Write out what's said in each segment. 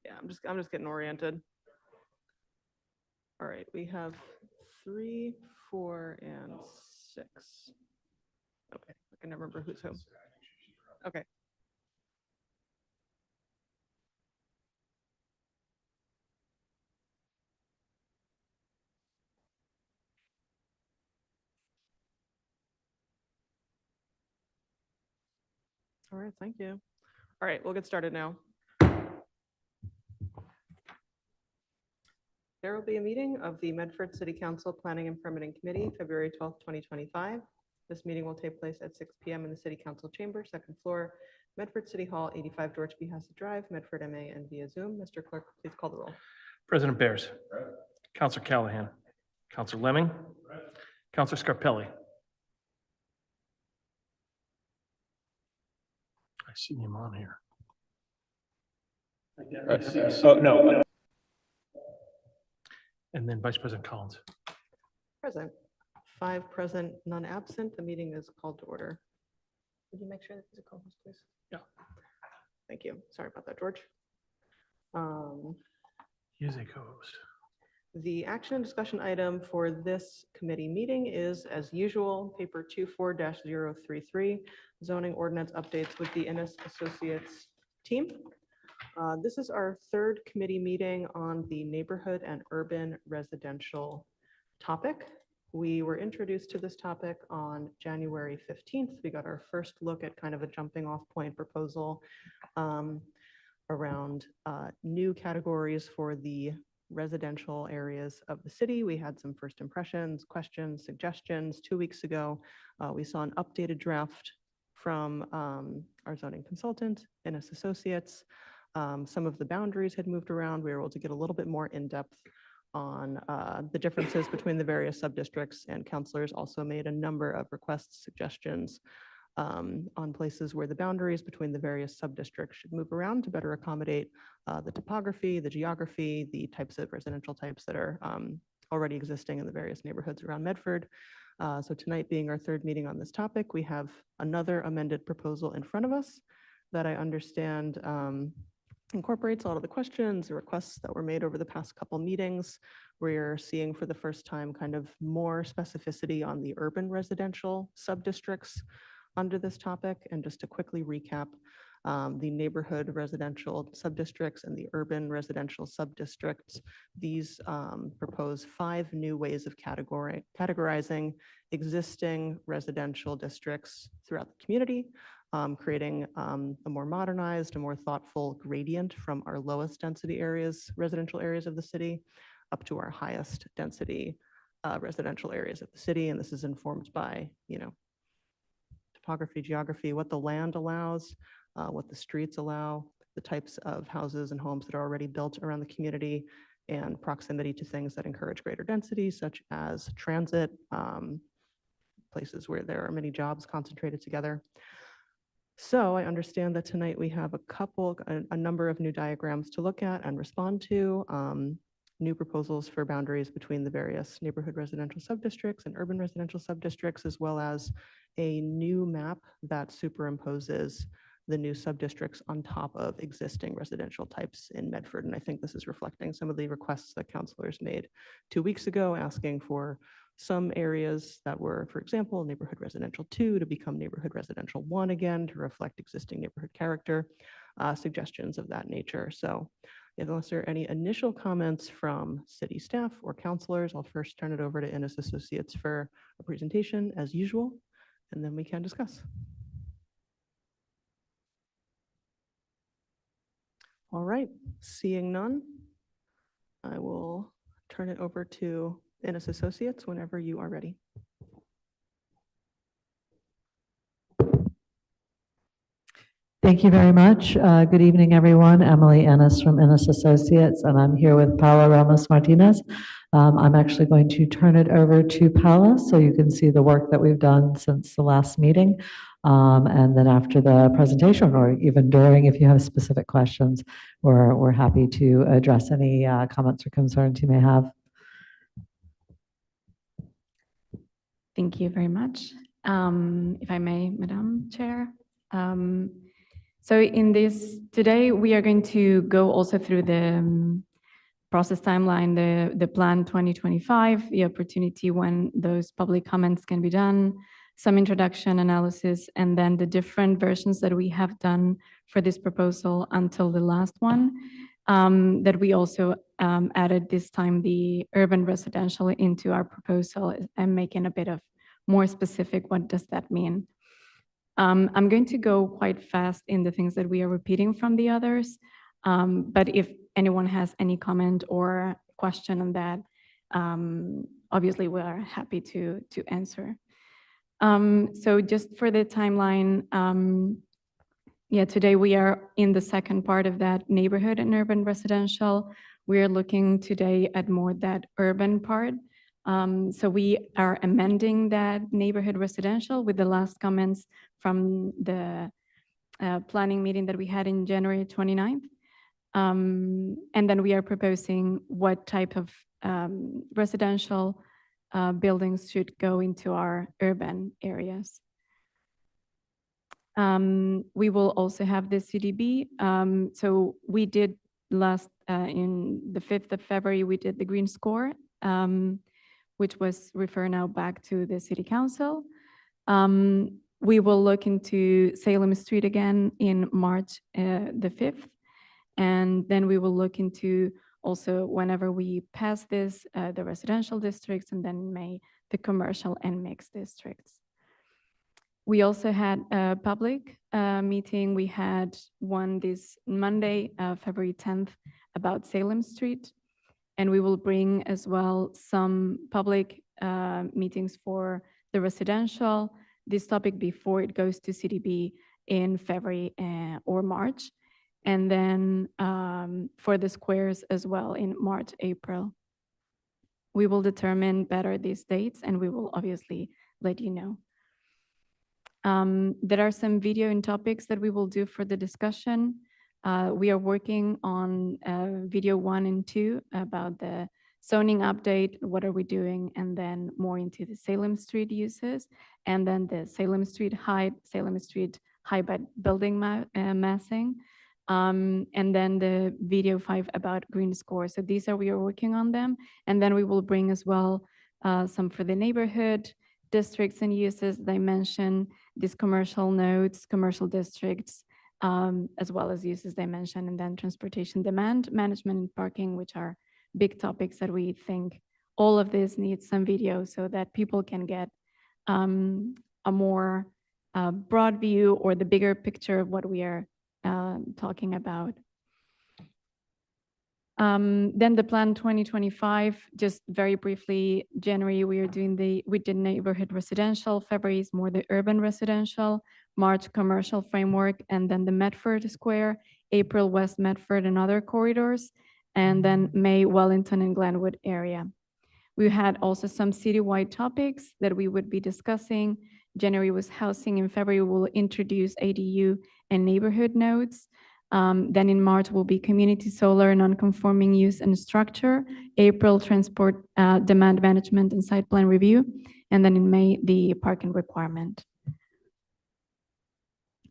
Yeah, I'm just getting oriented. All right, we have 3, 4, and 6. Okay, I can never remember who's who. Okay. All right, thank you. All right, we'll get started now. There will be a meeting of the Medford City Council Planning and Permitting Committee, February 12th, 2025. This meeting will take place at 6 p.m. in the City Council Chamber, second floor, Medford City Hall, 85 George B. Hassett Drive, Medford, MA, and via Zoom. Mr. Clerk, please call the roll. President Bears. Councilor Callahan. Councilor Lemming. Councilor Scarpelli. I see him on here. Oh, no. And then Vice President Collins. Present. 5 present, none absent. The meeting is called to order. Would you make sure that he's a co-host, please? Yeah. Thank you. Sorry about that, George. He is a co-host. The action and discussion item for this committee meeting is, as usual, paper 24-033, zoning ordinance updates with the Ennis Associates team. This is our third committee meeting on the neighborhood and urban residential topic. We were introduced to this topic on January 15th. We got our first look at kind of a jumping off point proposal around new categories for the residential areas of the city. We had some first impressions, questions, suggestions. 2 weeks ago, we saw an updated draft from our zoning consultant, Ennis Associates. Some of the boundaries had moved around. We were able to get a little bit more in-depth on the differences between the various sub-districts, and councilors also made a number of requests, suggestions on places where the boundaries between the various sub-districts should move around to better accommodate the topography, the geography, the types of residential types that are already existing in the various neighborhoods around Medford. So tonight being our third meeting on this topic, we have another amended proposal in front of us that I understand incorporates a lot of the questions, the requests that were made over the past couple meetings. We're seeing for the first time kind of more specificity on the urban residential sub-districts under this topic. And just to quickly recap, the neighborhood residential sub-districts and the urban residential sub-districts, these propose 5 new ways of categorizing existing residential districts throughout the community, creating a more modernized, a more thoughtful gradient from our lowest density areas, residential areas of the city, up to our highest density residential areas of the city. And this is informed by, topography, geography, what the land allows, what the streets allow, the types of houses and homes that are already built around the community, and proximity to things that encourage greater density, such as transit, places where there are many jobs concentrated together. So I understand that tonight we have a number of new diagrams to look at and respond to, new proposals for boundaries between the various neighborhood residential sub-districts and urban residential sub-districts, as well as a new map that superimposes the new sub-districts on top of existing residential types in Medford. And I think this is reflecting some of the requests that councilors made 2 weeks ago, asking for some areas that were, for example, neighborhood residential 2 to become neighborhood residential 1 again to reflect existing neighborhood character, suggestions of that nature. So unless there are any initial comments from city staff or councilors, I'll first turn it over to Ennis Associates for a presentation as usual, and then we can discuss. All right, seeing none, I will turn it over to Ennis Associates whenever you are ready. Thank you very much. Good evening, everyone. Emily Ennis from Ennis Associates, and I'm here with Paula Ramos Martinez. I'm actually going to turn it over to Paula so you can see the work that we've done since the last meeting. And then after the presentation, or even during, if you have specific questions, we're happy to address any comments or concerns you may have. Thank you very much. If I may, Madam Chair. So in this, today, we are going to go also through the process timeline, the plan 2025, the opportunity when those public comments can be done, some introduction analysis, and then the different versions that we have done for this proposal until the last one, that we also added this time the urban residential into our proposal and making a bit of more specific, what does that mean? I'm going to go quite fast in the things that we are repeating from the others, but if anyone has any comment or question on that, obviously we are happy to answer. So just for the timeline, yeah, today we are in the second part of that neighborhood and urban residential. We are looking today at more that urban part. So we are amending that neighborhood residential with the last comments from the planning meeting that we had in January 29th. And then we are proposing what type of residential buildings should go into our urban areas. We will also have the CDB. So we did last, in the 5th of February, we did the green score, which was referred now back to the City Council. We will look into Salem Street again in March the 5th. And then we will look into also whenever we pass this, the residential districts, and then in May, the commercial and mixed districts. We also had a public meeting. We had one this Monday, February 10th, about Salem Street. And we will bring as well some public meetings for the residential, this topic before it goes to CDB in February or March. And then for the squares as well in March, April. We will determine better these dates and we will obviously let you know. There are some video and topics that we will do for the discussion. We are working on video 1 and 2 about the zoning update, what are we doing, and then more into the Salem Street uses, and then the Salem Street hybrid building massing, and then the video 5 about green score. So these are, we are working on them, and then we will bring as well some for the neighborhood, districts and uses that I mentioned, these commercial nodes, commercial districts, as well as uses they mentioned, and then transportation demand, management and parking, which are big topics that we think all of this needs some video so that people can get a more broad view or the bigger picture of what we are talking about. Then the plan 2025, just very briefly, January we did neighborhood residential, February is more the urban residential, March commercial framework, and then the Medford Square, April West Medford and other corridors, and then May Wellington and Glenwood area. We had also some citywide topics that we would be discussing. January was housing, in February we'll introduce ADU and neighborhood nodes. Then in March will be community solar, non-conforming use and structure, April transport demand management and site plan review, and then in May the parking requirement.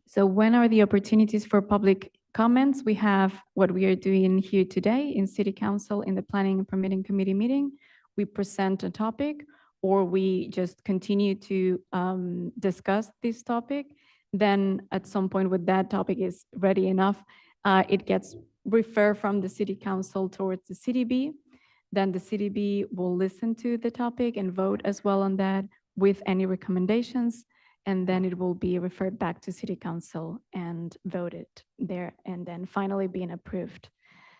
So when are the opportunities for public comments? We have what we are doing here today in City Council in the Planning and Permitting Committee meeting. We present a topic or we just continue to discuss this topic. Then at some point when that topic is ready enough, it gets referred from the City Council towards the CDB. Then the CDB will listen to the topic and vote as well on that with any recommendations. And then it will be referred back to City Council and voted there, and then finally being approved.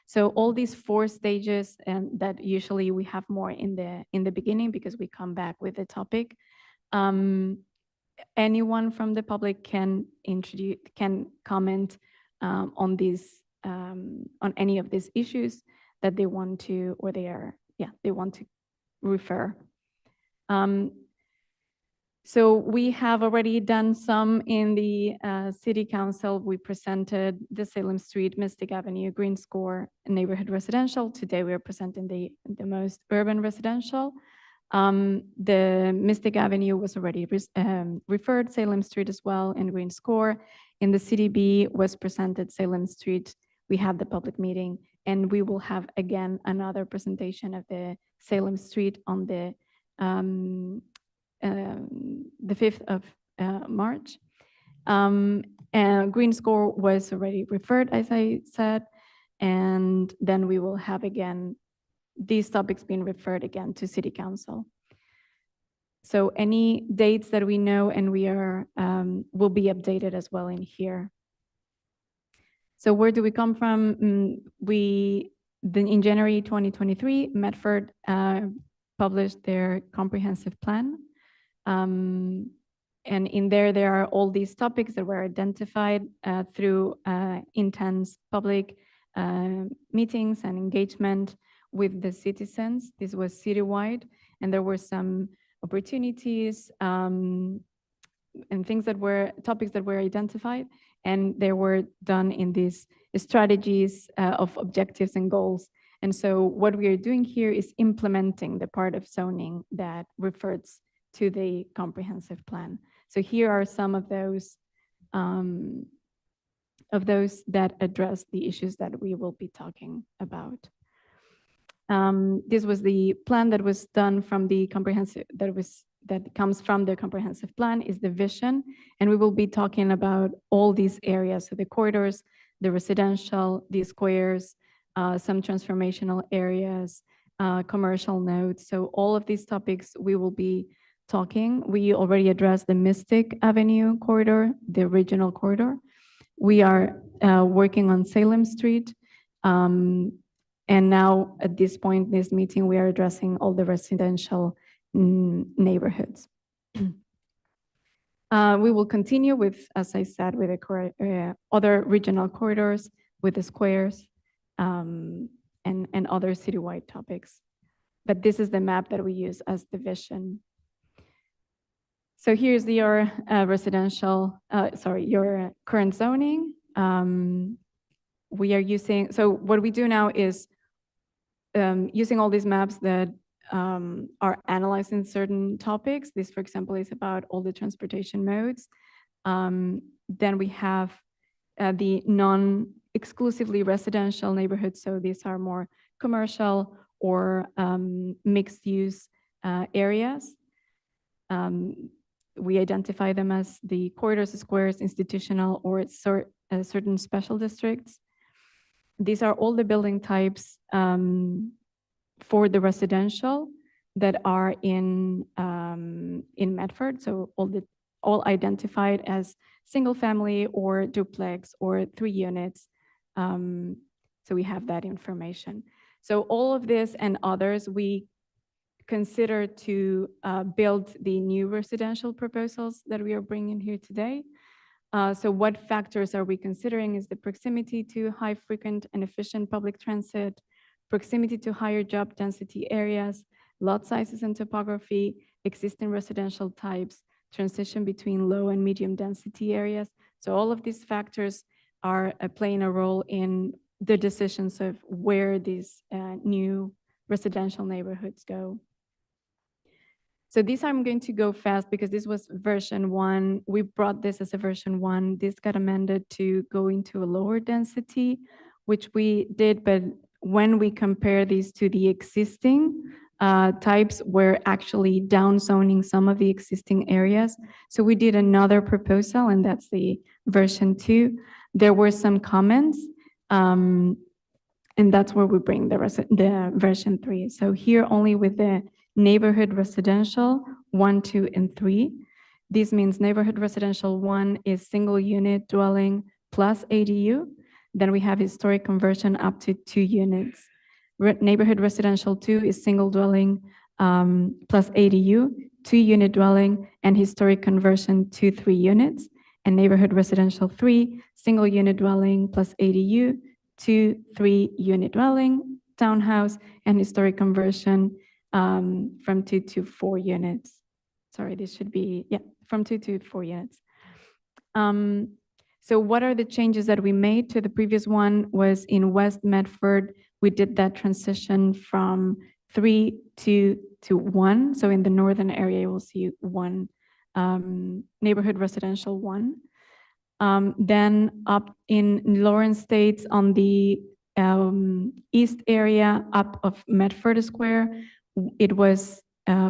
So all these 4 stages, and that usually we have more in the beginning because we come back with the topic. Anyone from the public can comment on these on any of these issues that they want to, or they want to refer. So we have already done some in the City Council. We presented the Salem Street, Mystic Avenue, Green Score, neighborhood residential. Today we are presenting the most urban residential. The Mystic Avenue was already referred, Salem Street as well, and Green Score. In the CDB was presented Salem Street. We had the public meeting, and we will have again another presentation of the Salem Street on the 5th of March. And Green Score was already referred, as I said, and then we will have again these topics being referred again to City Council. So any dates that we know and we are will be updated as well in here. So where do we come from? In January 2023, Medford published their comprehensive plan. And in there are all these topics that were identified through intense public meetings and engagement with the citizens. This was citywide, and there were some opportunities and topics that were identified, and they were done in these strategies of objectives and goals. And so what we are doing here is implementing the part of zoning that refers to the comprehensive plan. So here are some of those that address the issues that we will be talking about. This was the plan that was done from the comprehensive, that comes from the comprehensive plan, is the vision. And we will be talking about all these areas, so the corridors, the residential, the squares, some transformational areas, commercial nodes. So all of these topics we will be talking. We already addressed the Mystic Avenue corridor, the regional corridor. We are working on Salem Street. And now at this point, this meeting, we are addressing all the residential neighborhoods. We will continue with, as I said, with the other regional corridors, with the squares, and other citywide topics. But this is the map that we use as the vision. So here's your your current zoning. We are using, so what we do now is using all these maps that are analyzing certain topics. This, for example, is about all the transportation modes. Then we have the non-exclusively residential neighborhoods. So these are more commercial or mixed use areas. We identify them as the corridors, squares, institutional, or certain special districts. These are all the building types for the residential that are in Medford. So all identified as single family or duplex or 3 units. So we have that information. So all of this and others we consider to build the new residential proposals that we are bringing here today. So what factors are we considering is the proximity to high frequent and efficient public transit, proximity to higher job density areas, lot sizes and topography, existing residential types, transition between low and medium density areas. So all of these factors are playing a role in the decisions of where these new residential neighborhoods go. So these I'm going to go fast because this was version 1. We brought this as a version 1. This got amended to go into a lower density, which we did, but when we compare these to the existing types, we're actually downzoning some of the existing areas. So we did another proposal, and that's the version 2. There were some comments, and that's where we bring the version 3. So here only with the neighborhood residential 1, 2, and 3. This means neighborhood residential 1 is single unit dwelling plus ADU. Then we have historic conversion up to 2 units. Neighborhood residential 2 is single dwelling plus ADU, 2 unit dwelling, and historic conversion to 3 units. And neighborhood residential 3, single unit dwelling plus ADU, 2, 3 unit dwelling, townhouse, and historic conversion from 2 to 4 units. Sorry, this should be, from 2 to 4 units. So what are the changes that we made to the previous one was in West Medford, we did that transition from 3, 2 to 1. So in the northern area, you will see 1 neighborhood residential 1. Then up in Lawrence States on the east area up of Medford Square, it was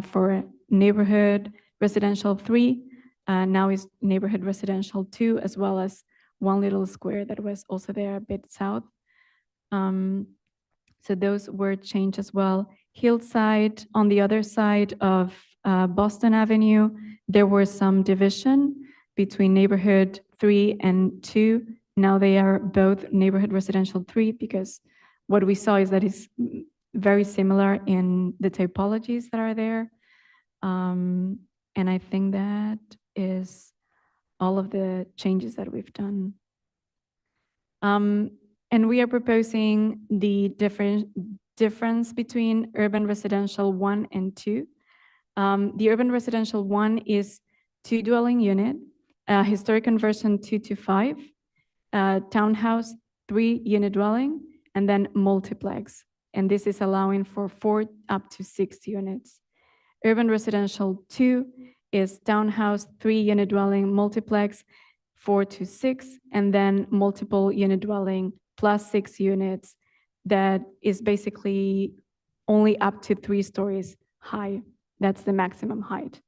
for neighborhood residential 3. Now is neighborhood residential 2, as well as one little square that was also there a bit south. So those were changed as well. Hillside, on the other side of Boston Avenue, there was some division between neighborhood 3 and 2. Now they are both neighborhood residential 3, because what we saw is that it's very similar in the typologies that are there. And I think that is all of the changes that we've done. And we are proposing the difference between urban residential 1 and 2. The urban residential 1 is 2 dwelling unit, historic conversion 2 to 5, townhouse 3 unit dwelling, and then multiplex. And this is allowing for 4 up to 6 units. Urban residential 2 is townhouse 3 unit dwelling, multiplex 4 to 6, and then multiple unit dwelling plus 6 units that is basically only up to 3 stories high. That's the maximum height.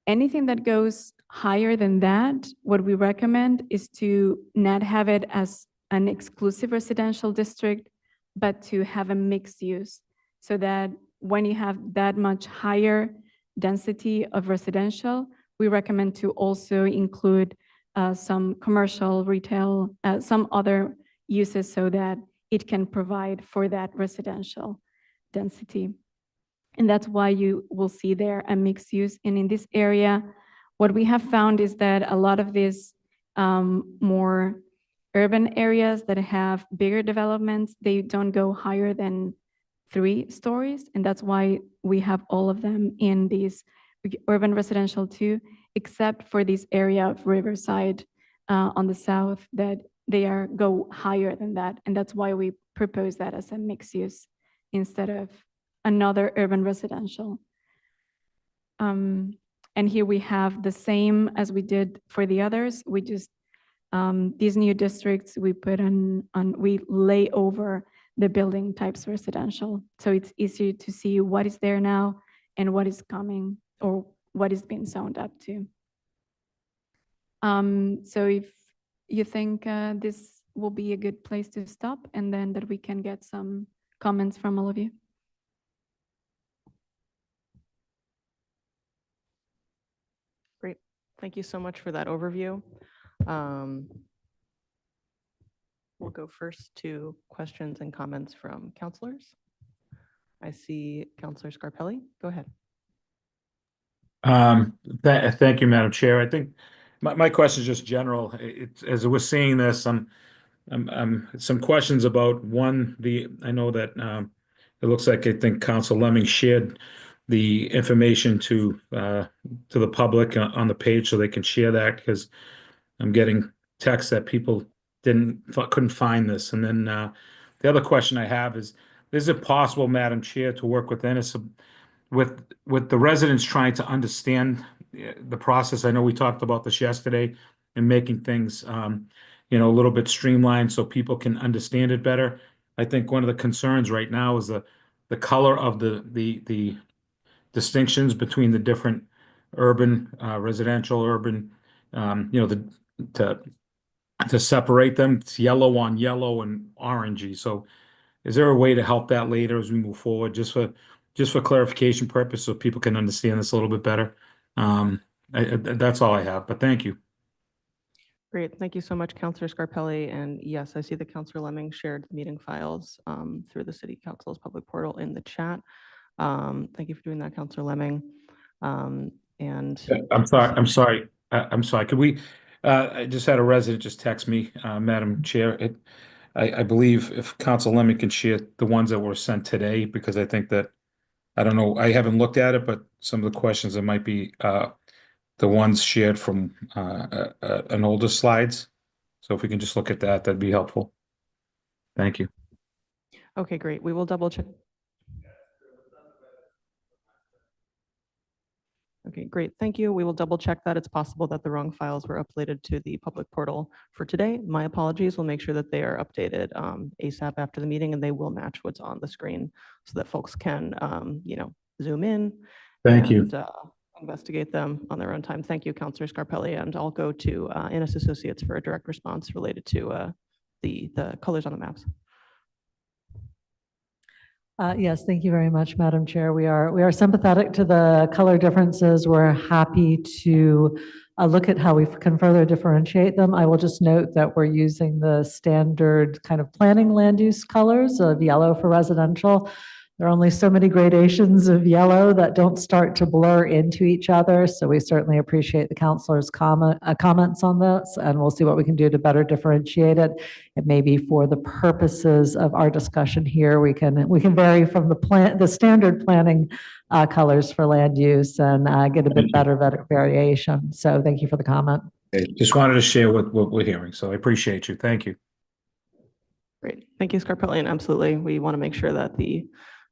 Anything that goes higher than that, what we recommend is to not have it as an exclusive residential district, but to have a mixed use, so that when you have that much higher density of residential, we recommend to also include some commercial, retail, some other uses, so that it can provide for that residential density. And that's why you will see there a mixed use. And in this area, what we have found is that a lot of these more urban areas that have bigger developments, they don't go higher than 3 stories. And that's why we have all of them in these urban residential 2, except for this area of Riverside on the south, that they go higher than that. And that's why we propose that as a mixed use instead of another urban residential. And here we have the same as we did for the others. We just, these new districts, we put we lay over the building types residential. So it's easier to see what is there now and what is coming, or what is being zoned up to. So if you think this will be a good place to stop, and then that we can get some comments from all of you. Great. Thank you so much for that overview. We'll go first to questions and comments from counselors. I see Counselor Scarpelli. Go ahead. Thank you, Madam Chair. I think my question is just general. As we're seeing this, some questions about one. I know that it looks like, I think Council Lemming shared the information to the public on the page, so they can share that, because I'm getting texts that people couldn't find this. And then the other question I have is it possible, Madam Chair, to work with Ennis with the residents trying to understand the process? I know we talked about this yesterday, and making things a little bit streamlined so people can understand it better. I think one of the concerns right now is the color of the distinctions between the different urban, residential, urban, to separate them. It's yellow on yellow and orangey. So is there a way to help that later as we move forward, just for clarification purpose, so people can understand this a little bit better? That's all I have, but thank you. Great. Thank you so much, Counselor Scarpelli. And yes, I see that Counselor Lemming shared meeting files through the City Council's public portal in the chat. Thank you for doing that, Counselor Lemming. And I'm sorry. Could we, I just had a resident just text me, Madam Chair. I believe if Council Lemming can share the ones that were sent today, because I think that, I don't know, I haven't looked at it, but some of the questions that might be the ones shared from an older slides. So if we can just look at that, that'd be helpful. Thank you. okay, great. We will double check. Okay, great. Thank you. We will double check that. It's possible that the wrong files were uploaded to the public portal for today. My apologies. We'll make sure that they are updated ASAP after the meeting, and they will match what's on the screen so that folks can, zoom in. Thank you. and, investigate them on their own time. Thank you, Counselor Scarpelli, and I'll go to Innes Associates for a direct response related to the colors on the maps. Yes, thank you very much, Madam Chair. We are sympathetic to the color differences. We're happy to look at how we can further differentiate them. I will just note that we're using the standard kind of planning land use colors of yellow for residential. There are only so many gradations of yellow that don't start to blur into each other. So we certainly appreciate the councilor's comments on this, and we'll see what we can do to better differentiate it. It may be for the purposes of our discussion here, we can vary from the standard planning colors for land use and get a bit better variation. So thank you for the comment. Okay, just wanted to share what we're hearing, so I appreciate you. Thank you. Great. Thank you, Scarpelli, and absolutely, we want to make sure that the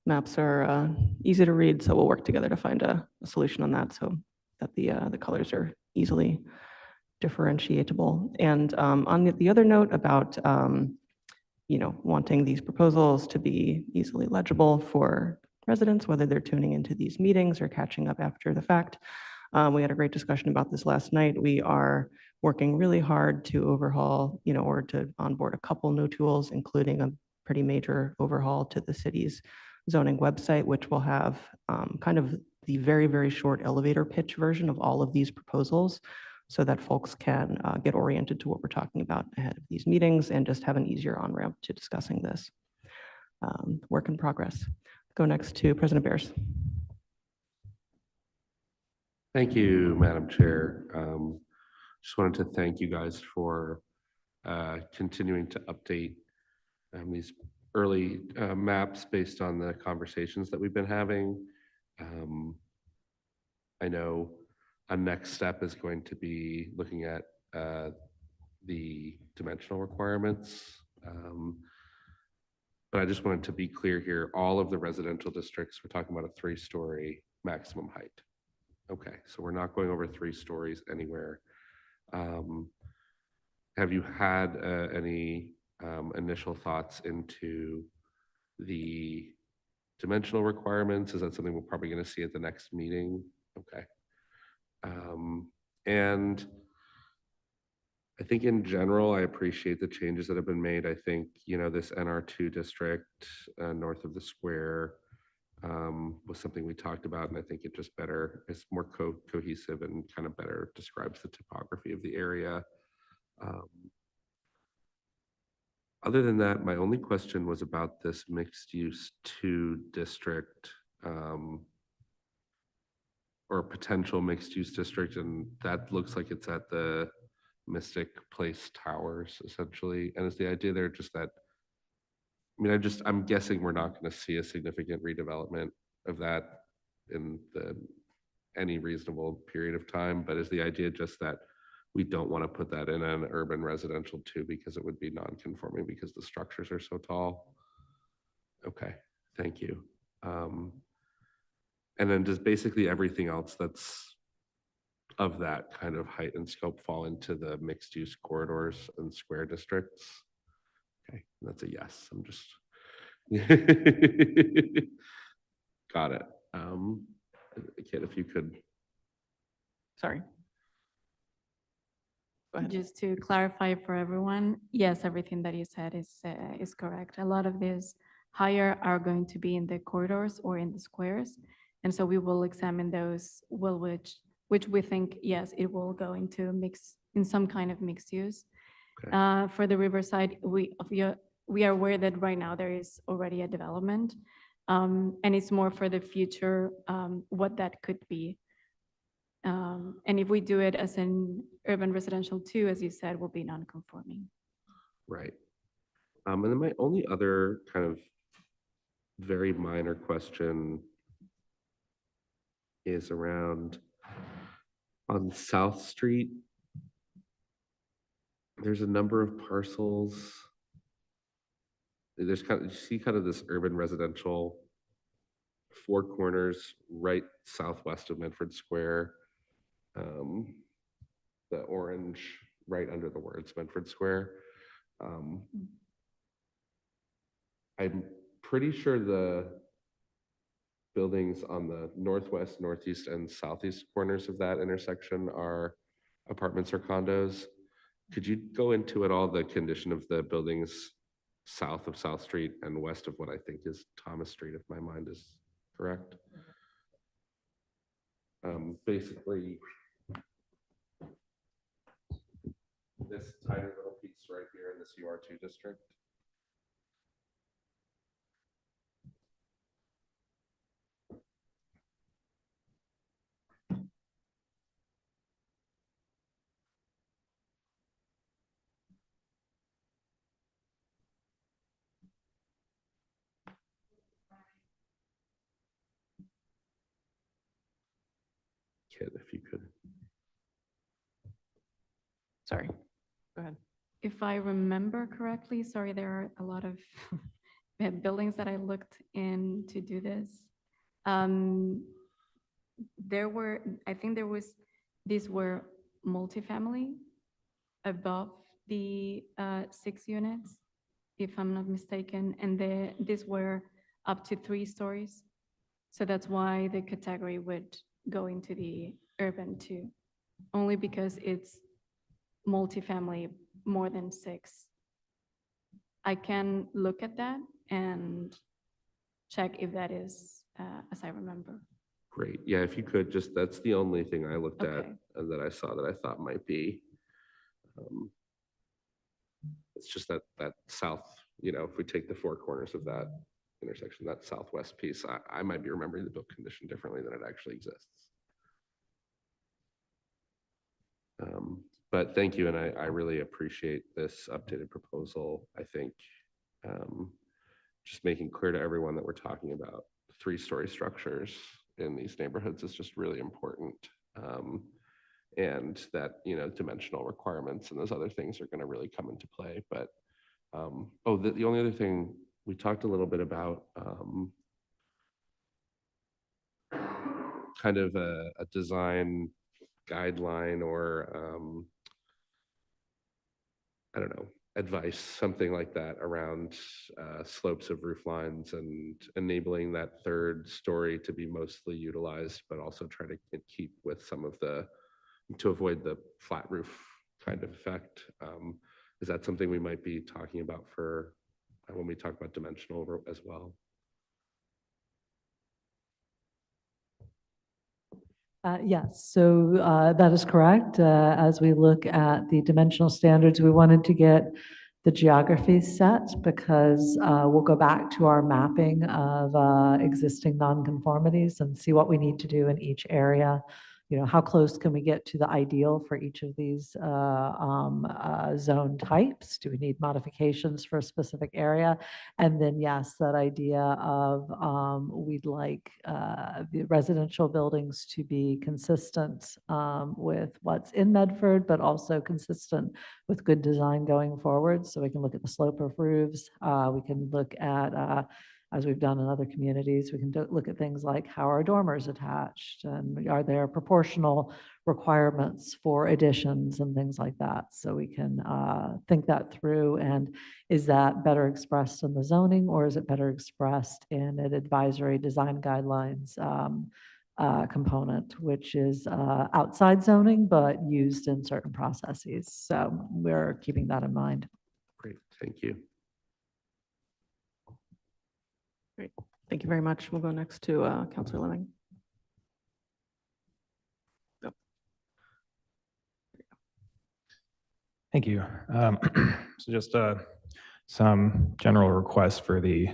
maps are easy to read, so we'll work together to find a solution on that so that the colors are easily differentiable. And on the other note about wanting these proposals to be easily legible for residents, whether they're tuning into these meetings or catching up after the fact. We had a great discussion about this last night. We are working really hard to overhaul, or to onboard a couple new tools, including a pretty major overhaul to the city's zoning website, which will have kind of the very, very short elevator pitch version of all of these proposals so that folks can get oriented to what we're talking about ahead of these meetings and just have an easier on-ramp to discussing this. Work in progress. Go next to President Bears. Thank you, Madam Chair. Just wanted to thank you guys for continuing to update these early maps based on the conversations that we've been having. I know a next step is going to be looking at the dimensional requirements. But I just wanted to be clear here, all of the residential districts, we're talking about a 3-story maximum height. Okay, so we're not going over 3 stories anywhere. Have you had any initial thoughts into the dimensional requirements? Is that something we're probably going to see at the next meeting? Okay. And I think in general, I appreciate the changes that have been made. I think, this NR2 district north of the square was something we talked about, and I think it just it's more cohesive and kind of better describes the topography of the area. Other than that, my only question was about this mixed use 2 district or potential mixed use district, and that looks like it's at the Mystic Place Towers, essentially. And is the idea there just that, I'm guessing we're not going to see a significant redevelopment of that in any reasonable period of time, but is the idea just that we don't want to put that in an urban residential too because it would be non-conforming because the structures are so tall? Okay, thank you. And then does basically everything else that's of that kind of height and scope fall into the mixed use corridors and square districts? Okay, that's a yes. I'm just got it. Kit, if you could. Sorry. Go ahead. Just to clarify for everyone, yes, everything that you said is correct. A lot of these higher are going to be in the corridors or in the squares. And so we will examine those, which we think, yes, it will go into in some kind of mixed use. Okay. For the Riverside, we are aware that right now there is already a development, and it's more for the future, what that could be. And if we do it as an urban residential too, as you said, will be non-conforming. Right. And then my only other kind of very minor question is around on South Street. There's a number of parcels. There's you see kind of this urban residential Four Corners, right southwest of Medford Square. The orange right under the words Medford Square. I'm pretty sure the buildings on the northwest, northeast, and southeast corners of that intersection are apartments or condos. Could you go into at all the condition of the buildings south of South Street and west of what I think is Thomas Street, if my mind is correct? Basically, this tiny little piece right here in this UR2 district. Kit, if you could. Sorry, go ahead. If I remember correctly, sorry, there are a lot of buildings that I looked in to do this. These were multifamily above the 6 units, if I'm not mistaken, and these were up to 3 stories. So that's why the category would go into the urban too, only because it's multifamily more than 6. I can look at that and check if that is as I remember. Great. Yeah, if you could just, that's the only thing I looked at Okay. that I saw that I thought might be. It's just that south, if we take the 4 corners of that intersection, that southwest piece, I might be remembering the build condition differently than it actually exists. But thank you, and I really appreciate this updated proposal. I think just making clear to everyone that we're talking about 3-story structures in these neighborhoods is just really important. And that, dimensional requirements and those other things are going to really come into play. But, the only other thing, we talked a little bit about kind of a design guideline or, I don't know, advice, something like that around slopes of roof lines and enabling that 3rd story to be mostly utilized, but also try to keep with some of to avoid the flat roof kind of effect. Is that something we might be talking about for when we talk about dimensional as well? Yes, so that is correct. As we look at the dimensional standards, we wanted to get the geography set because we'll go back to our mapping of existing nonconformities and see what we need to do in each area. How close can we get to the ideal for each of these zone types? Do we need modifications for a specific area? And then, yes, that idea of we'd like the residential buildings to be consistent with what's in Medford, but also consistent with good design going forward. So we can look at the slope of roofs. We can look at as we've done in other communities, we can look at things like how are dormers attached and are there proportional requirements for additions and things like that. So we can think that through, and is that better expressed in the zoning or is it better expressed in an advisory design guidelines component, which is outside zoning but used in certain processes. So we're keeping that in mind. Great, thank you. Great. Thank you very much. We'll go next to Councilor Lemming. Yep. Thank you. So just some general requests for the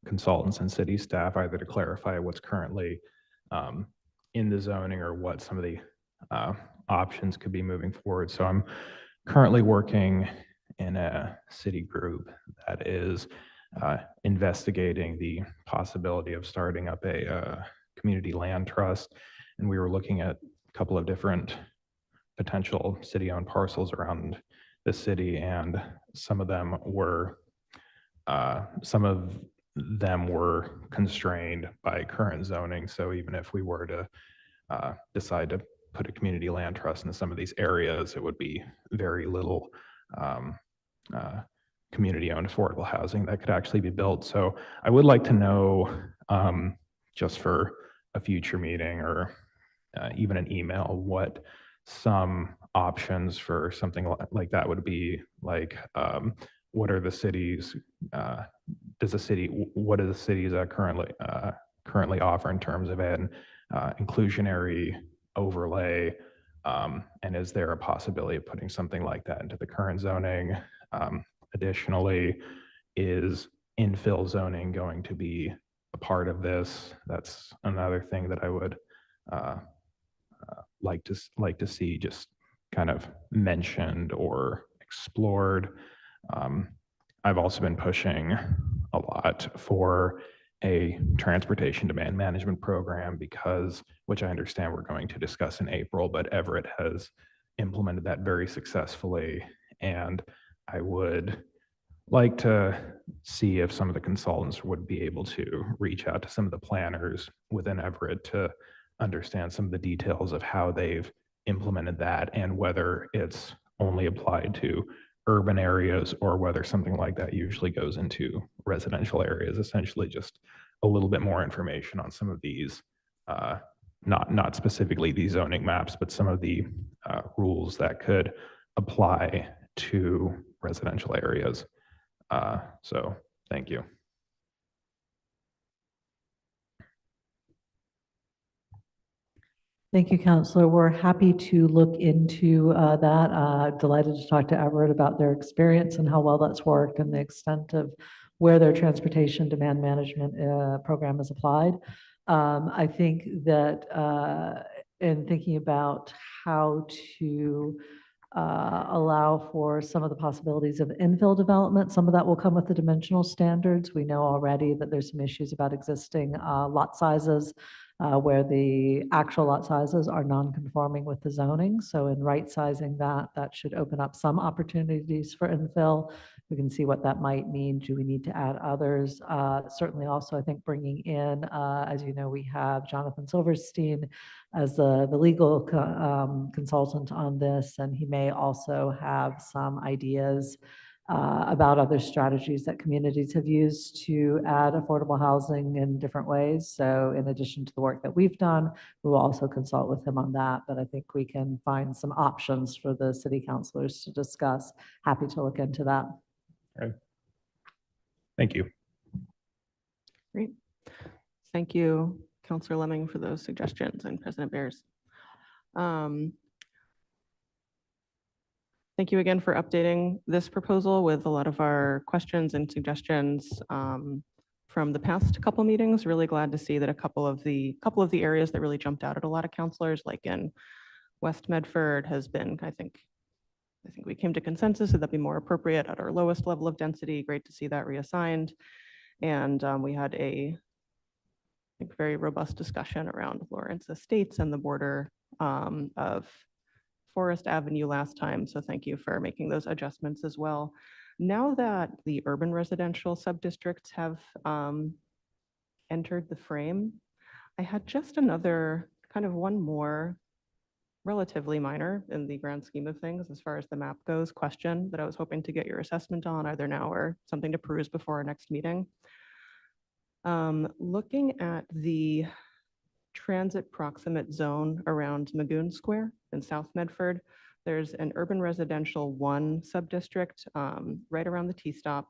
consultants and city staff, either to clarify what's currently in the zoning or what some of the options could be moving forward. So I'm currently working in a city group that is investigating the possibility of starting up a community land trust. And we were looking at a couple of different potential city-owned parcels around the city, and some of them were some of them were constrained by current zoning. So even if we were to decide to put a community land trust into some of these areas, it would be very little um, community-owned affordable housing that could actually be built. So I would like to know, just for a future meeting or even an email, what some options for something like that would be. Like, what are the cities, what do the cities currently offer in terms of an inclusionary overlay? And is there a possibility of putting something like that into the current zoning? Additionally, is infill zoning going to be a part of this? That's another thing that I would like to see just kind of mentioned or explored. I've also been pushing a lot for a transportation demand management program because, which I understand we're going to discuss in April, but Everett has implemented that very successfully. And I would like to see if some of the consultants would be able to reach out to some of the planners within Everett to understand some of the details of how they've implemented that and whether it's only applied to urban areas or whether something like that usually goes into residential areas. Essentially just a little bit more information on some of these, not specifically these zoning maps, but some of the rules that could apply to residential areas. So thank you. Thank you, Counselor. We're happy to look into that. Delighted to talk to Everett about their experience and how well that's worked and the extent of where their transportation demand management program is applied. I think that in thinking about how to allow for some of the possibilities of infill development, some of that will come with the dimensional standards. We know already that there's some issues about existing lot sizes where the actual lot sizes are non-conforming with the zoning. So in right-sizing that, that should open up some opportunities for infill. We can see what that might mean. Do we need to add others? Certainly also, I think bringing in, as you know, we have Jonathan Silverstein as the legal consultant on this, and he may also have some ideas about other strategies that communities have used to add affordable housing in different ways. So in addition to the work that we've done, we will also consult with him on that. But I think we can find some options for the city councilors to discuss. Happy to look into that. Right. Thank you. Great. Thank you, Councillor Lemming, for those suggestions, and President Bears. Thank you again for updating this proposal with a lot of our questions and suggestions from the past couple meetings. Really glad to see that a couple of the areas that really jumped out at a lot of councilors, like in West Medford, has been, I think we came to consensus that that'd be more appropriate at our lowest level of density. Great to see that reassigned. And we had a very robust discussion around Lawrence Estates and the border of Forest Avenue last time. So thank you for making those adjustments as well. Now that the urban residential subdistricts have entered the frame, I had just another one more relatively minor in the grand scheme of things as far as the map goes question that I was hoping to get your assessment on either now or something to peruse before our next meeting. Looking at the transit proximate zone around Magoon Square in South Medford, there's an urban residential 1 subdistrict right around the T-stop.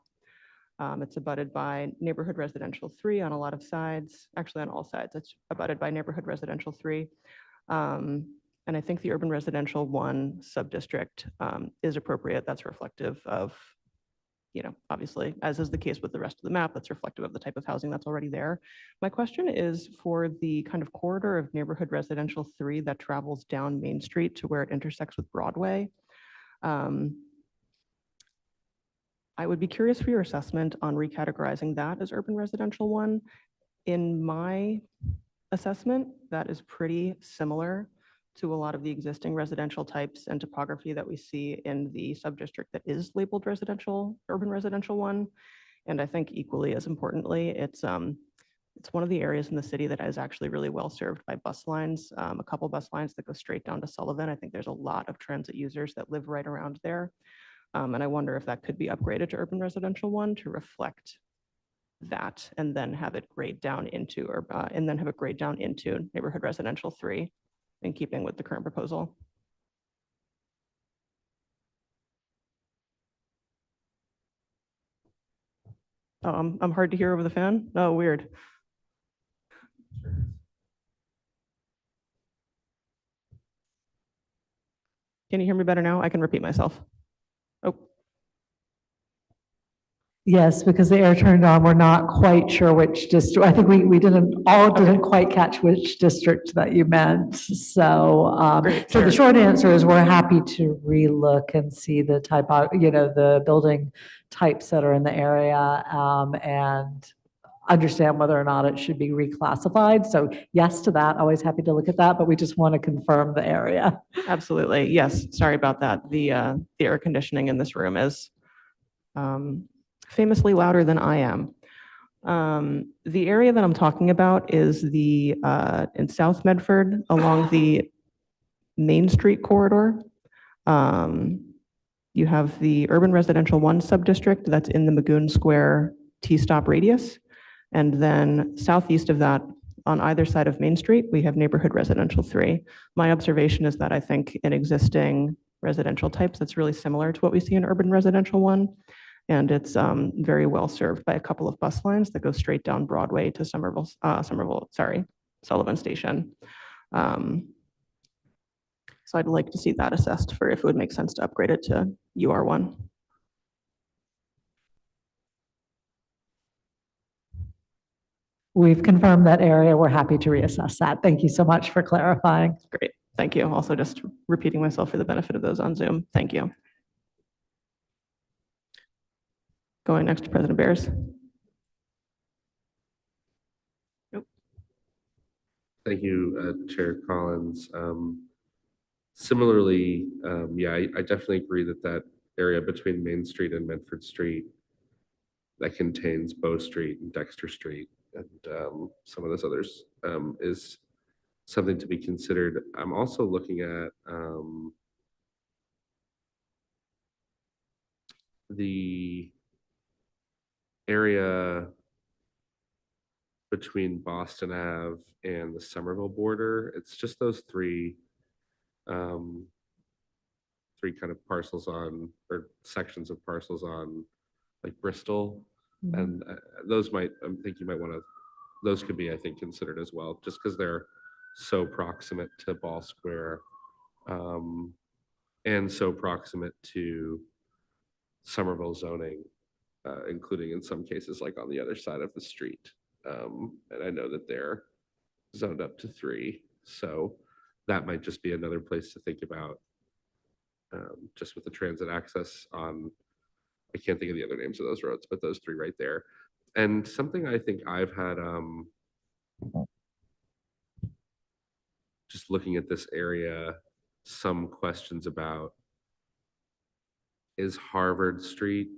It's abutted by neighborhood residential 3 on a lot of sides, actually on all sides. It's abutted by neighborhood residential 3. And I think the urban residential 1 subdistrict is appropriate. That's reflective of, obviously, as is the case with the rest of the map, that's reflective of the type of housing that's already there. My question is for the kind of corridor of neighborhood residential 3 that travels down Main Street to where it intersects with Broadway. I would be curious for your assessment on recategorizing that as urban residential 1. In my assessment, that is pretty similar to a lot of the existing residential types and topography that we see in the subdistrict that is labeled urban residential 1. And I think equally as importantly, it's one of the areas in the city that is actually really well served by bus lines, a couple bus lines that go straight down to Sullivan. I think there's a lot of transit users that live right around there. And I wonder if that could be upgraded to urban residential 1 to reflect that, and then have it grade down into, neighborhood residential 3, in keeping with the current proposal. Oh, I'm hard to hear over the fan? Oh, weird. Can you hear me better now? I can repeat myself. Oh, Yes, because the air turned on, we're not quite sure which district. I think we didn't quite catch which district that you meant. So, Great, so the sure. short answer is we're happy to relook and see the the building types that are in the area, and understand whether or not it should be reclassified. So yes to that, always happy to look at that, but we just want to confirm the area. Absolutely. Yes, sorry about that. The air conditioning in this room is famously louder than I am. The area that I'm talking about is in South Medford along the Main Street corridor. You have the urban residential 1 subdistrict that's in the Magoon Square T-stop radius. And then southeast of that, on either side of Main Street, we have neighborhood residential 3. My observation is that I think in existing residential types, that's really similar to what we see in urban residential 1. And it's very well served by a couple of bus lines that go straight down Broadway to Sullivan Station. So I'd like to see that assessed for if it would make sense to upgrade it to UR1. We've confirmed that area. We're happy to reassess that. Thank you so much for clarifying. Great, thank you. Also just repeating myself for the benefit of those on Zoom. Thank you. Going next to President Bears. Nope. Thank you, Chair Collins. Similarly, yeah, I definitely agree that that area between Main Street and Medford Street that contains Bow Street and Dexter Street and some of those others is something to be considered. I'm also looking at the area between Boston Ave and the Somerville border. It's just those three kind of parcels on, or sections of parcels on, like Bristol. And those might, I think you might want to, those could be, I think, considered as well, just because they're so proximate to Ball Square and so proximate to Somerville zoning, including in some cases like on the other side of the street. And I know that they're zoned up to 3. So that might just be another place to think about, just with the transit access on, I can't think of the other names of those roads, but those 3 right there. And something I think I've had, just looking at this area, some questions about is Harvard Street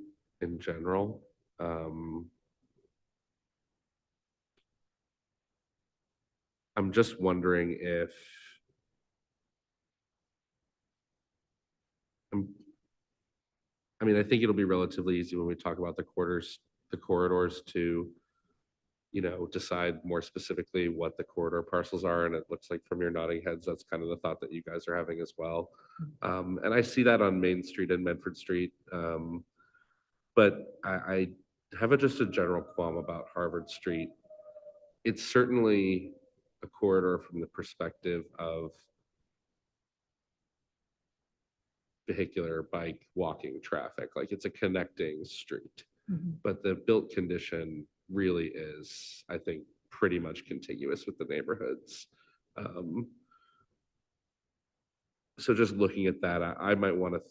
in general. I'm just wondering if I mean, I think it'll be relatively easy when we talk about the corridors to, decide more specifically what the corridor parcels are. And it looks like from your nodding heads, that's kind of the thought that you guys are having as well. And I see that on Main Street and Medford Street. But I have just a general qualm about Harvard Street. It's certainly a corridor from the perspective of vehicular, bike, walking traffic. Like, it's a connecting street. But the built condition really is, I think, pretty much contiguous with the neighborhoods. So just looking at that, I might want to,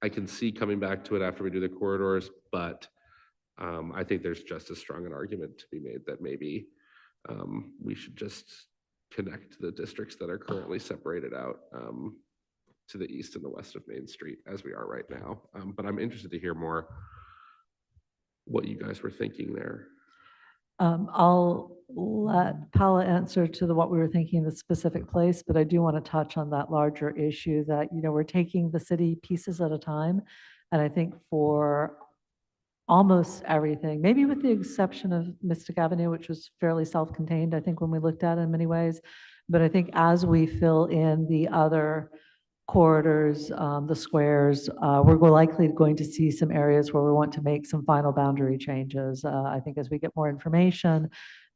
I can see coming back to it after we do the corridors, but I think there's just as strong an argument to be made that maybe we should just connect the districts that are currently separated out. to the east and the west of Main Street as we are right now. But I'm interested to hear more what you guys were thinking there. I'll let Paula answer to what we were thinking in the specific place, but I do want to touch on that larger issue that, we're taking the city pieces at a time. And I think for almost everything, maybe with the exception of Mystic Avenue, which was fairly self-contained, I think, when we looked at it in many ways. But I think as we fill in the other corridors, the squares, we're likely going to see some areas where we want to make some final boundary changes. I think as we get more information,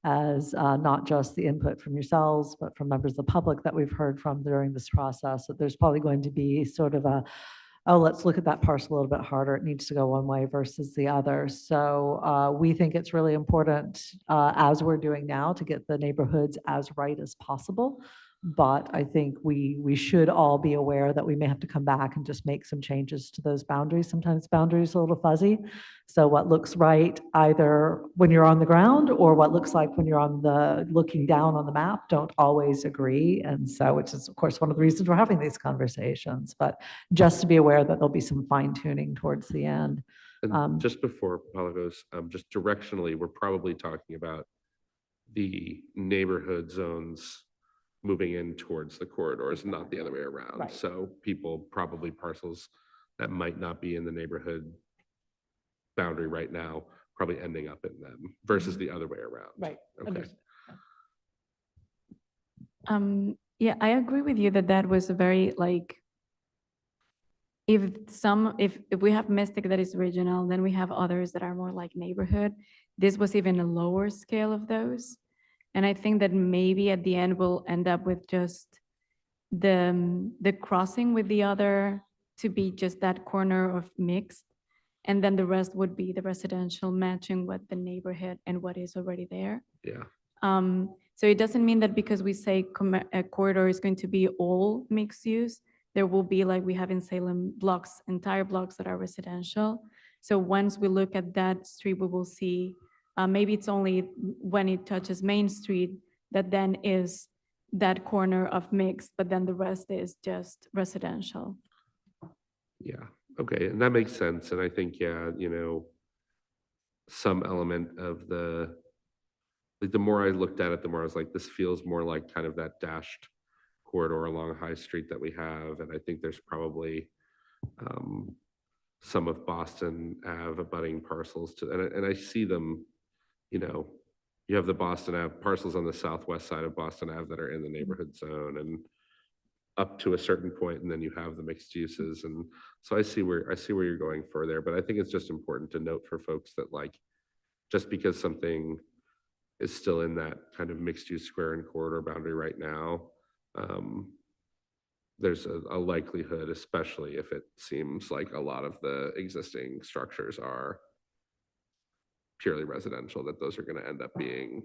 as not just the input from yourselves, but from members of the public that we've heard from during this process, that there's probably going to be sort of oh, let's look at that parcel a little bit harder. It needs to go one way versus the other. So we think it's really important, as we're doing now, to get the neighborhoods as right as possible. But I think we should all be aware that we may have to come back and just make some changes to those boundaries. Sometimes boundaries are a little fuzzy. So what looks right either when you're on the ground or what looks like when you're looking down on the map don't always agree. And so, which is of course one of the reasons we're having these conversations, but just to be aware that there'll be some fine tuning towards the end. And just before Paula goes, just directionally, we're probably talking about the neighborhood zones moving in towards the corridors, not the other way around. Right. So people, probably parcels that might not be in the neighborhood boundary right now, probably ending up in them versus the other way around. Right. Okay. Yeah, I agree with you that that was a very if we have Mystic that is regional, then we have others that are more like neighborhood. This was even a lower scale of those. And I think that maybe at the end we'll end up with just the crossing with the other to be just that corner of mixed. And then the rest would be the residential matching what the neighborhood and what is already there. Yeah. So it doesn't mean that because we say a corridor is going to be all mixed use, there will be, like we have in Salem, entire blocks that are residential. So once we look at that street, we will see maybe it's only when it touches Main Street that then is that corner of mixed, but then the rest is just residential. Yeah. Okay. And that makes sense. And I think, yeah, some element of the more I looked at it, the more I was like, this feels more like kind of that dashed corridor along High Street that we have. And I think there's probably some of Boston Ave abutting parcels to, and I see them, you have the Boston Ave parcels on the southwest side of Boston Ave that are in the neighborhood zone and up to a certain point, and then you have the mixed uses. And so I see where you're going for there, but I think it's just important to note for folks that just because something is still in that kind of mixed use square and corridor boundary right now, there's a likelihood, especially if it seems like a lot of the existing structures are purely residential, that those are going to end up being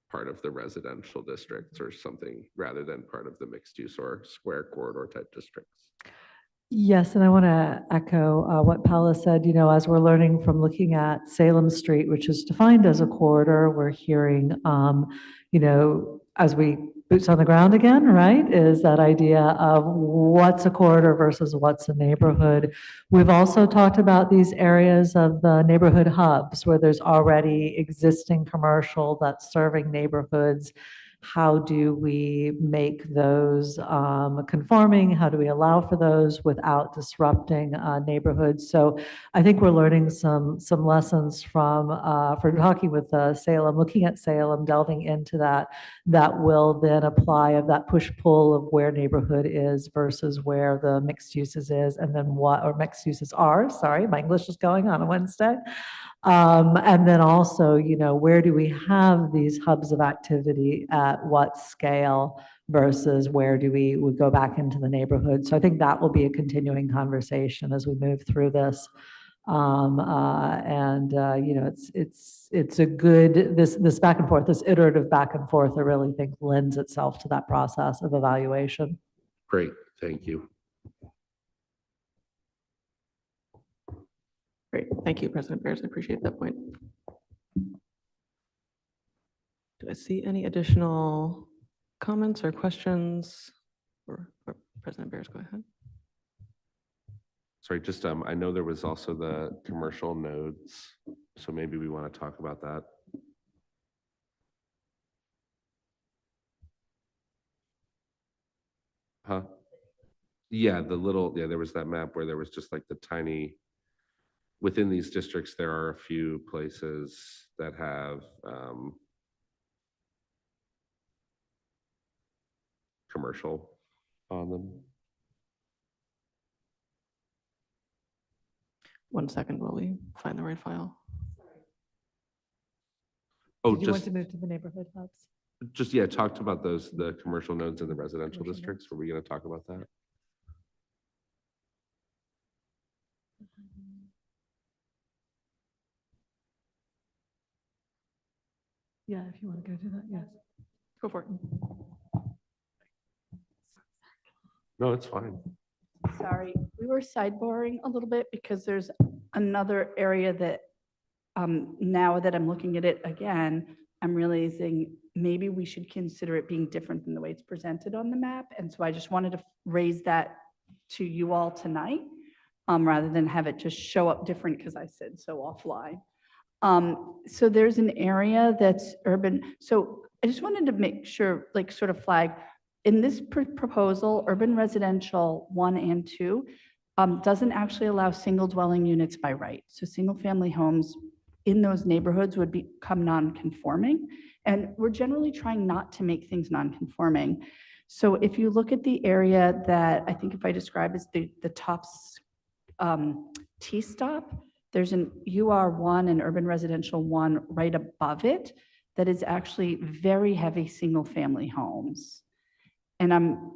part of the residential districts or something rather than part of the mixed use or square corridor type districts. Yes, and I want to echo what Paula said. As we're learning from looking at Salem Street, which is defined as a corridor, we're hearing, as we boots on the ground again, right, is that idea of what's a corridor versus what's a neighborhood. We've also talked about these areas of the neighborhood hubs where there's already existing commercial that's serving neighborhoods. How do we make those conforming? How do we allow for those without disrupting neighborhoods? So I think we're learning some lessons from talking with Salem, looking at Salem, delving into that will then apply of that push-pull of where neighborhood is versus where the mixed uses is, and then mixed uses are, sorry, my English is going on a Wednesday. And then also, where do we have these hubs of activity at what scale versus where do we go back into the neighborhood? So I think that will be a continuing conversation as we move through this. It's a good, this back and forth, this iterative back and forth, I really think lends itself to that process of evaluation. Great, thank you. Great. Thank you, President Bears. I appreciate that point. Do I see any additional comments or questions? Or President Bears, go ahead. Sorry, just, I know there was also the commercial nodes, so maybe we want to talk about that. Huh? Yeah, there was that map where there was just like the tiny, within these districts, there are a few places that have commercial on them. 1 second while we find the right file. Oh, Did you want just, to move to the neighborhood hubs? just, yeah, talked about those, the commercial nodes in the residential Commercial districts. Were we going to talk about that? Yeah, if you want to go to that, yes. Go for it. No, it's fine. Sorry, we were sideboarding a little bit because there's another area that, now that I'm looking at it again, I'm realizing maybe we should consider it being different than the way it's presented on the map. And so I just wanted to raise that to you all tonight, rather than have it just show up different because I said so offline. So there's an area that's urban. So I just wanted to make sure, like sort of flag, in this proposal, urban residential 1 and 2 doesn't actually allow single dwelling units by right. So single family homes in those neighborhoods would become non-conforming. And we're generally trying not to make things non-conforming. So if you look at the area that I think if I describe as the Tufts T-stop, there's an UR1 and urban residential 1 right above it that is actually very heavy single family homes. And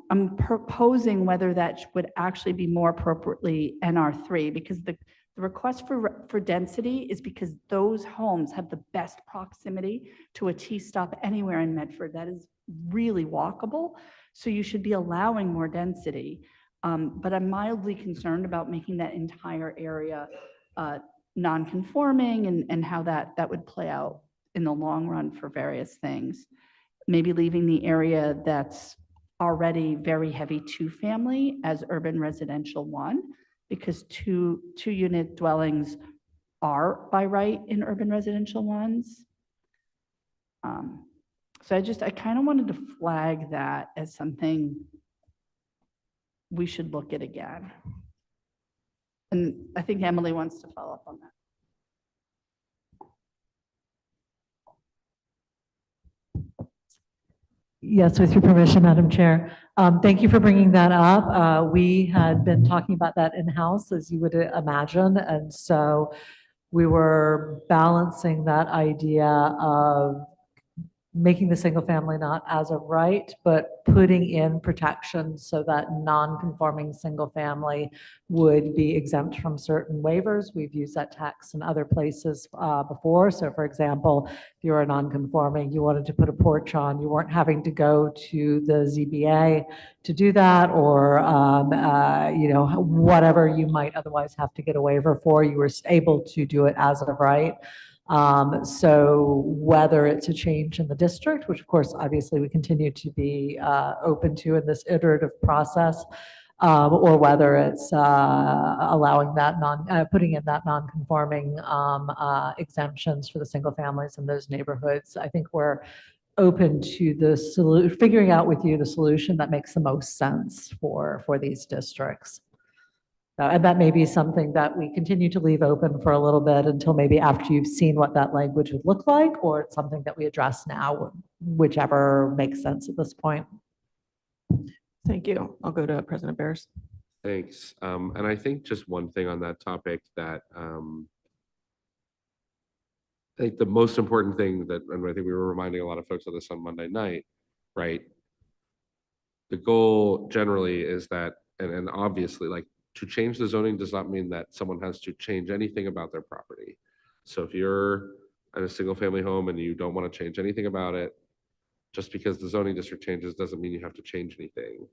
I'm proposing whether that would actually be more appropriately NR3, because the request for density is because those homes have the best proximity to a T-stop anywhere in Medford. That is really walkable. So you should be allowing more density. But I'm mildly concerned about making that entire area non-conforming and how that would play out in the long run for various things. Maybe leaving the area that's already very heavy 2-family as urban residential 1, because two unit dwellings are by right in urban residential 1s. So I kind of wanted to flag that as something we should look at again. And I think Emily wants to follow up on that. Yes, with your permission, Madam Chair. Thank you for bringing that up. We had been talking about that in-house, as you would imagine, and so we were balancing that idea of making the single family not as of right, but putting in protections so that non-conforming single family would be exempt from certain waivers. We've used that text in other places before. So for example, if you're a non-conforming, you wanted to put a porch on, you weren't having to go to the ZBA to do that, or whatever you might otherwise have to get a waiver for, you were able to do it as of right. So whether it's a change in the district, which of course, obviously we continue to be open to in this iterative process, or whether it's allowing that putting in that non-conforming exemptions for the single families in those neighborhoods, I think we're open to the figuring out with you the solution that makes the most sense for these districts. And that may be something that we continue to leave open for a little bit until maybe after you've seen what that language would look like, or it's something that we address now, whichever makes sense at this point. Thank you. I'll go to President Bears. Thanks. And I think just one thing on that topic that I think the most important thing that, and I think we were reminding a lot of folks of this on Monday night, right? The goal generally is that, and obviously, like, to change the zoning does not mean that someone has to change anything about their property. So if you're in a single family home and you don't want to change anything about it, just because the zoning district changes doesn't mean you have to change anything.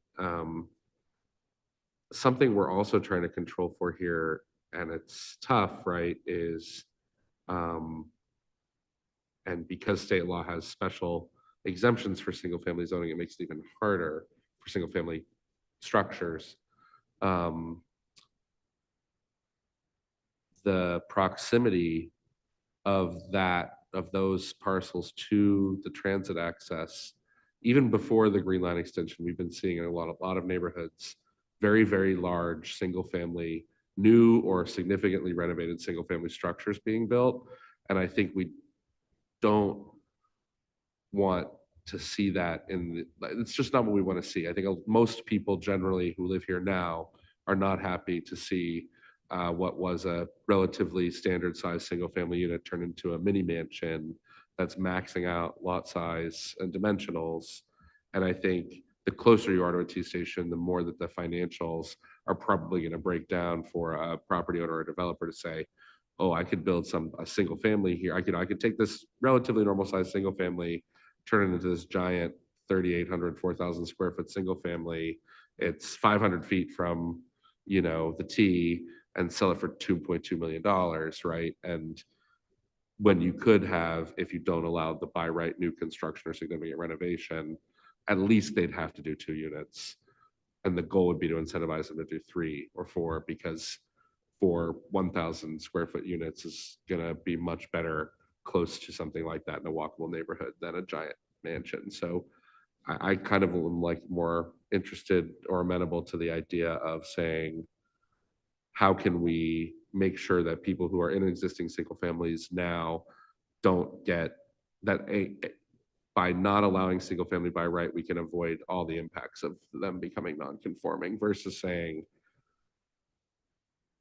Something we're also trying to control for here, and it's tough, right, is, and because state law has special exemptions for single family zoning, it makes it even harder for single family structures. the proximity of those parcels to the transit access, even before the Green Line extension, we've been seeing in a lot of neighborhoods, very, very large, single-family, new or significantly renovated single-family structures being built. And I think we don't want to see that it's just not what we want to see. I think most people generally who live here now are not happy to see what was a relatively standard size single family unit turn into a mini mansion that's maxing out lot size and dimensionals. And I think the closer you are to a T station, the more that the financials are probably going to break down for a property owner or developer to say, oh, I could build a single family here. I could take this relatively normal size single family, turn it into this giant 3,800, 4,000 square foot single family. It's 500 feet from, the T, and sell it for $2.2 million, right? And when you could have, if you don't allow the by right new construction or significant renovation, at least they'd have to do 2 units. And the goal would be to incentivize them to do 3 or 4, because for 1,000 square foot units is gonna be much better close to something like that in a walkable neighborhood than a giant mansion. So I kind of am like more interested or amenable to the idea of saying, how can we make sure that people who are in existing single families now don't get that by not allowing single family by right, we can avoid all the impacts of them becoming non-conforming, versus saying,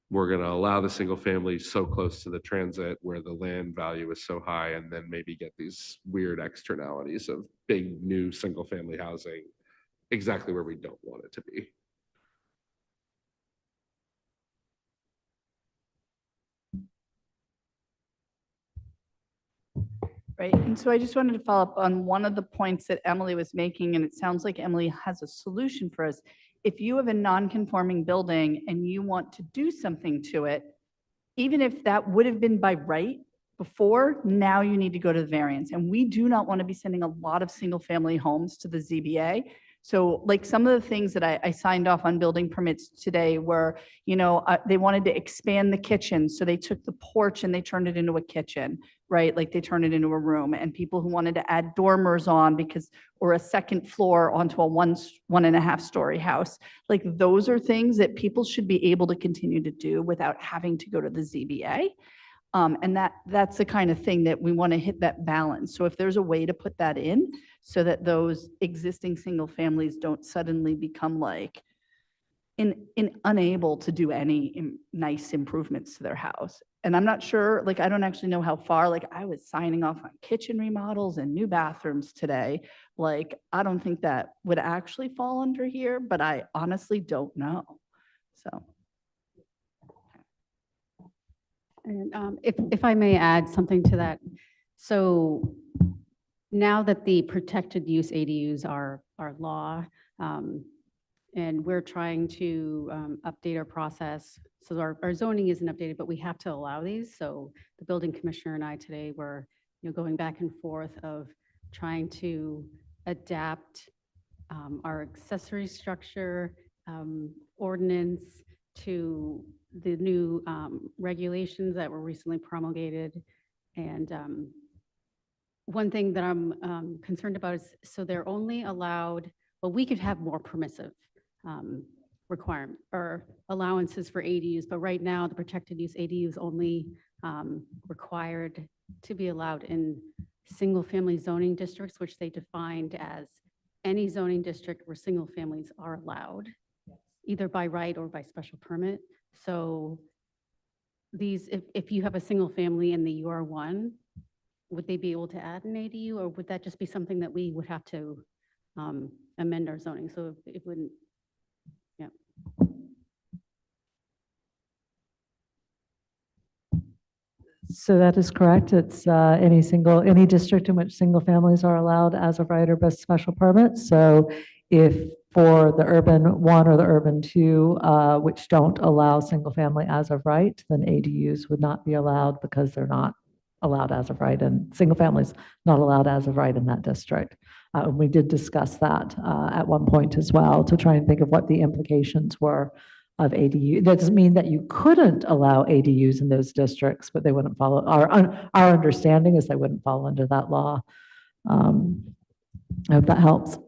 we're going to allow the single family so close to the transit where the land value is so high, and then maybe get these weird externalities of big new single family housing exactly where we don't want it to be. Right. And so I just wanted to follow up on one of the points that Emily was making, and it sounds like Emily has a solution for us. If you have a non-conforming building and you want to do something to it, even if that would have been by right before, now you need to go to the variance. And we do not want to be sending a lot of single-family homes to the ZBA. So like some of the things that I signed off on building permits today were, they wanted to expand the kitchen. So they took the porch and they turned it into a kitchen, right? Like they turned it into a room. And people who wanted to add dormers on or a second floor onto a 1.5 story house. Like those are things that people should be able to continue to do without having to go to the ZBA. And that's the kind of thing that we want to hit that balance. So if there's a way to put that in so that those existing single families don't suddenly become like unable to do any nice improvements to their house. And I'm not sure, I don't actually know how far, I was signing off on kitchen remodels and new bathrooms today. I don't think that would actually fall under here, but I honestly don't know. So. And if I may add something to that. So now that the protected use ADUs are law, and we're trying to update our process. So our zoning isn't updated, but we have to allow these. So the building commissioner and I today were going back and forth of trying to adapt our accessory structure ordinance to the new regulations that were recently promulgated. And one thing that I'm concerned about is, so they're only allowed, well, we could have more permissive requirement or allowances for ADUs, but right now the protected use ADU is only required to be allowed in single family zoning districts, which they defined as any zoning district where single families are allowed, either by right or by special permit. So these, if you have a single family in the UR1, would they be able to add an ADU, or would that just be something that we would have to amend our zoning? So it wouldn't, yeah. So that is correct. It's any district in which single families are allowed as of right or by special permit. So if for the urban 1 or the urban 2, which don't allow single family as of right, then ADUs would not be allowed because they're not allowed as of right, and single families not allowed as of right in that district. We did discuss that at one point as well, to try and think of what the implications were of ADU. That doesn't mean that you couldn't allow ADUs in those districts, but they wouldn't follow, our understanding is they wouldn't fall under that law. I hope that helps.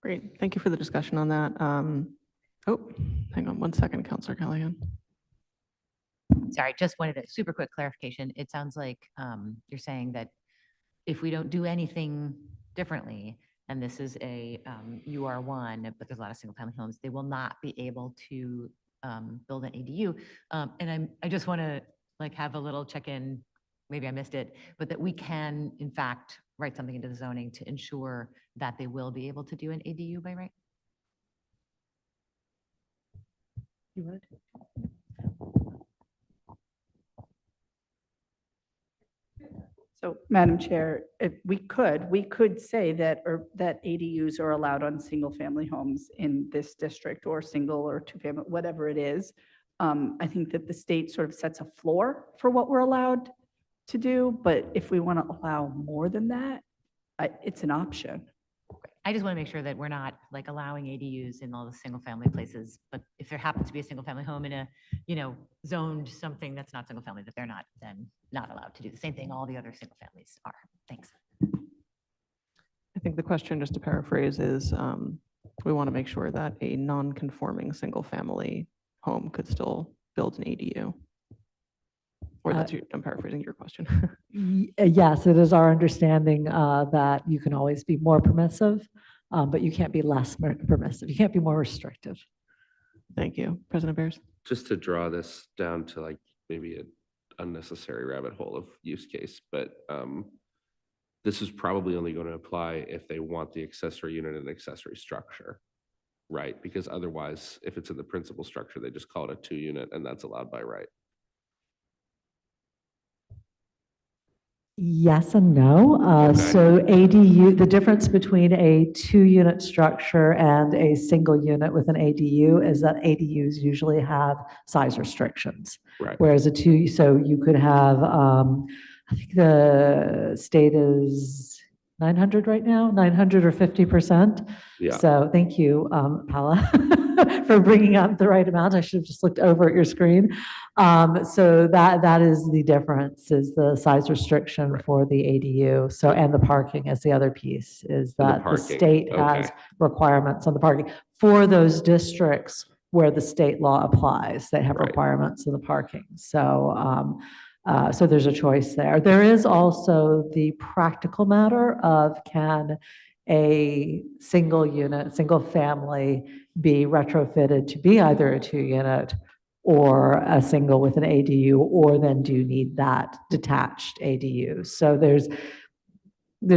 Great, thank you for the discussion on that. Oh, hang on one second, Counselor Callahan. Sorry, just wanted a super quick clarification. It sounds like you're saying that if we don't do anything differently, and this is a UR1, but there's a lot of single-family homes, they will not be able to build an ADU. And I just want to like have a little check-in, maybe I missed it, but that we can, in fact, write something into the zoning to ensure that they will be able to do an ADU by right? You wanted to? So, Madam Chair, if we could say that, or that ADUs are allowed on single-family homes in this district, or single or two-family, whatever it is. I think that the state sort of sets a floor for what we're allowed to do, but if we want to allow more than that, it's an option. I just want to make sure that we're not like allowing ADUs in all the single family places, but if there happens to be a single family home in a, zoned something that's not single family, that they're not then not allowed to do the same thing all the other single families are. Thanks. I think the question, just to paraphrase, is we want to make sure that a non-conforming single-family home could still build an ADU. Or I'm paraphrasing your question. Yes, it is our understanding that you can always be more permissive, but you can't be less permissive. You can't be more restrictive. Thank you. President Bears? Just to draw this down to like maybe an unnecessary rabbit hole of use case, but this is probably only going to apply if they want the accessory unit and accessory structure, right? Because otherwise, if it's in the principal structure, they just call it a 2-unit and that's allowed by right. Yes and no. Okay. So ADU, the difference between a 2-unit structure and a single unit with an ADU is that ADUs usually have size restrictions. Right. Whereas so you could have, I think the state is 900 right now, 900 or 50%. Yeah. So thank you, Paula, for bringing up the right amount. I should have just looked over at your screen. So that is the difference, is the size restriction Right. for the ADU. So, and the parking is the other piece, is And the that the parking, state has okay. requirements on the parking for those districts where the state law applies. They have Right. requirements in the parking. So, so there's a choice there. There is also the practical matter of, can a single unit, single family be retrofitted to be either a 2-unit or a single with an ADU, or then do you need that detached ADU? So there's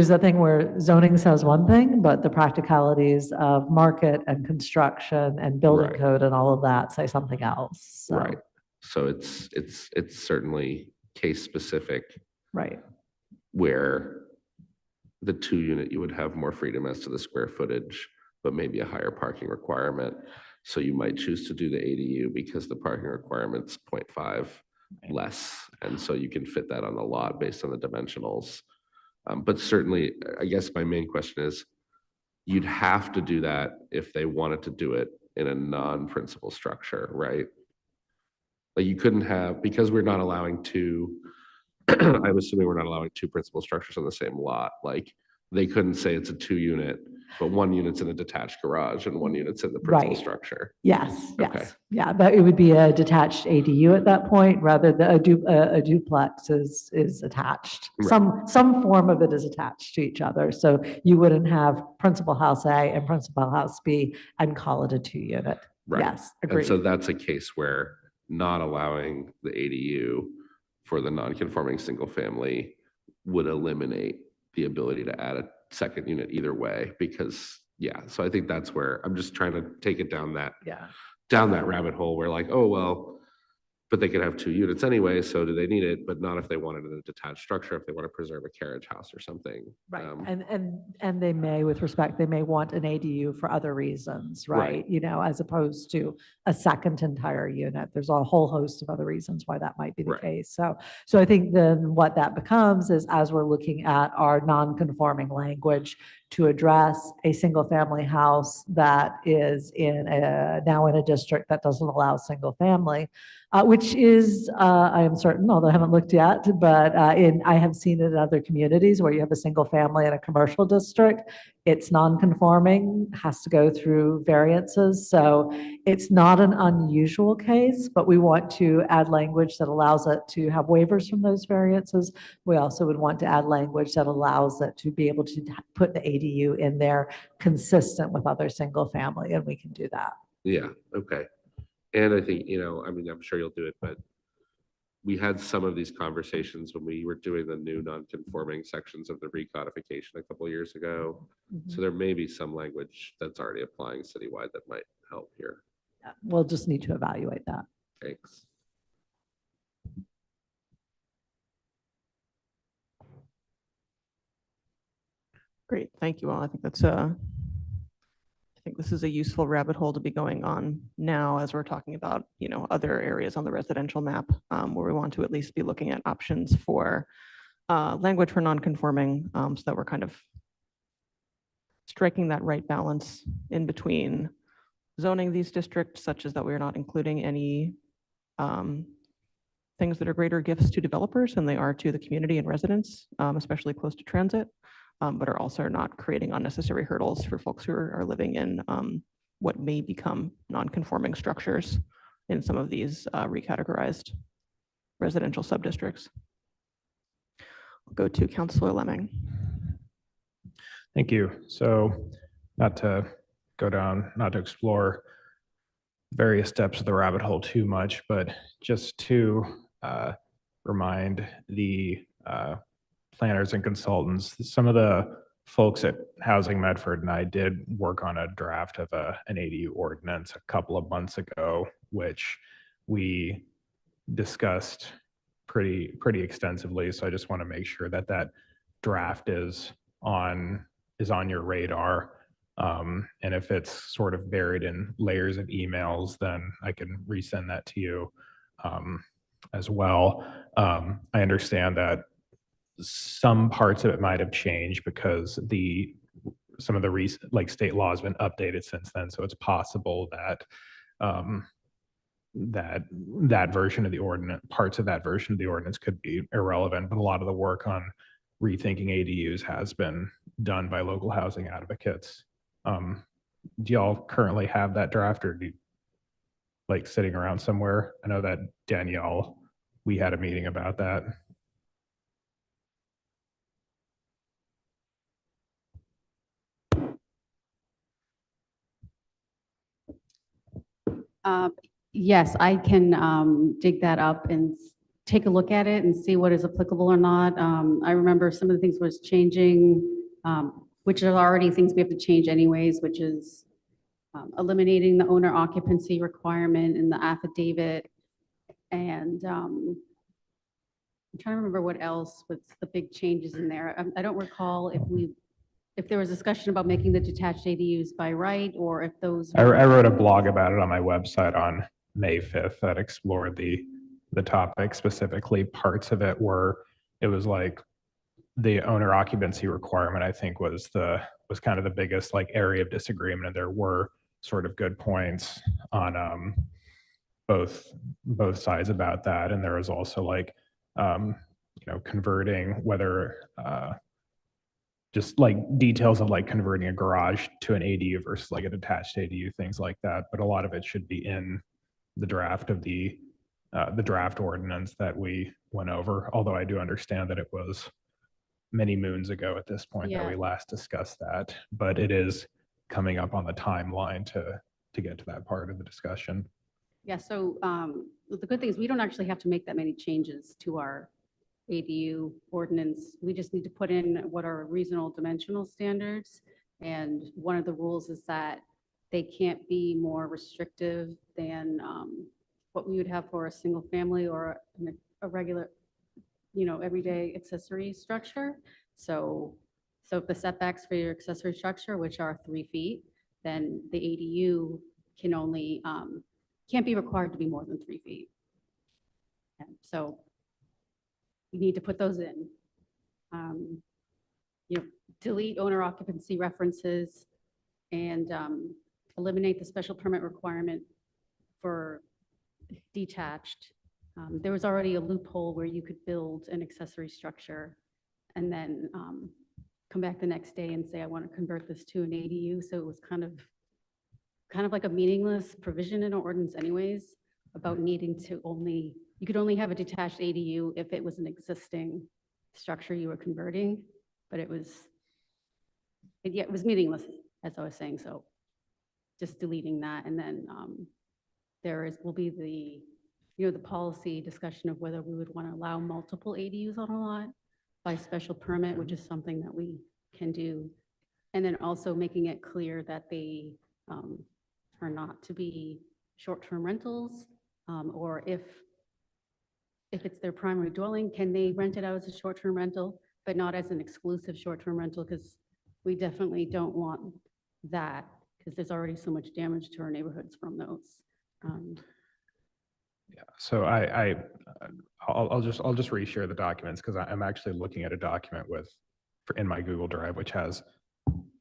a thing where zoning says one thing, but the practicalities of market and construction and building Right. code and all of that say something else. So, Right. So it's certainly case specific, right. where the 2-unit, you would have more freedom as to the square footage, but maybe a higher parking requirement. So you might choose to do the ADU because the parking requirement's 0.5 less. And so you can fit that on the lot based on the dimensionals. But certainly, I guess my main question is, you'd have to do that if they wanted to do it in a non-principal structure, right? Like you couldn't have, because we're not allowing two, I'm assuming we're not allowing 2 principal structures on the same lot. Like they couldn't say it's a 2-unit, but 1 unit's in a detached garage and 1 unit's in the principal Right. structure. Yes, Okay. yes. Yeah, but it would be a detached ADU at that point, rather than a duplex is attached. Right. Some form of it is attached to each other. So you wouldn't have principal house A and principal house B and call it a 2-unit. Right. Yes, And agreed. so that's a case where not allowing the ADU for the non-conforming single family would eliminate the ability to add a second unit either way, because so I think that's where I'm just trying to take it down that Yeah. rabbit hole where like, oh, well, But they could have 2 units anyway, so do they need it? But not if they wanted a detached structure, if they want to preserve a carriage house or something. Right, Um, and they may, with respect, they may want an ADU for other reasons, Right. right? You know, as opposed to a second entire unit. There's a whole host of other reasons why that might be the Right. case. So I think then what that becomes is, as we're looking at our non-conforming language to address a single-family house that is now in a district that doesn't allow single family, which is, I am certain, although I haven't looked yet, but I have seen it in other communities where you have a single family in a commercial district. It's non-conforming, has to go through variances. So it's not an unusual case, but we want to add language that allows it to have waivers from those variances. We also would want to add language that allows it to be able to put the ADU in there consistent with other single family, and we can do that. Yeah, okay. And I think, I mean, I'm sure you'll do it, but we had some of these conversations when we were doing the new non-conforming sections of the recodification a couple of years ago. So there may be some language that's already applying citywide that might help here. We'll just need to evaluate that. Thanks. Great, thank you all. I think I think this is a useful rabbit hole to be going on now as we're talking about, other areas on the residential map where we want to at least be looking at options for language for non-conforming, so that we're kind of striking that right balance in between zoning these districts such as that we are not including any things that are greater gifts to developers than they are to the community and residents, especially close to transit. But are also not creating unnecessary hurdles for folks who are living in what may become non-conforming structures in some of these recategorized residential subdistricts. I'll go to Councilor Lemming. Thank you. So not to explore various steps of the rabbit hole too much, but just to remind the planners and consultants, some of the folks at Housing Medford and I did work on a draft of an ADU ordinance a couple of months ago, which we discussed pretty extensively. So I just want to make sure that that draft is on your radar. And if it's sort of buried in layers of emails, then I can resend that to you as well. I understand that some parts of it might have changed because some of the recent state laws have been updated since then. So it's possible that that version of the ordinance, parts of that version of the ordinance could be irrelevant, but a lot of the work on rethinking ADUs has been done by local housing advocates. Do y'all currently have that draft, or do you, sitting around somewhere? I know that Danielle, we had a meeting about that. Yes, I can dig that up and take a look at it and see what is applicable or not. I remember some of the things was changing, which are already things we have to change anyways, which is eliminating the owner occupancy requirement in the affidavit. And I'm trying to remember what else was the big changes in there. I don't recall if there was discussion about making the detached ADUs by right, or if those. I wrote a blog about it on my website on May 5th that explored the topic specifically. Parts of it was like the owner occupancy requirement, I think was kind of the biggest area of disagreement. And there were sort of good points on both sides about that. And there was also converting whether just details of details a garage to an ADU versus a detached ADU, things like that. But a lot of it should be in the draft of the draft ordinance that we went over. Although I do understand that it was many moons ago at this point that we last discussed that, but it is coming up on the timeline to get to that part of the discussion. Yeah, so the good thing is we don't actually have to make that many changes to our ADU ordinance. We just need to put in what are reasonable dimensional standards. And one of the rules is that they can't be more restrictive than what we would have for a single family or a regular, everyday accessory structure. So if the setbacks for your accessory structure, which are 3 feet, then the ADU can only, can't be required to be more than 3 feet. And so you need to put those in. Delete owner occupancy references and eliminate the special permit requirement for detached. There was already a loophole where you could build an accessory structure and then come back the next day and say, I want to convert this to an ADU. So it was kind of like a meaningless provision in our ordinance anyways, about needing to you could only have a detached ADU if it was an existing structure you were converting, but it was meaningless, as I was saying. So just deleting that. And then will be the policy discussion of whether we would want to allow multiple ADUs on a lot by special permit, which is something that we can do. And then also making it clear that they are not to be short-term rentals, or if it's their primary dwelling, can they rent it out as a short-term rental, but not as an exclusive short-term rental, because we definitely don't want that, because there's already so much damage to our neighborhoods from those. Yeah, so I'll just reshare the documents because I'm actually looking at a document in my Google Drive, which has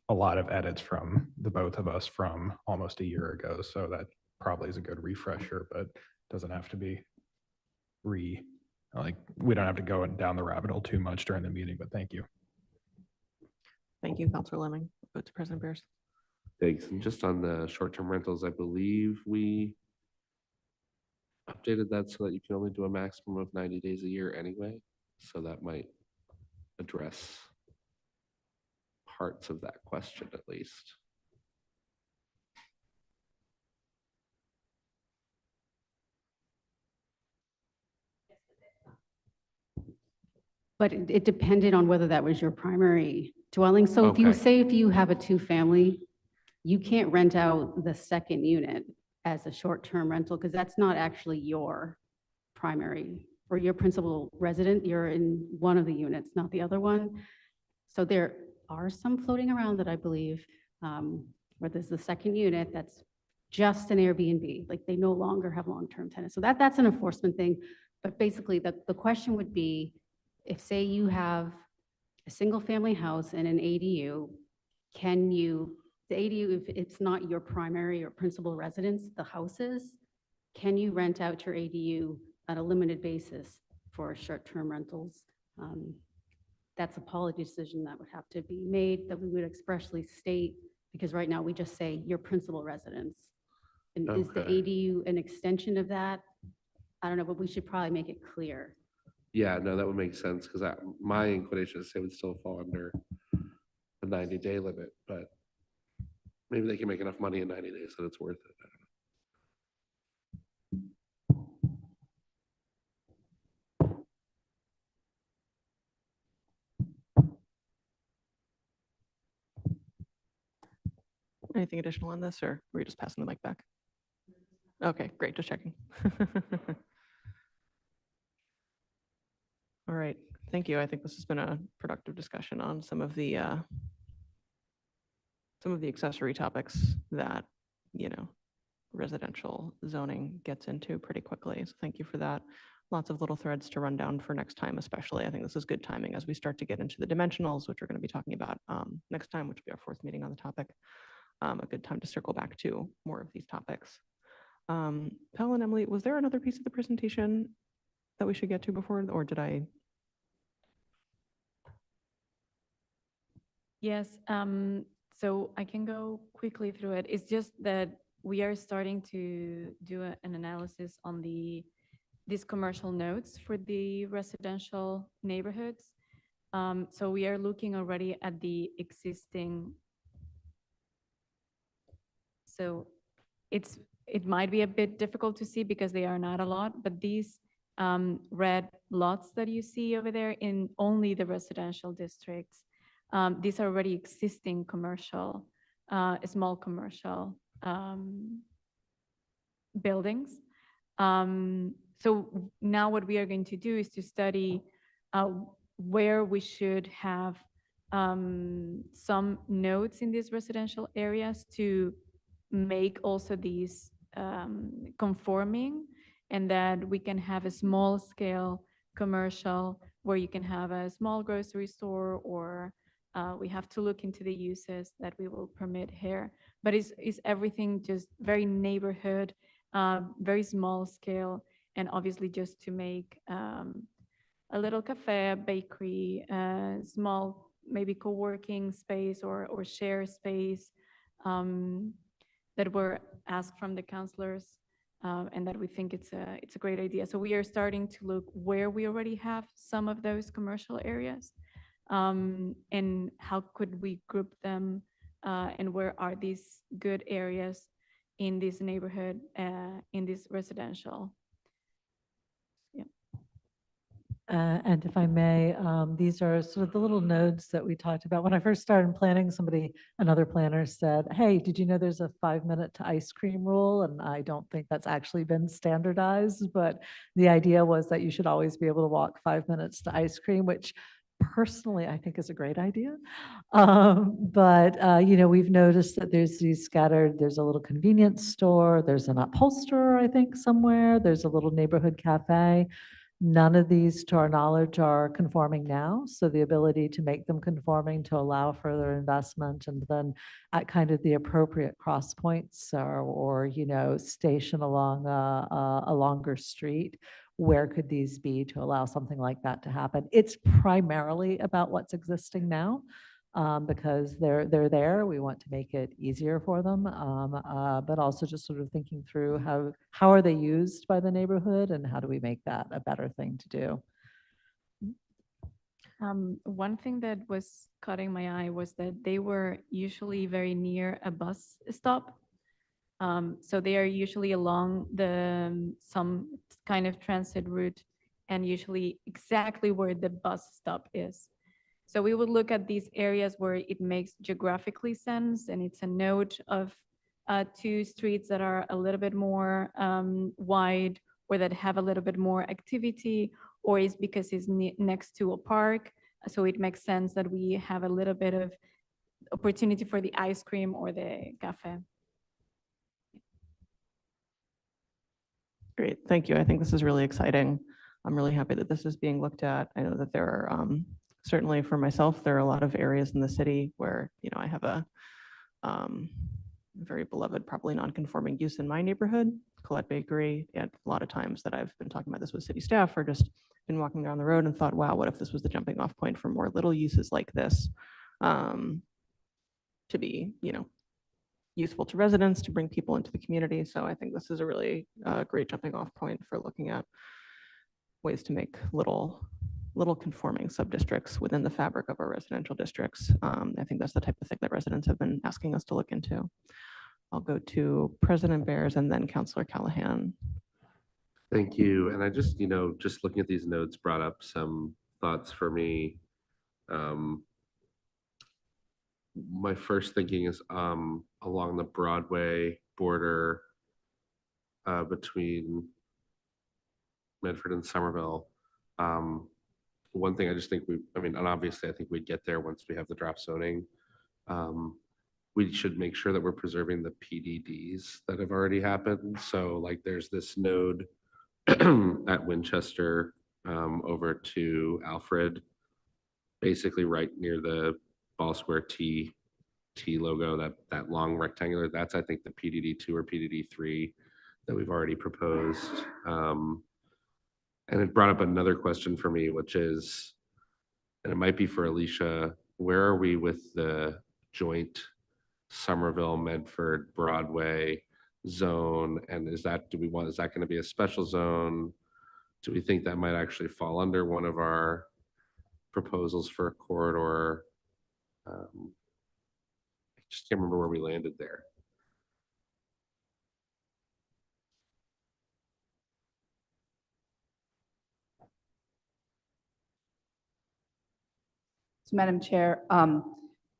a lot of edits from the both of us from almost a year ago. So that probably is a good refresher, but doesn't have to be we don't have to go down the rabbit hole too much during the meeting, but thank you. Thank you, Counselor Lemming. Vote to President Bears. Thanks. And just on the short-term rentals, I believe we updated that so that you can only do a maximum of 90 days a year anyway. So that might address parts of that question at least. But it depended on whether that was your primary dwelling. So if you have a 2-family, you can't rent out the second unit as a short-term rental because that's not actually your primary or your principal resident. You're in one of the units, not the other one. So there are some floating around that I believe where there's the second unit that's just an Airbnb, like they no longer have long-term tenants. So that's an enforcement thing. But basically the question would be, if say you have a single family house and an ADU, the ADU, if it's not your primary or principal residence, the houses, can you rent out your ADU on a limited basis for short-term rentals? That's a policy decision that would have to be made, that we would expressly state, because right now we just say your principal residence. And is the ADU an extension of that? I don't know, but we should probably make it clear. Yeah, no, that would make sense because my inclination is it would still fall under the 90-day limit, but maybe they can make enough money in 90 days that it's worth it. I don't know. Anything additional on this, or were you just passing the mic back? Okay, great, just checking. All right, thank you. I think this has been a productive discussion on some of the accessory topics that, residential zoning gets into pretty quickly. So thank you for that. Lots of little threads to run down for next time, especially. I think this is good timing as we start to get into the dimensionals, which we're going to be talking about next time, which will be our 4th meeting on the topic. A good time to circle back to more of these topics. Pell and Emily, was there another piece of the presentation that we should get to before, or did I? Yes, so I can go quickly through it. It's just that we are starting to do an analysis on these commercial nodes for the residential neighborhoods. So we are looking already at the existing. So it might be a bit difficult to see because they are not a lot, but these red lots that you see over there in only the residential districts, these are already existing commercial, small commercial buildings. So now what we are going to do is to study where we should have some nodes in these residential areas to make also these conforming, and that we can have a small scale commercial where you can have a small grocery store, or we have to look into the uses that we will permit here. But is everything just very neighborhood, very small scale, and obviously just to make a little cafe, a bakery, small maybe co-working space or share space that were asked from the counselors, and that we think it's a great idea. So we are starting to look where we already have some of those commercial areas, and how could we group them, and where are these good areas in this neighborhood, in this residential. And if I may, these are sort of the little nodes that we talked about. When I first started planning, another planner said, hey, did you know there's a 5-minute to ice cream rule? And I don't think that's actually been standardized, but the idea was that you should always be able to walk 5 minutes to ice cream, which personally I think is a great idea. But we've noticed that there's a little convenience store, there's an upholsterer, I think, somewhere, there's a little neighborhood cafe. None of these, to our knowledge, are conforming now. So the ability to make them conforming to allow further investment, and then at kind of the appropriate cross points or station along a longer street, where could these be to allow something like that to happen? It's primarily about what's existing now. Because they're there. We want to make it easier for them, but also just sort of thinking through how are they used by the neighborhood, and how do we make that a better thing to do? One thing that was cutting my eye was that they were usually very near a bus stop. So they are usually along some kind of transit route, and usually exactly where the bus stop is. So we would look at these areas where it makes geographically sense, and it's a node of 2 streets that are a little bit more wide, or that have a little bit more activity, or is because it's next to a park. So it makes sense that we have a little bit of opportunity for the ice cream or the cafe. Great, thank you. I think this is really exciting. I'm really happy that this is being looked at. I know that there are, certainly for myself, there are a lot of areas in the city where, I have a very beloved, probably non-conforming use in my neighborhood, Colette Bakery. And a lot of times that I've been talking about this with city staff, or just been walking down the road and thought, wow, what if this was the jumping off point for more little uses like this, to be, useful to residents, to bring people into the community. So I think this is a really great jumping off point for looking at ways to make little conforming sub-districts within the fabric of our residential districts. I think that's the type of thing that residents have been asking us to look into. I'll go to President Bears and then Councillor Callahan. Thank you. And I just, just looking at these notes brought up some thoughts for me. My first thinking is along the Broadway border between Medford and Somerville. One thing I just think and obviously I think we'd get there once we have the draft zoning. We should make sure that we're preserving the PDDs that have already happened. So like there's this node at Winchester over to Alfred, basically right near the Ball Square T logo, that long rectangular, that's I think the PDD2 or PDD3 that we've already proposed. And it brought up another question for me, which is, and it might be for Alicia, where are we with the joint Somerville, Medford, Broadway zone? And is that going to be a special zone? Do we think that might actually fall under one of our proposals for a corridor? I just can't remember where we landed there. So Madam Chair,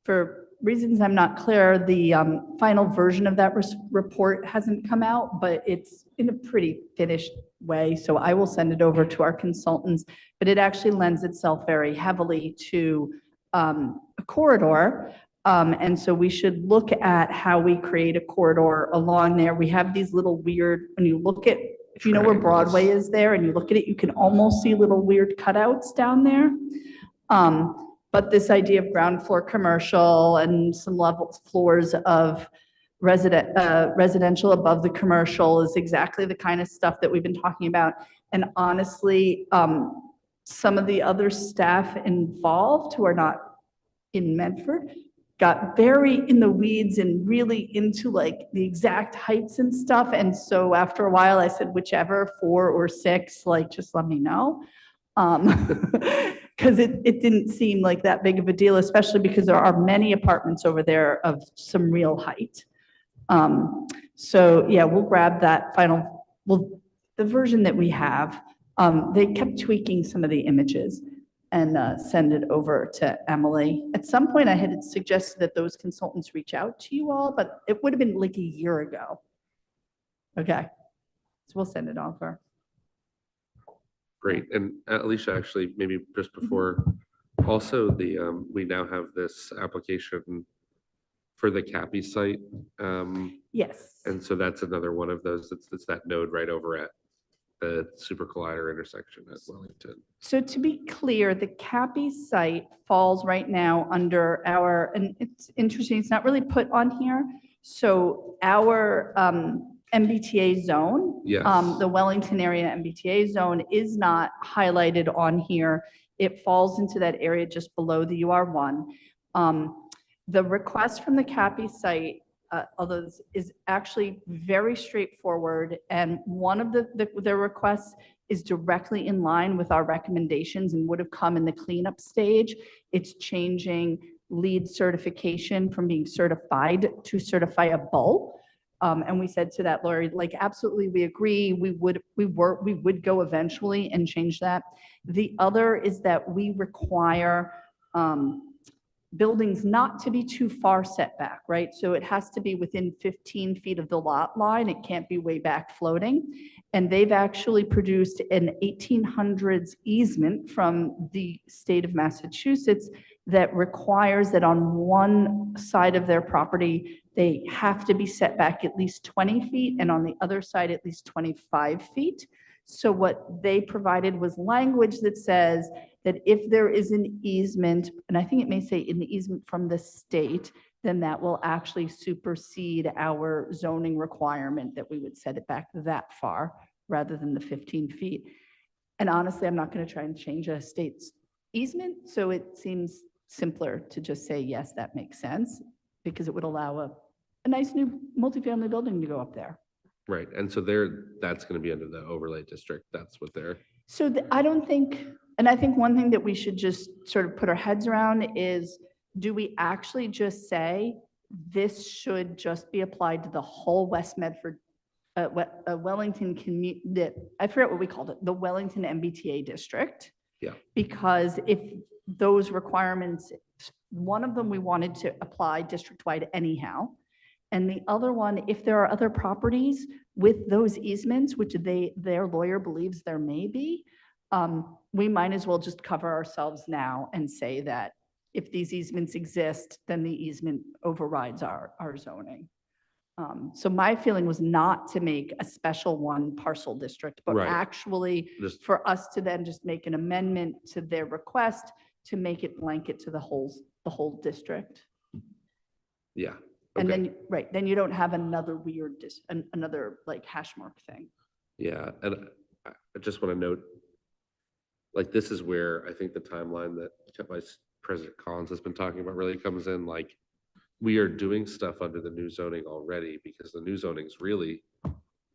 for reasons I'm not clear, the final version of that report hasn't come out, but it's in a pretty finished way. So I will send it over to our consultants, but it actually lends itself very heavily to a corridor. And so we should look at how we create a corridor along there. We have these little weird, when you look at, if you know where Broadway is there and you look at it, you can almost see little weird cutouts down there. But this idea of ground floor commercial and some floors of residential above the commercial is exactly the kind of stuff that we've been talking about. And honestly, some of the other staff involved who are not in Medford got very in the weeds and really into like the exact heights and stuff. And so after a while I said, whichever, 4 or 6, like, just let me know. Because it didn't seem like that big of a deal, especially because there are many apartments over there of some real height. So yeah, we'll grab that final, the version that we have. They kept tweaking some of the images and send it over to Emily. At some point I had suggested that those consultants reach out to you all, but it would have been like a year ago. Okay, so we'll send it over. Great. And Alicia, actually, maybe just before, also the, we now have this application for the CAPI site. Yes. And so that's another one of those, it's that node right over at the Super Collider intersection at Wellington. So to be clear, the CAPI site falls right now under our, and it's interesting, it's not really put on here. So our MBTA zone, Yes. the Wellington area MBTA zone is not highlighted on here. It falls into that area just below the UR1. The request from the CAPI site, although this is actually very straightforward, and one of their requests is directly in line with our recommendations and would have come in the cleanup stage. It's changing LEED certification from being certified to certifiable. And we said to that, Lori, like, absolutely, we agree. We would go eventually and change that. The other is that we require buildings not to be too far set back, right? So it has to be within 15 feet of the lot line. It can't be way back floating. And they've actually produced an 1800s easement from the state of Massachusetts that requires that on one side of their property, they have to be set back at least 20 feet, and on the other side, at least 25 feet. So what they provided was language that says that if there is an easement, and I think it may say in the easement from the state, then that will actually supersede our zoning requirement that we would set it back that far rather than the 15 feet. And honestly, I'm not going to try and change a state's easement, so it seems simpler to just say, yes, that makes sense, because it would allow a nice new multifamily building to go up there. Right. And so that's going to be under the overlay district. That's what they're. So I don't think, and I think one thing that we should just sort of put our heads around is, do we actually just say this should just be applied to the whole West Medford, Wellington community? I forget what we called it, the Wellington MBTA district. Yeah. Because if those requirements, one of them we wanted to apply district-wide anyhow. And the other one, if there are other properties with those easements, which their lawyer believes there may be, we might as well just cover ourselves now and say that if these easements exist, then the easement overrides our zoning. So my feeling was not to make a special one parcel district, but Right. actually Just- for us to then just make an amendment to their request to make it blanket to the whole district. Yeah. And Okay. then, right, then you don't have another weird, another like hash mark thing. Yeah, and I just want to note, like, this is where I think the timeline that Vice President Collins has been talking about really comes in. Like, we are doing stuff under the new zoning already, because the new zoning is really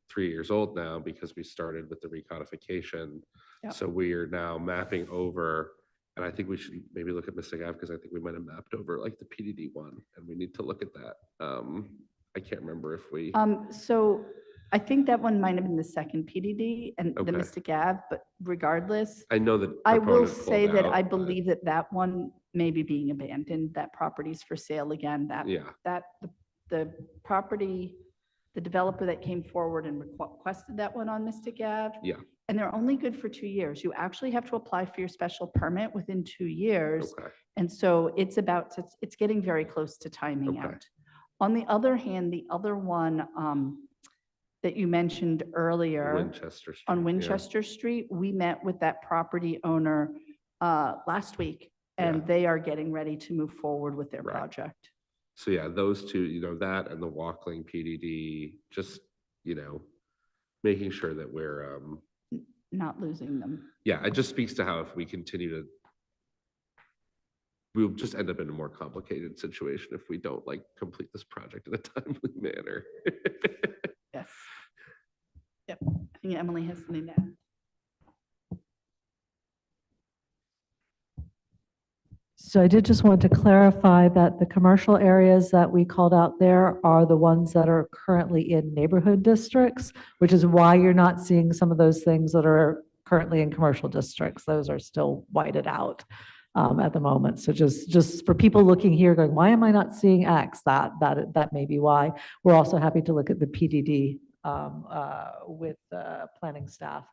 3 years old now, because we started with the recodification. Yep. So we are now mapping over, and I think we should maybe look at Mystic Ave, because I think we might have mapped over like the PDD one, and we need to look at that. I can't remember if we. So I think that one might have been the second PDD and the Okay. Mystic Ave, but regardless, I know that. I will proponent pulled say that out, I but- believe that that one maybe being abandoned, that property's for sale again, Yeah, the property, the developer that came forward and requested that one on Mystic Ave. yeah, And they're only good for 2 years. You actually have to apply for your special permit within 2 years. okay, And so it's getting very close to timing Okay. out. On the other hand, the other one that you mentioned earlier Winchester Street. on yeah. Winchester Street, we met with that property owner last week, and Yeah. they are getting ready to move forward with their Right. project. So yeah, those two, that and the Walkling PDD, just, making sure that we're, Not losing them. yeah, it just speaks to how if we continue to, we'll just end up in a more complicated situation if we don't complete this project in a timely manner. Yes. Yep. I think Emily has something to add. So I did just want to clarify that the commercial areas that we called out there are the ones that are currently in neighborhood districts, which is why you're not seeing some of those things that are currently in commercial districts. Those are still whited out at the moment. So just for people looking here going, why am I not seeing X? That may be why. We're also happy to look at the PDD with planning staff.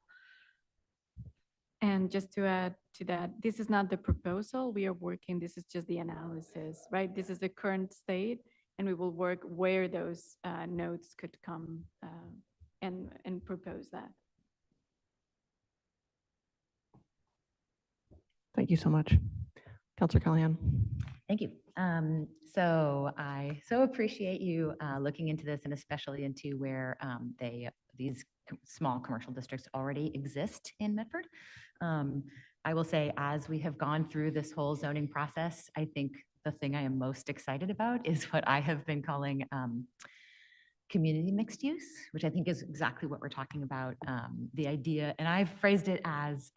And just to add to that, this is not the proposal we are working, this is just the analysis, right? This is the current state, and we will work where those notes could come and propose that. Thank you so much. Counselor Callahan. Thank you. So I so appreciate you looking into this, and especially into where these small commercial districts already exist in Medford. I will say, as we have gone through this whole zoning process, I think the thing I am most excited about is what I have been calling community mixed use, which I think is exactly what we're talking about. The idea, and I've phrased it as,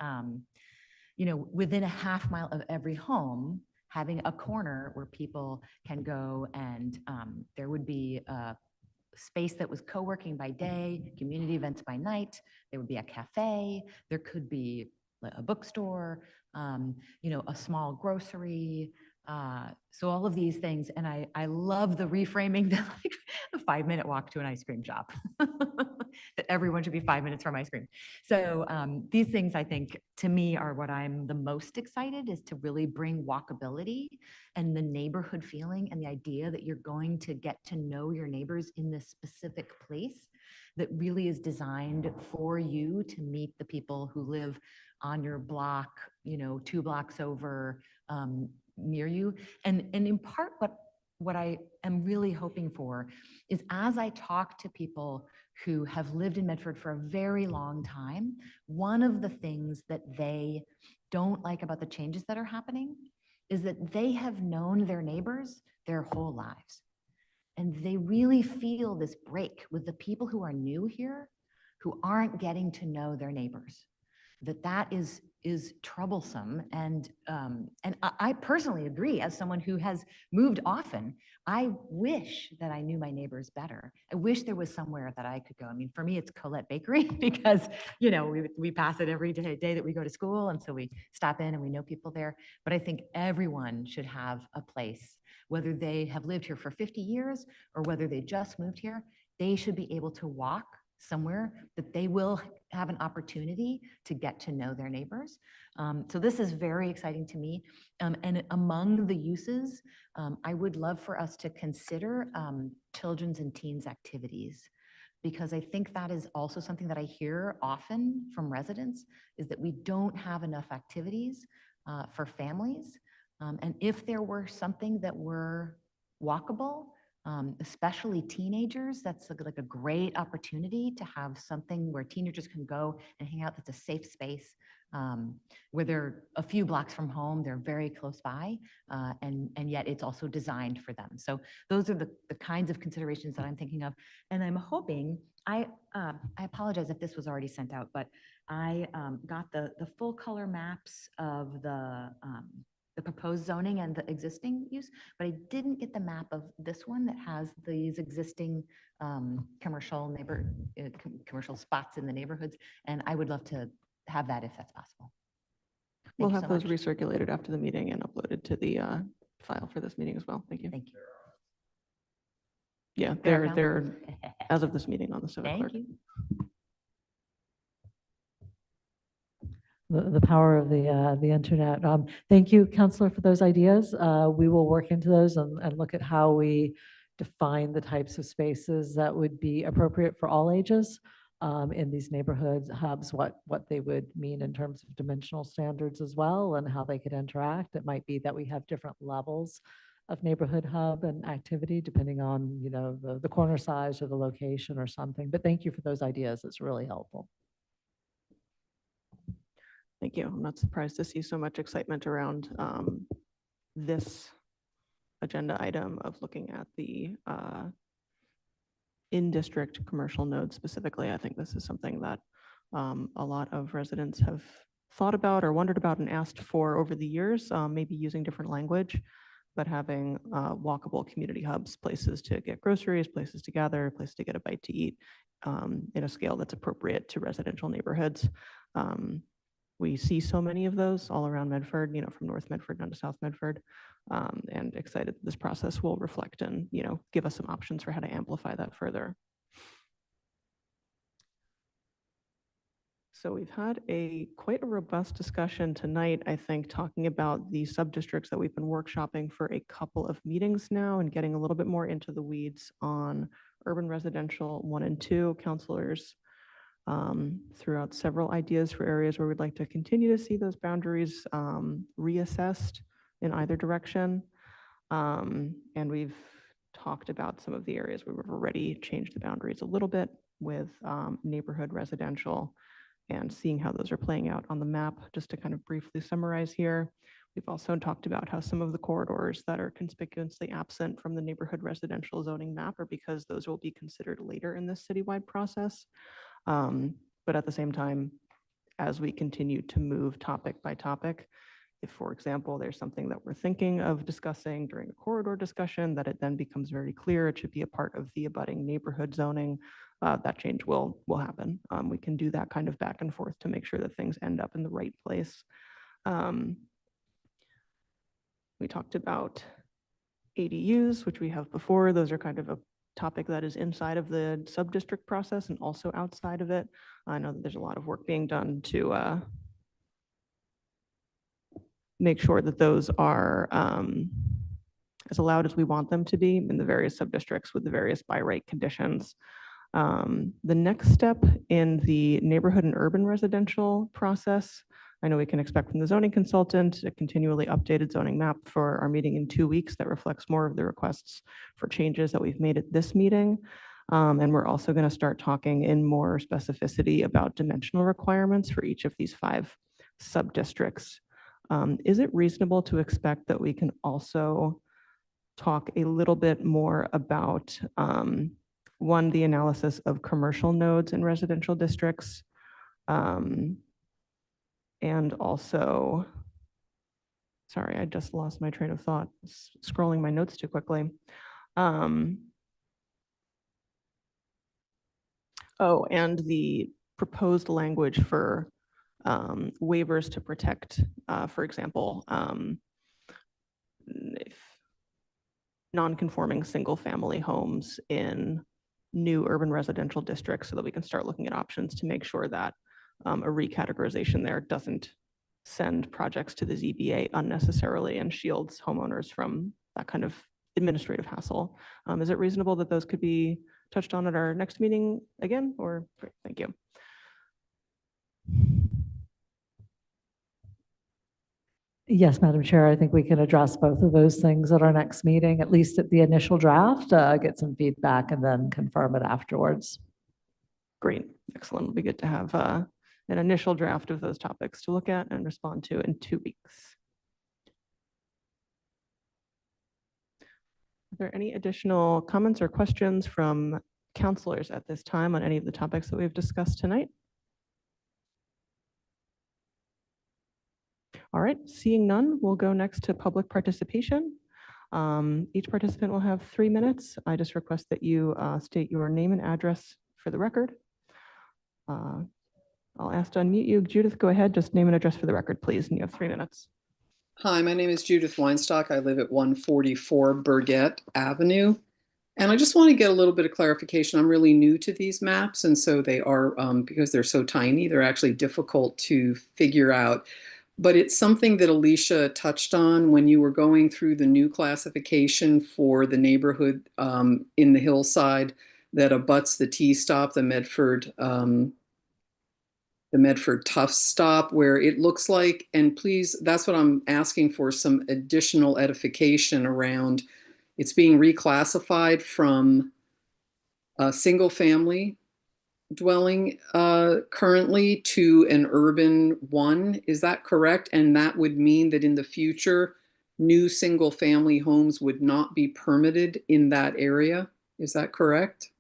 within a half mile of every home, having a corner where people can go and there would be a space that was co-working by day, community events by night. There would be a cafe. There could be a bookstore, a small grocery. So all of these things, and I love the reframing to a 5-minute walk to an ice cream shop. That everyone should be 5 minutes from ice cream. So these things, I think, to me, are what I'm the most excited is to really bring walkability and the neighborhood feeling and the idea that you're going to get to know your neighbors in this specific place that really is designed for you to meet the people who live on your block, 2 blocks over, near you. And in part, what I am really hoping for is, as I talk to people who have lived in Medford for a very long time, one of the things that they don't like about the changes that are happening is that they have known their neighbors their whole lives. And they really feel this break with the people who are new here, who aren't getting to know their neighbors. That is troublesome. And I personally agree, as someone who has moved often, I wish that I knew my neighbors better. I wish there was somewhere that I could go. I mean, for me, it's Colette Bakery because, we pass it every day that we go to school. And so we stop in and we know people there. But I think everyone should have a place, whether they have lived here for 50 years or whether they just moved here, they should be able to walk somewhere that they will have an opportunity to get to know their neighbors. So this is very exciting to me. And among the uses, I would love for us to consider children's and teens activities, because I think that is also something that I hear often from residents, is that we don't have enough activities for families. And if there were something that were walkable, especially teenagers, that's like a great opportunity to have something where teenagers can go and hang out. That's a safe space where they're a few blocks from home, they're very close by, and yet it's also designed for them. So those are the kinds of considerations that I'm thinking of. And I'm hoping, I apologize if this was already sent out, but I got the full color maps of the proposed zoning and the existing use, but I didn't get the map of this one that has these existing commercial spots in the neighborhoods. And I would love to have that if that's possible. We'll you have so those much. recirculated after the meeting and uploaded to the file for this meeting as well. Thank you. Thank you. Yeah, Fair they're enough. as of this meeting on the Civic Clerk. Thank you. The power of the internet. Thank you, Counselor, for those ideas. We will work into those and look at how we define the types of spaces that would be appropriate for all ages in these neighborhood hubs, what they would mean in terms of dimensional standards as well, and how they could interact. It might be that we have different levels of neighborhood hub and activity depending on, you know, the corner size or the location or something. But thank you for those ideas. It's really helpful. Thank you. I'm not surprised to see so much excitement around this agenda item of looking at the in-district commercial nodes specifically. I think this is something that a lot of residents have thought about or wondered about and asked for over the years, maybe using different language, but having walkable community hubs, places to get groceries, places to gather, places to get a bite to eat in a scale that's appropriate to residential neighborhoods. We see so many of those all around Medford, you know, from North Medford down to South Medford, and excited that this process will reflect and, you know, give us some options for how to amplify that further. So we've had quite a robust discussion tonight, I think, talking about the sub-districts that we've been workshopping for a couple of meetings now and getting a little bit more into the weeds on urban residential 1 and 2. Counselors threw out several ideas for areas where we'd like to continue to see those boundaries reassessed in either direction. And we've talked about some of the areas where we've already changed the boundaries a little bit with neighborhood residential and seeing how those are playing out on the map. Just to kind of briefly summarize here, we've also talked about how some of the corridors that are conspicuously absent from the neighborhood residential zoning map are because those will be considered later in this citywide process. But at the same time, as we continue to move topic by topic, if, for example, there's something that we're thinking of discussing during a corridor discussion, that it then becomes very clear it should be a part of the abutting neighborhood zoning, that change will happen. We can do that kind of back and forth to make sure that things end up in the right place. We talked about ADUs, which we have before. Those are kind of a topic that is inside of the sub-district process and also outside of it. I know that there's a lot of work being done to make sure that those are as allowed as we want them to be in the various sub-districts with the various by right conditions. The next step in the neighborhood and urban residential process, I know we can expect from the zoning consultant a continually updated zoning map for our meeting in 2 weeks that reflects more of the requests for changes that we've made at this meeting. And we're also going to start talking in more specificity about dimensional requirements for each of these 5 sub-districts. Is it reasonable to expect that we can also talk a little bit more about, one, the analysis of commercial nodes in residential districts, and also, sorry, I just lost my train of thought, scrolling my notes too quickly. Oh, and the proposed language for waivers to protect, for example, if non-conforming single-family homes in new urban residential districts, so that we can start looking at options to make sure that a recategorization there doesn't send projects to the ZBA unnecessarily and shields homeowners from that kind of administrative hassle. Is it reasonable that those could be touched on at our next meeting again, or? Great, thank you. Yes, Madam Chair, I think we can address both of those things at our next meeting, at least at the initial draft, get some feedback and then confirm it afterwards. Great, excellent. It'll be good to have an initial draft of those topics to look at and respond to in 2 weeks. Are there any additional comments or questions from counselors at this time on any of the topics that we've discussed tonight? All right, seeing none, we'll go next to public participation. Each participant will have 3 minutes. I just request that you state your name and address for the record. I'll ask to unmute you. Judith, go ahead. Just name and address for the record, please. And you have 3 minutes. Hi, my name is Judith Weinstock. I live at 144 Burgett Avenue. And I just want to get a little bit of clarification. I'm really new to these maps, and so they are, because they're so tiny, they're actually difficult to figure out. But it's something that Alicia touched on when you were going through the new classification for the neighborhood in the hillside that abuts the T-stop, the Medford Tufts stop, where it looks like, and please, that's what I'm asking for, some additional edification around. It's being reclassified from a single family dwelling currently to an urban one. Is that correct? And that would mean that in the future, new single family homes would not be permitted in that area. Is that correct?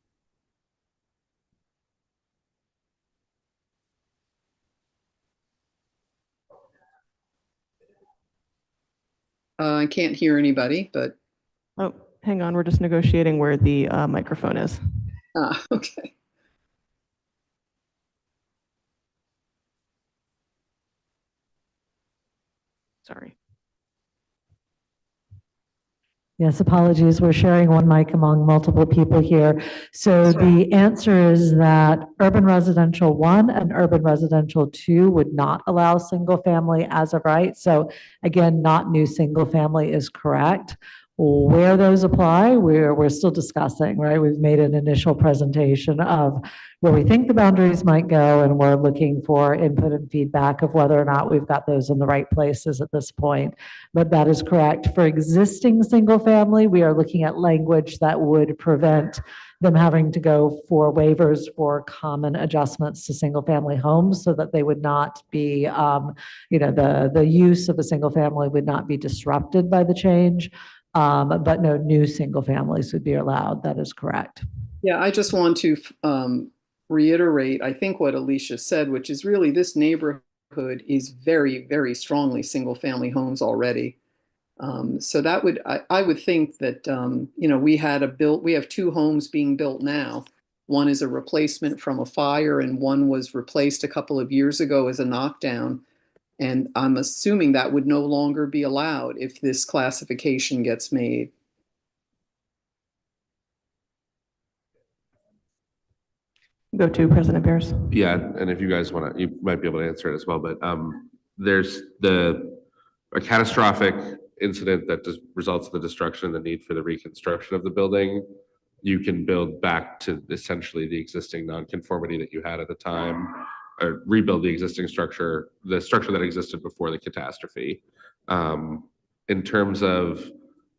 I can't hear anybody, but. Oh, hang on. We're just negotiating where the microphone is. Okay. Sorry. Yes, apologies. We're sharing one mic among multiple people here. So the answer is that urban residential 1 and urban residential 2 would not allow single family as of right. So again, not new single family is correct. Where those apply, we're still discussing, right? We've made an initial presentation of where we think the boundaries might go, and we're looking for input and feedback of whether or not we've got those in the right places at this point. But that is correct. For existing single family, we are looking at language that would prevent them having to go for waivers for common adjustments to single family homes, so that they would not be, the use of a single family would not be disrupted by the change. But no new single families would be allowed. That is correct. Yeah, I just want to reiterate, I think what Alicia said, which is really this neighborhood is very, very strongly single family homes already. So that would, I would think that, we have 2 homes being built now. One is a replacement from a fire, and one was replaced a couple of years ago as a knockdown. And I'm assuming that would no longer be allowed if this classification gets made. Go to President Bears. Yeah, and if you guys want to, you might be able to answer it as well, but there's a catastrophic incident that just results in the destruction and the need for the reconstruction of the building. You can build back to essentially the existing nonconformity that you had at the time, or rebuild the existing structure, the structure that existed before the catastrophe. In terms of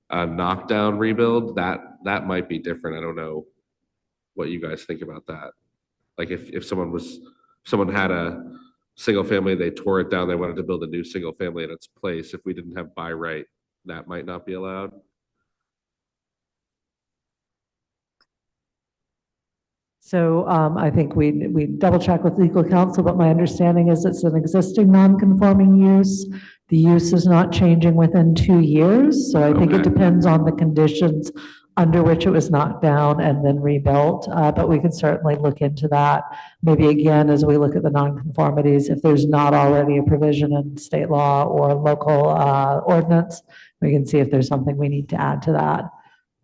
a knockdown rebuild, that might be different. I don't know what you guys think about that. Like if someone had a single family, they tore it down, they wanted to build a new single family in its place. If we didn't have by right, that might not be allowed. So I think we double check with legal counsel, but my understanding is it's an existing non-conforming use. The use is not changing within 2 years. So I think it depends on the conditions under which it was knocked down and then rebuilt. But we can certainly look into that. Maybe again, as we look at the nonconformities, if there's not already a provision in state law or local ordinance, we can see if there's something we need to add to that.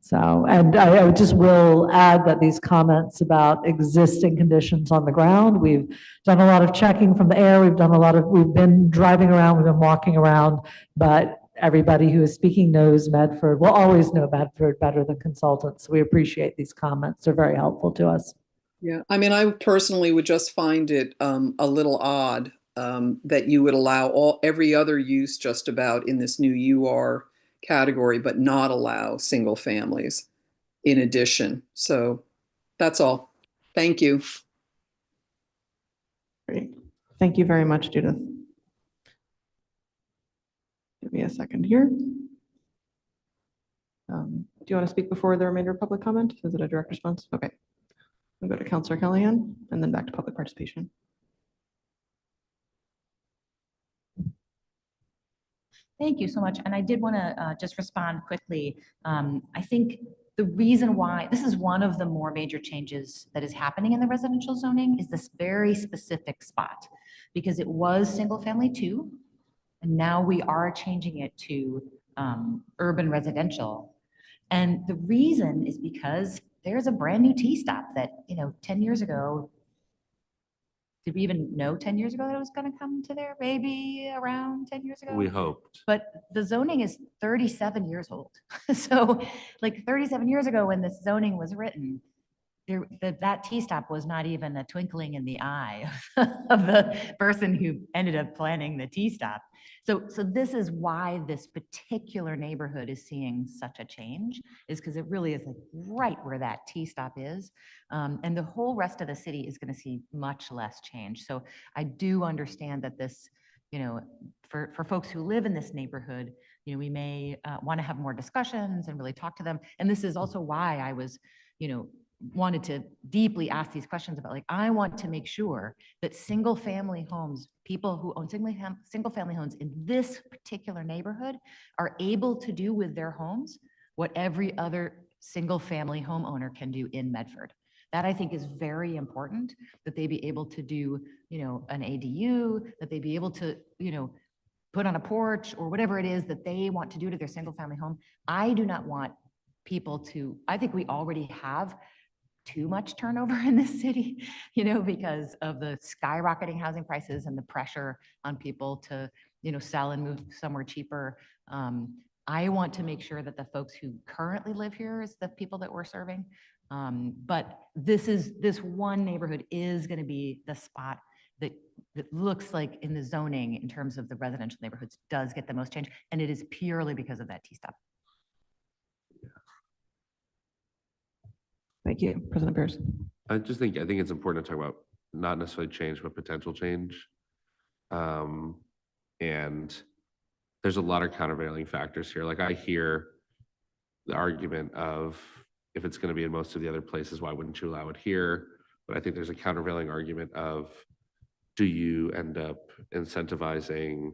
So, and I just will add that these comments about existing conditions on the ground, we've done a lot of checking from the air, we've been driving around, we've been walking around, but everybody who is speaking knows Medford, will always know Medford better than consultants. So we appreciate these comments. They're very helpful to us. Yeah, I mean, I personally would just find it a little odd that you would allow every other use just about in this new UR category, but not allow single families in addition. So that's all. Thank you. Great. Thank you very much, Judith. Give me a second here. Do you want to speak before the remainder of public comment? Is it a direct response? Okay. We'll go to Councilor Callahan and then back to public participation. Thank you so much. And I did want to just respond quickly. I think the reason why, this is one of the more major changes that is happening in the residential zoning, is this very specific spot. Because it was single family 2, and now we are changing it to urban residential. And the reason is because there's a brand new T-stop that, 10 years ago, did we even know 10 years ago that it was going to come to there? Maybe around 10 years ago? We hoped. But the zoning is 37 years old. So like 37 years ago when this zoning was written, that T-stop was not even a twinkling in the eye of the person who ended up planning the T-stop. So this is why this particular neighborhood is seeing such a change, is because it really is like right where that T-stop is. And the whole rest of the city is going to see much less change. So I do understand that this, for folks who live in this neighborhood, we may want to have more discussions and really talk to them. And this is also why I was, wanted to deeply ask these questions about, like, I want to make sure that single family homes, people who own single family homes in this particular neighborhood are able to do with their homes what every other single family homeowner can do in Medford. That I think is very important, that they be able to do, an ADU, that they be able to, put on a porch or whatever it is that they want to do to their single family home. I do not want people to, I think we already have too much turnover in this city, because of the skyrocketing housing prices and the pressure on people to, sell and move somewhere cheaper. I want to make sure that the folks who currently live here is the people that we're serving. But this one neighborhood is going to be the spot that looks like in the zoning in terms of the residential neighborhoods does get the most change. And it is purely because of that T-stop. Thank you, President Pierce. I think it's important to talk about not necessarily change, but potential change. And there's a lot of countervailing factors here. Like, I hear the argument of, if it's going to be in most of the other places, why wouldn't you allow it here? But I think there's a countervailing argument of, do you end up incentivizing,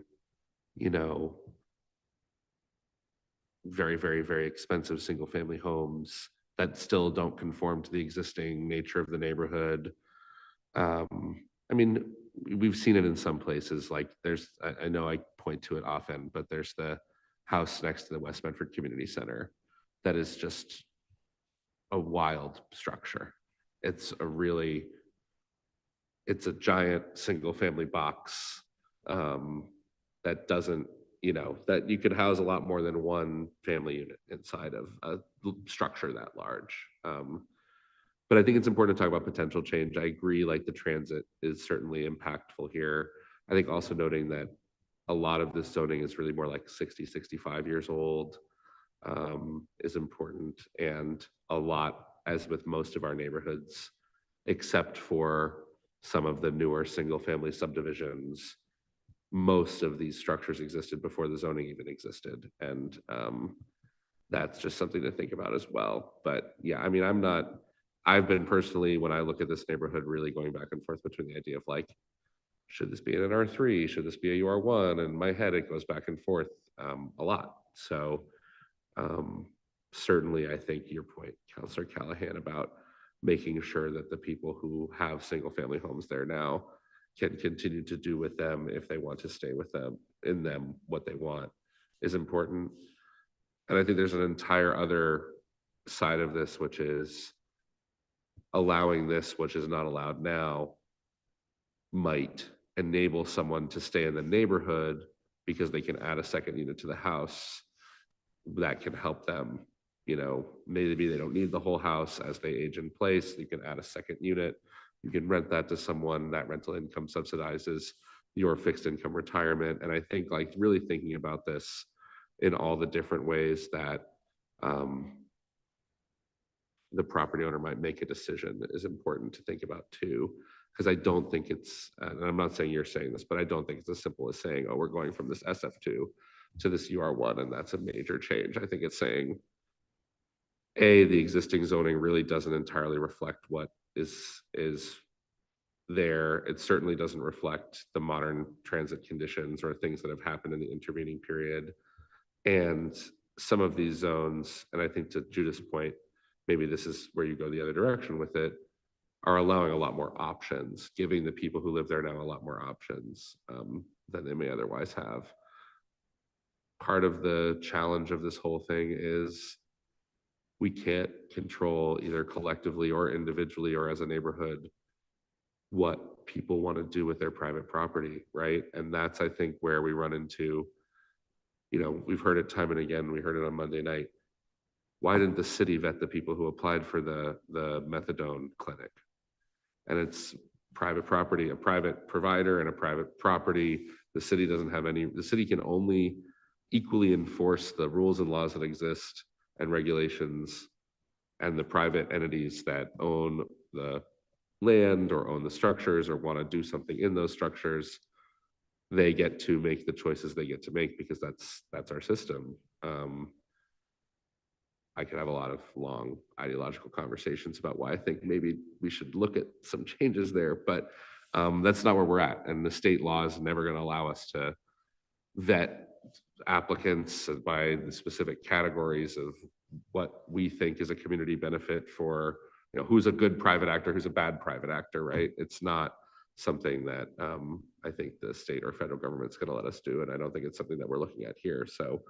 very, very, very expensive single family homes that still don't conform to the existing nature of the neighborhood? We've seen it in some places, like I know I point to it often, but there's the house next to the West Medford Community Center that is just a wild structure. It's a giant single family box that doesn't, that you could house a lot more than one family unit inside of a structure that large. But I think it's important to talk about potential change. I agree, like, the transit is certainly impactful here. I think also noting that a lot of this zoning is really more like 60, 65 years old is important. And a lot, as with most of our neighborhoods, except for some of the newer single family subdivisions, most of these structures existed before the zoning even existed. And that's just something to think about as well. But yeah, I've been personally, when I look at this neighborhood, really going back and forth between the idea of, like, should this be in an R3? Should this be a UR1? And in my head, it goes back and forth a lot. So certainly, I think your point, Councilor Callahan, about making sure that the people who have single family homes there now can continue to do with them, if they want to stay with them, in them, what they want, is important. And I think there's an entire other side of this, which is allowing this, which is not allowed now, might enable someone to stay in the neighborhood because they can add a second unit to the house that can help them. Maybe they don't need the whole house as they age in place. You can add a second unit. You can rent that to someone. That rental income subsidizes your fixed income retirement. And I think, like, really thinking about this in all the different ways that the property owner might make a decision is important to think about too. Because I don't think it's, and I'm not saying you're saying this, but I don't think it's as simple as saying, oh, we're going from this SF2 to this UR1, and that's a major change. I think it's saying, A, the existing zoning really doesn't entirely reflect what is there. It certainly doesn't reflect the modern transit conditions or things that have happened in the intervening period. And some of these zones, and I think to Judith's point, maybe this is where you go the other direction with it, are allowing a lot more options, giving the people who live there now a lot more options than they may otherwise have. Part of the challenge of this whole thing is we can't control either collectively or individually or as a neighborhood what people want to do with their private property, right? And that's, I think, where we run into, we've heard it time and again, we heard it on Monday night. Why didn't the city vet the people who applied for the methadone clinic? And it's private property, a private provider and a private property. The city doesn't have any, the city can only equally enforce the rules and laws that exist and regulations, and the private entities that own the land or own the structures or want to do something in those structures, they get to make the choices they get to make because that's our system. I could have a lot of long ideological conversations about why I think maybe we should look at some changes there, but that's not where we're at. And the state law is never going to allow us to vet applicants by the specific categories of what we think is a community benefit for, who's a good private actor, who's a bad private actor, right? It's not something that I think the state or federal government's going to let us do, and I don't think it's something that we're looking at here. So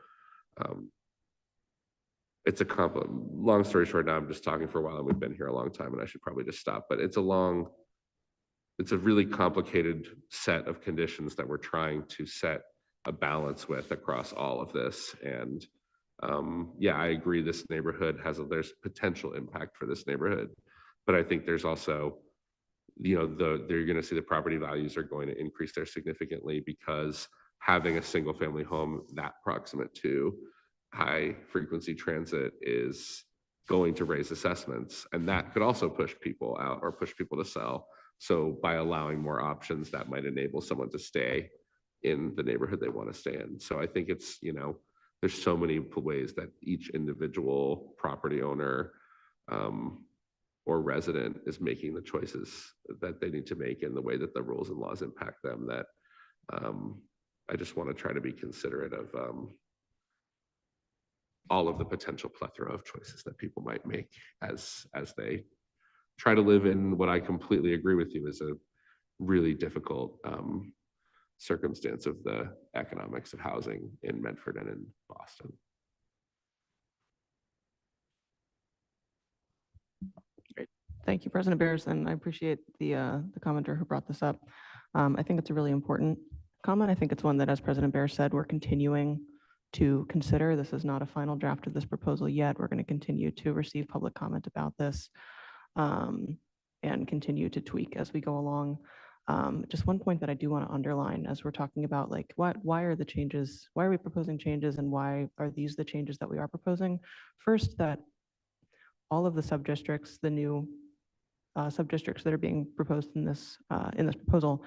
it's long story short, now I'm just talking for a while and we've been here a long time and I should probably just stop, but it's a really complicated set of conditions that we're trying to set a balance with across all of this. And yeah, I agree this neighborhood there's potential impact for this neighborhood, but I think there's also, you're going to see the property values are going to increase there significantly because having a single family home that proximate to high frequency transit is going to raise assessments, and that could also push people out or push people to sell. So by allowing more options, that might enable someone to stay in the neighborhood they want to stay in. So I think it's, there's so many ways that each individual property owner or resident is making the choices that they need to make in the way that the rules and laws impact them, that I just want to try to be considerate of all of the potential plethora of choices that people might make as they try to live in what I completely agree with you is a really difficult circumstance of the economics of housing in Medford and in Boston. Great. Thank you, President Bears, and I appreciate the commenter who brought this up. I think it's a really important comment. I think it's one that, as President Bears said, we're continuing to consider. This is not a final draft of this proposal yet. We're going to continue to receive public comment about this and continue to tweak as we go along. Just one point that I do want to underline as we're talking about, like, why are the changes, why are we proposing changes, and why are these the changes that we are proposing? First, that all of the sub-districts, the new sub-districts that are being proposed in this proposal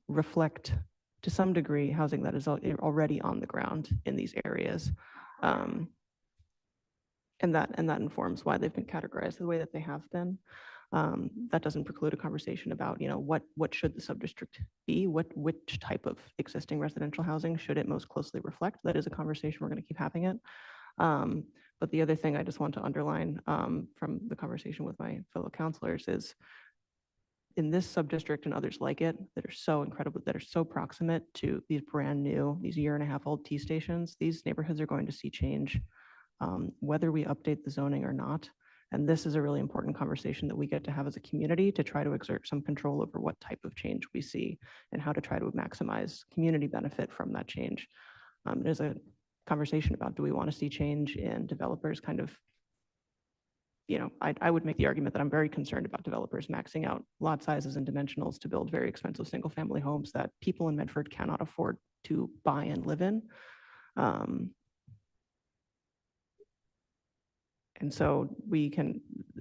reflect to some degree housing that is already on the ground in these areas. And that informs why they've been categorized the way that they have been. That doesn't preclude a conversation about, what should the sub-district be? Which type of existing residential housing should it most closely reflect? That is a conversation we're going to keep having it. But the other thing I just want to underline from the conversation with my fellow counselors is, in this sub-district and others like it that are so proximate to these brand new, these year-and-a-half-old T stations, these neighborhoods are going to see change whether we update the zoning or not. And this is a really important conversation that we get to have as a community to try to exert some control over what type of change we see and how to try to maximize community benefit from that change. There's a conversation about, do we want to see change in developers kind of, I would make the argument that I'm very concerned about developers maxing out lot sizes and dimensionals to build very expensive single-family homes that people in Medford cannot afford to buy and live in. And so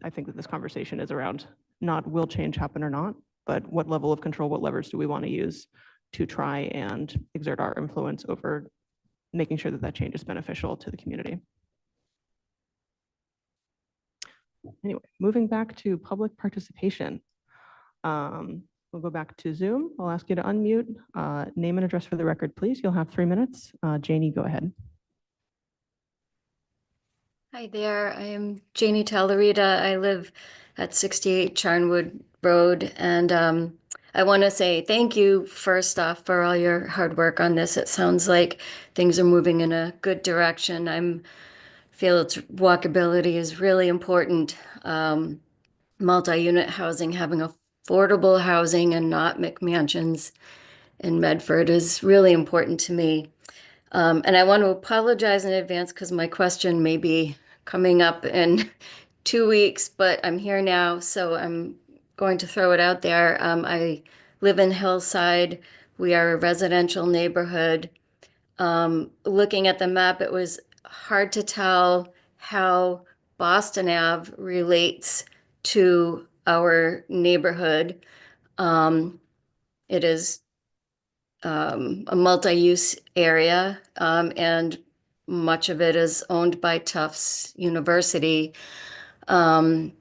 I think that this conversation is around not will change happen or not, but what level of control, what levers do we want to use to try and exert our influence over making sure that that change is beneficial to the community. Anyway, moving back to public participation. We'll go back to Zoom. I'll ask you to unmute, name and address for the record, please. You'll have 3 minutes. Janie, go ahead. Hi there, I am Janie Talarita. I live at 68 Charnwood Road, and I want to say thank you first off for all your hard work on this. It sounds like things are moving in a good direction. Feel it's walkability is really important. Multi-unit housing, having affordable housing and not McMansions in Medford is really important to me. And I want to apologize in advance because my question may be coming up in 2 weeks, but I'm here now, so I'm going to throw it out there. I live in Hillside. We are a residential neighborhood. Looking at the map, it was hard to tell how Boston Ave relates to our neighborhood. It is a multi-use area, and much of it is owned by Tufts University. But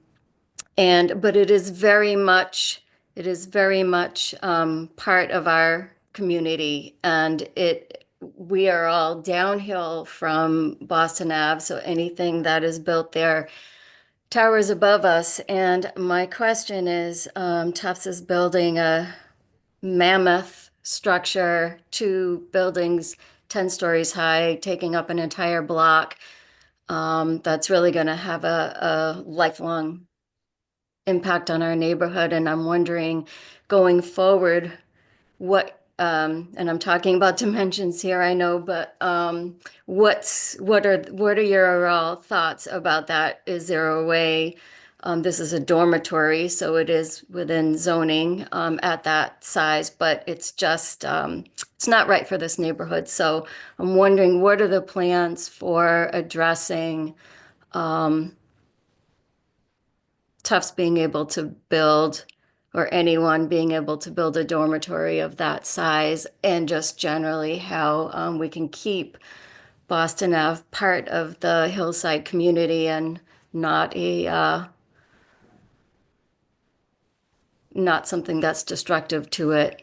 it is very much part of our community, and we are all downhill from Boston Ave, so anything that is built there towers above us. And my question is, Tufts is building a mammoth structure, 2 buildings, 10 stories high, taking up an entire block. That's really going to have a lifelong impact on our neighborhood. And I'm wondering, going forward, what, and I'm talking about dimensions here, I know, but what are your overall thoughts about that? Is there a way? This is a dormitory, so it is within zoning at that size, but it's just, it's not right for this neighborhood. So I'm wondering, what are the plans for addressing Tufts being able to build, or anyone being able to build a dormitory of that size, and just generally how we can keep Boston Ave part of the Hillside community and not not something that's destructive to it.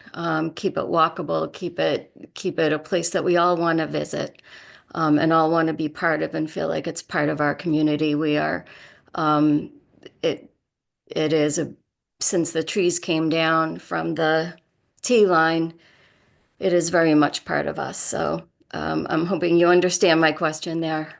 Keep it walkable, keep it a place that we all want to visit, and all want to be part of and feel like it's part of our community. We are, it is since the trees came down from the T line, it is very much part of us. So I'm hoping you understand my question there.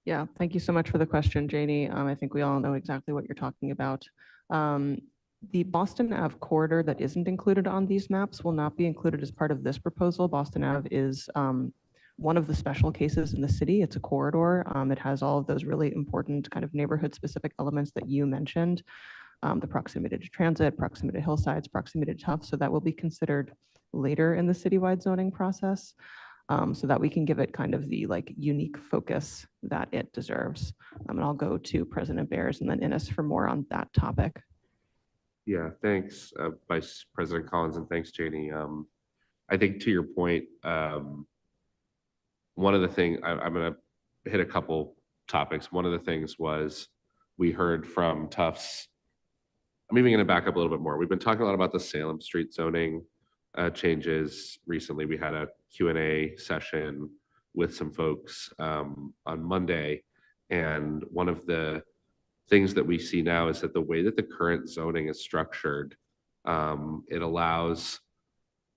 Yeah, thank you so much for the question, Janie. I think we all know exactly what you're talking about. The Boston Ave corridor that isn't included on these maps will not be included as part of this proposal. Boston Ave is one of the special cases in the city. It's a corridor. It has all of those really important kind of neighborhood-specific elements that you mentioned, the proximity to transit, proximity to hillsides, proximity to Tufts. So that will be considered later in the citywide zoning process, so that we can give it kind of the like unique focus that it deserves. And I'll go to President Bears and then Innes for more on that topic. Yeah, thanks, Vice President Collins, and thanks, Janie. I think to your point, one of the things, I'm going to hit a couple topics. One of the things was we heard from Tufts. I'm even going to back up a little bit more. We've been talking a lot about the Salem Street zoning changes recently. We had a Q&A session with some folks on Monday, and one of the things that we see now is that the way that the current zoning is structured, it allows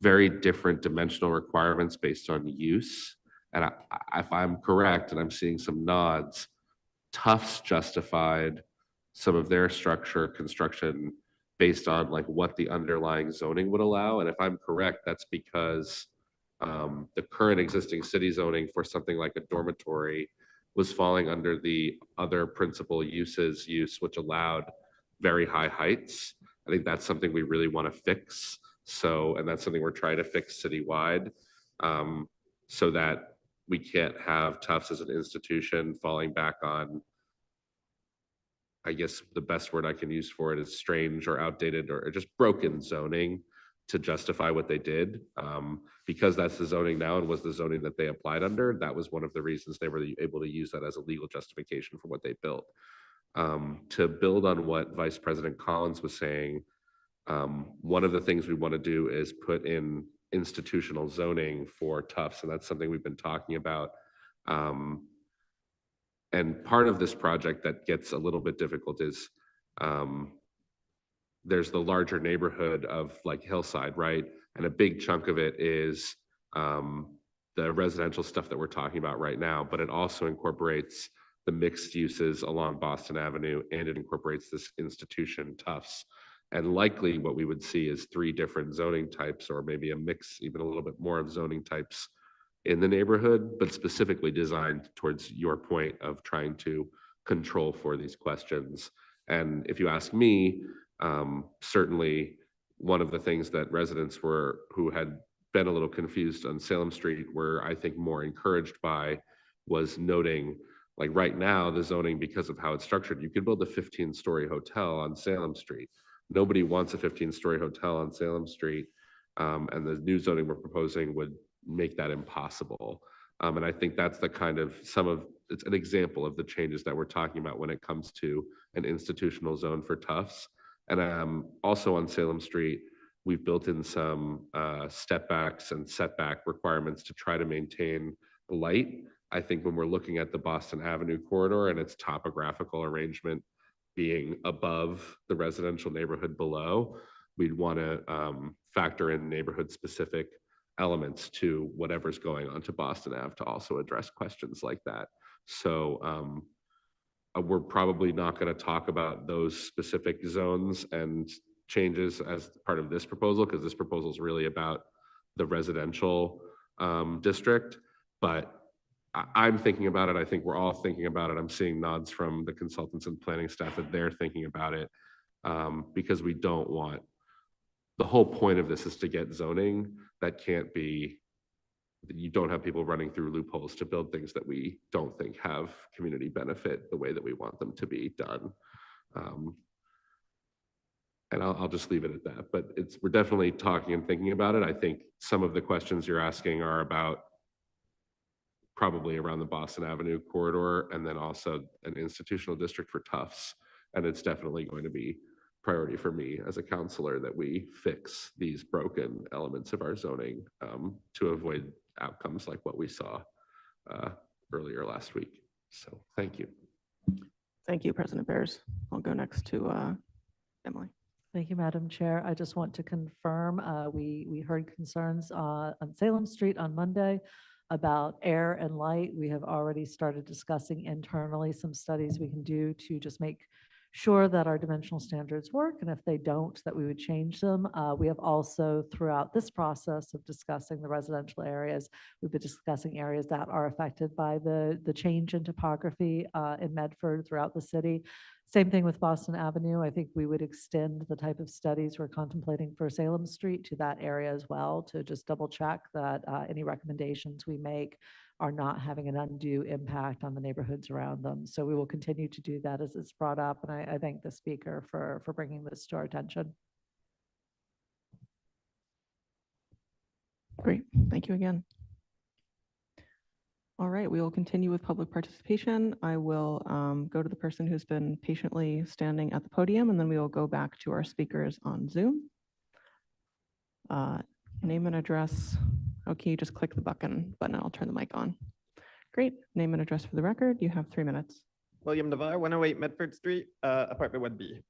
very different dimensional requirements based on use. And if I'm correct, and I'm seeing some nods, Tufts justified some of their structure construction based on like what the underlying zoning would allow. And if I'm correct, that's because the current existing city zoning for something like a dormitory was falling under the other principal uses use, which allowed very high heights. I think that's something we really want to fix. So, and that's something we're trying to fix citywide, so that we can't have Tufts as an institution falling back on, I guess the best word I can use for it is strange or outdated or just broken zoning to justify what they did. Because that's the zoning now and was the zoning that they applied under, that was one of the reasons they were able to use that as a legal justification for what they built. To build on what Vice President Collins was saying, one of the things we want to do is put in institutional zoning for Tufts, and that's something we've been talking about And part of this project that gets a little bit difficult is there's the larger neighborhood of like Hillside, right? And a big chunk of it is the residential stuff that we're talking about right now, but it also incorporates the mixed uses along Boston Avenue, and it incorporates this institution, Tufts. And likely what we would see is 3 different zoning types, or maybe a mix, even a little bit more of zoning types in the neighborhood, but specifically designed towards your point of trying to control for these questions. And if you ask me, certainly one of the things that residents who had been a little confused on Salem Street were, I think, more encouraged by was noting, like right now, the zoning, because of how it's structured, you could build a 15-story hotel on Salem Street. Nobody wants a 15-story hotel on Salem Street, and the new zoning we're proposing would make that impossible. And I think that's the kind of it's an example of the changes that we're talking about when it comes to an institutional zone for Tufts. And also on Salem Street, we've built in some step backs and setback requirements to try to maintain light. I think when we're looking at the Boston Avenue corridor and its topographical arrangement being above the residential neighborhood below, we'd want to factor in neighborhood specific elements to whatever's going on to Boston Ave to also address questions like that. So we're probably not going to talk about those specific zones and changes as part of this proposal, because this proposal is really about the residential district. But I'm thinking about it. I think we're all thinking about it. I'm seeing nods from the consultants and planning staff that they're thinking about it, because we don't want, the whole point of this is to get zoning that can't be, you don't have people running through loopholes to build things that we don't think have community benefit the way that we want them to be done. And I'll just leave it at that, but we're definitely talking and thinking about it. I think some of the questions you're asking are about probably around the Boston Avenue corridor, and then also an institutional district for Tufts. And it's definitely going to be priority for me as a counselor that we fix these broken elements of our zoning to avoid outcomes like what we saw earlier last week. So thank you. Thank you, President Bears. I'll go next to Emily. Thank you, Madam Chair. I just want to confirm, we heard concerns on Salem Street on Monday about air and light. We have already started discussing internally some studies we can do to just make sure that our dimensional standards work, and if they don't, that we would change them. We have also, throughout this process of discussing the residential areas, we've been discussing areas that are affected by the change in topography in Medford throughout the city. Same thing with Boston Avenue. I think we would extend the type of studies we're contemplating for Salem Street to that area as well, to just double check that any recommendations we make are not having an undue impact on the neighborhoods around them. So we will continue to do that as it's brought up, and I thank the speaker for bringing this to our attention. Great, thank you again. All right, we will continue with public participation. I will go to the person who's been patiently standing at the podium, and then we will go back to our speakers on Zoom. Name and address. Okay, you just click the button and I'll turn the mic on. Great, name and address for the record. You have 3 minutes. William Navarre, 108 Medford Street, apartment 1B.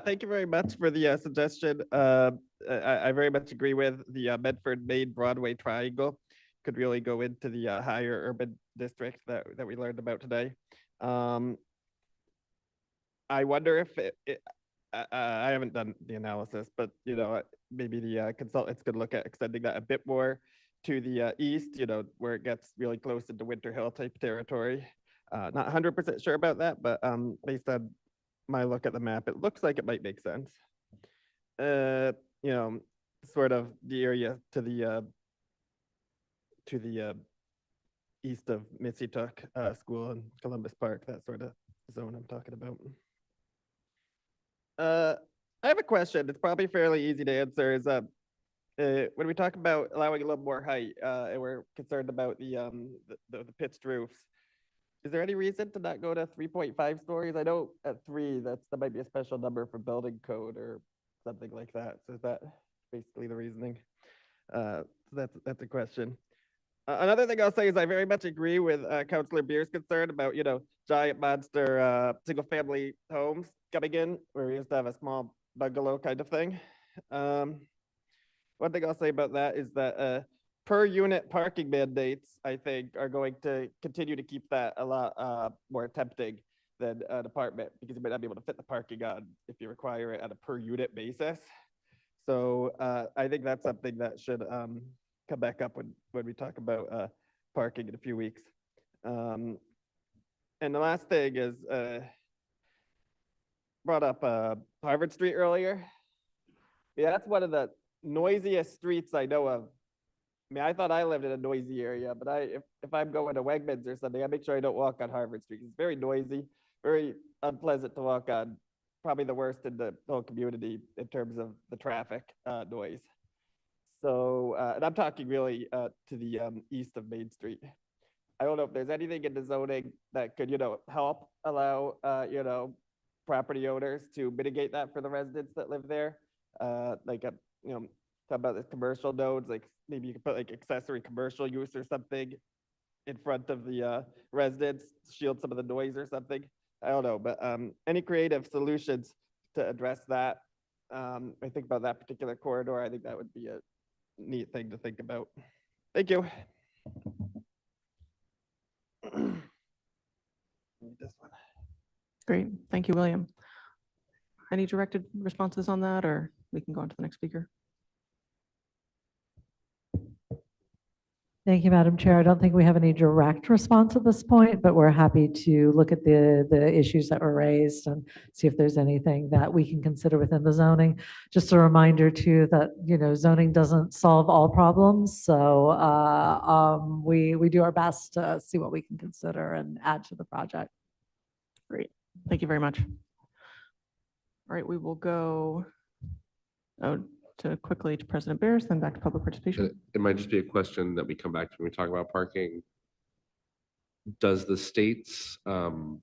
Thank you very much for the suggestion. I very much agree with the Medford Main Broadway triangle. Could really go into the higher urban district that we learned about today. I wonder if I haven't done the analysis, but you know, maybe the consultants could look at extending that a bit more to the east, you know, where it gets really close into Winter Hill type territory. Not 100% sure about that, but based on my look at the map, it looks like it might make sense. You know, sort of the area to the east of Missitook School and Columbus Park, that sort of zone I'm talking about. I have a question. It's probably fairly easy to answer. Is when we talk about allowing a little more height, and we're concerned about the pitched roofs, is there any reason to not go to 3.5 stories? I know at 3, that might be a special number for building code or something like that. So is that basically the reasoning? So that's a question. Another thing I'll say is I very much agree with Councillor Beer's concern about, giant monster single-family homes coming in, where we used to have a small bungalow kind of thing. One thing I'll say about that is that per unit parking mandates, I think, are going to continue to keep that a lot more tempting than an apartment, because you might not be able to fit the parking on if you require it on a per unit basis. So I think that's something that should come back up when we talk about parking in a few weeks. And the last thing is brought up Harvard Street earlier. Yeah, that's one of the noisiest streets I know of. I mean, I thought I lived in a noisy area, but if I'm going to Wegmans or something, I make sure I don't walk on Harvard Street. It's very noisy, very unpleasant to walk on. Probably the worst in the whole community in terms of the traffic noise. So, and I'm talking really to the east of Main Street. I don't know if there's anything in the zoning that could, help allow, property owners to mitigate that for the residents that live there. Like, talk about the commercial nodes, like maybe you could put like accessory commercial use or something in front of the residents, shield some of the noise or something. I don't know, but any creative solutions to address that. I think about that particular corridor. I think that would be a neat thing to think about. Thank you. This one. Great. Thank you, William. Any directed responses on that, or we can go on to the next speaker? Thank you, Madam Chair. I don't think we have any direct response at this point, but we're happy to look at the issues that were raised and see if there's anything that we can consider within the zoning. Just a reminder too that, zoning doesn't solve all problems. So we do our best to see what we can consider and add to the project. Great. Thank you very much. All right, we will go quickly to President Bears, then back to public participation. It might just be a question that we come back to when we talk about parking. Does the state's kind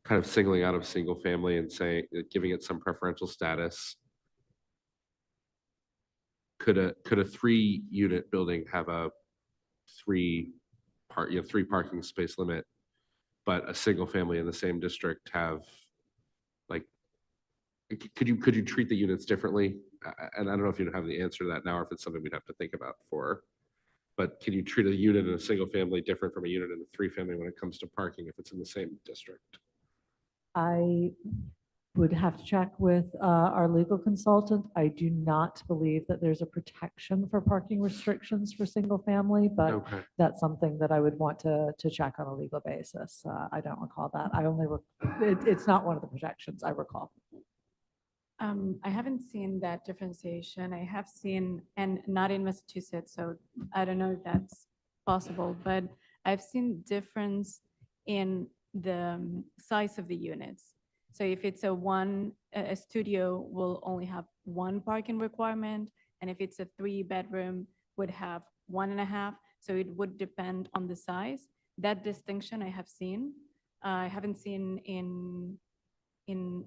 of singling out of single family and saying, giving it some preferential status, could a 3-unit building have a 3 parking space limit, but a single family in the same district have, like, could you treat the units differently? And I don't know if you have the answer to that now, or if it's something we'd have to think about but can you treat a unit in a single family different from a unit in a 3-family when it comes to parking if it's in the same district? I would have to check with our legal consultant. I do not believe that there's a protection for parking restrictions for single family, but Okay. that's something that I would want to check on a legal basis. I don't recall that. It's not one of the protections I recall. I haven't seen that differentiation. I have seen, and not in Massachusetts, so I don't know if that's possible, but I've seen difference in the size of the units. So if it's a studio will only have 1 parking requirement, and if it's a 3-bedroom would have 1.5. So it would depend on the size. That distinction I have seen. I haven't seen in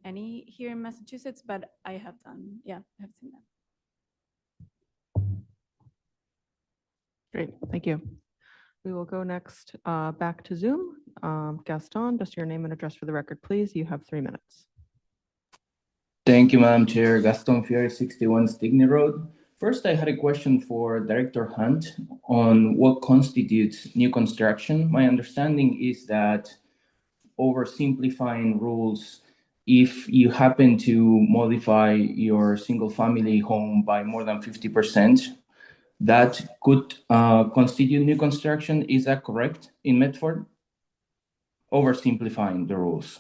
any here in Massachusetts, but I have done. Yeah, I have seen that. Great, thank you. We will go next back to Zoom. Gaston, just your name and address for the record, please. You have 3 minutes. Thank you, Madam Chair. Gaston Fiore, 61 Stigney Road. First, I had a question for Director Hunt on what constitutes new construction. My understanding is that oversimplifying rules, if you happen to modify your single-family home by more than 50%, that could constitute new construction. Is that correct in Medford? Oversimplifying the rules.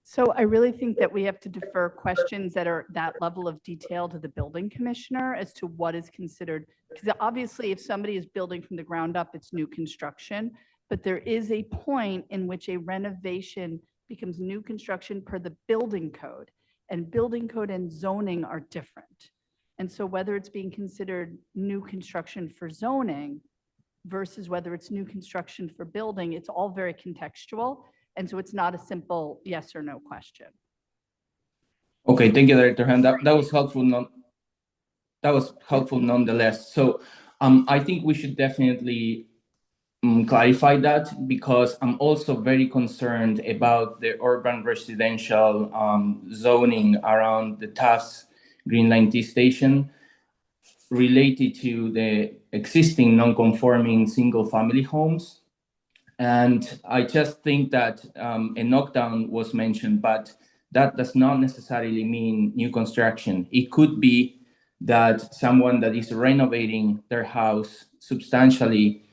So I really think that we have to defer questions that are that level of detail to the building commissioner as to what is considered, because obviously if somebody is building from the ground up, it's new construction, but there is a point in which a renovation becomes new construction per the building code, and building code and zoning are different. And so whether it's being considered new construction for zoning versus whether it's new construction for building, it's all very contextual. And so it's not a simple yes or no question. Okay, thank you, Director Hunt. That was helpful. That was helpful nonetheless. So I think we should definitely clarify that, because I'm also very concerned about the urban residential zoning around the Taft Green Line T station related to the existing non-conforming single-family homes. And I just think that a knockdown was mentioned, but that does not necessarily mean new construction. It could be that someone that is renovating their house substantially,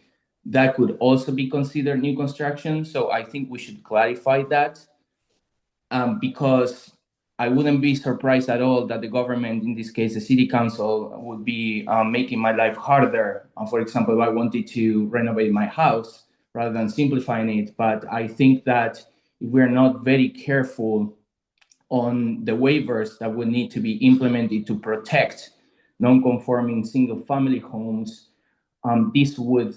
that could also be considered new construction. So I think we should clarify that, because I wouldn't be surprised at all that the government, in this case, the city council, would be making my life harder. For example, if I wanted to renovate my house rather than simplifying it. But I think that if we're not very careful on the waivers that would need to be implemented to protect non-conforming single-family homes, this would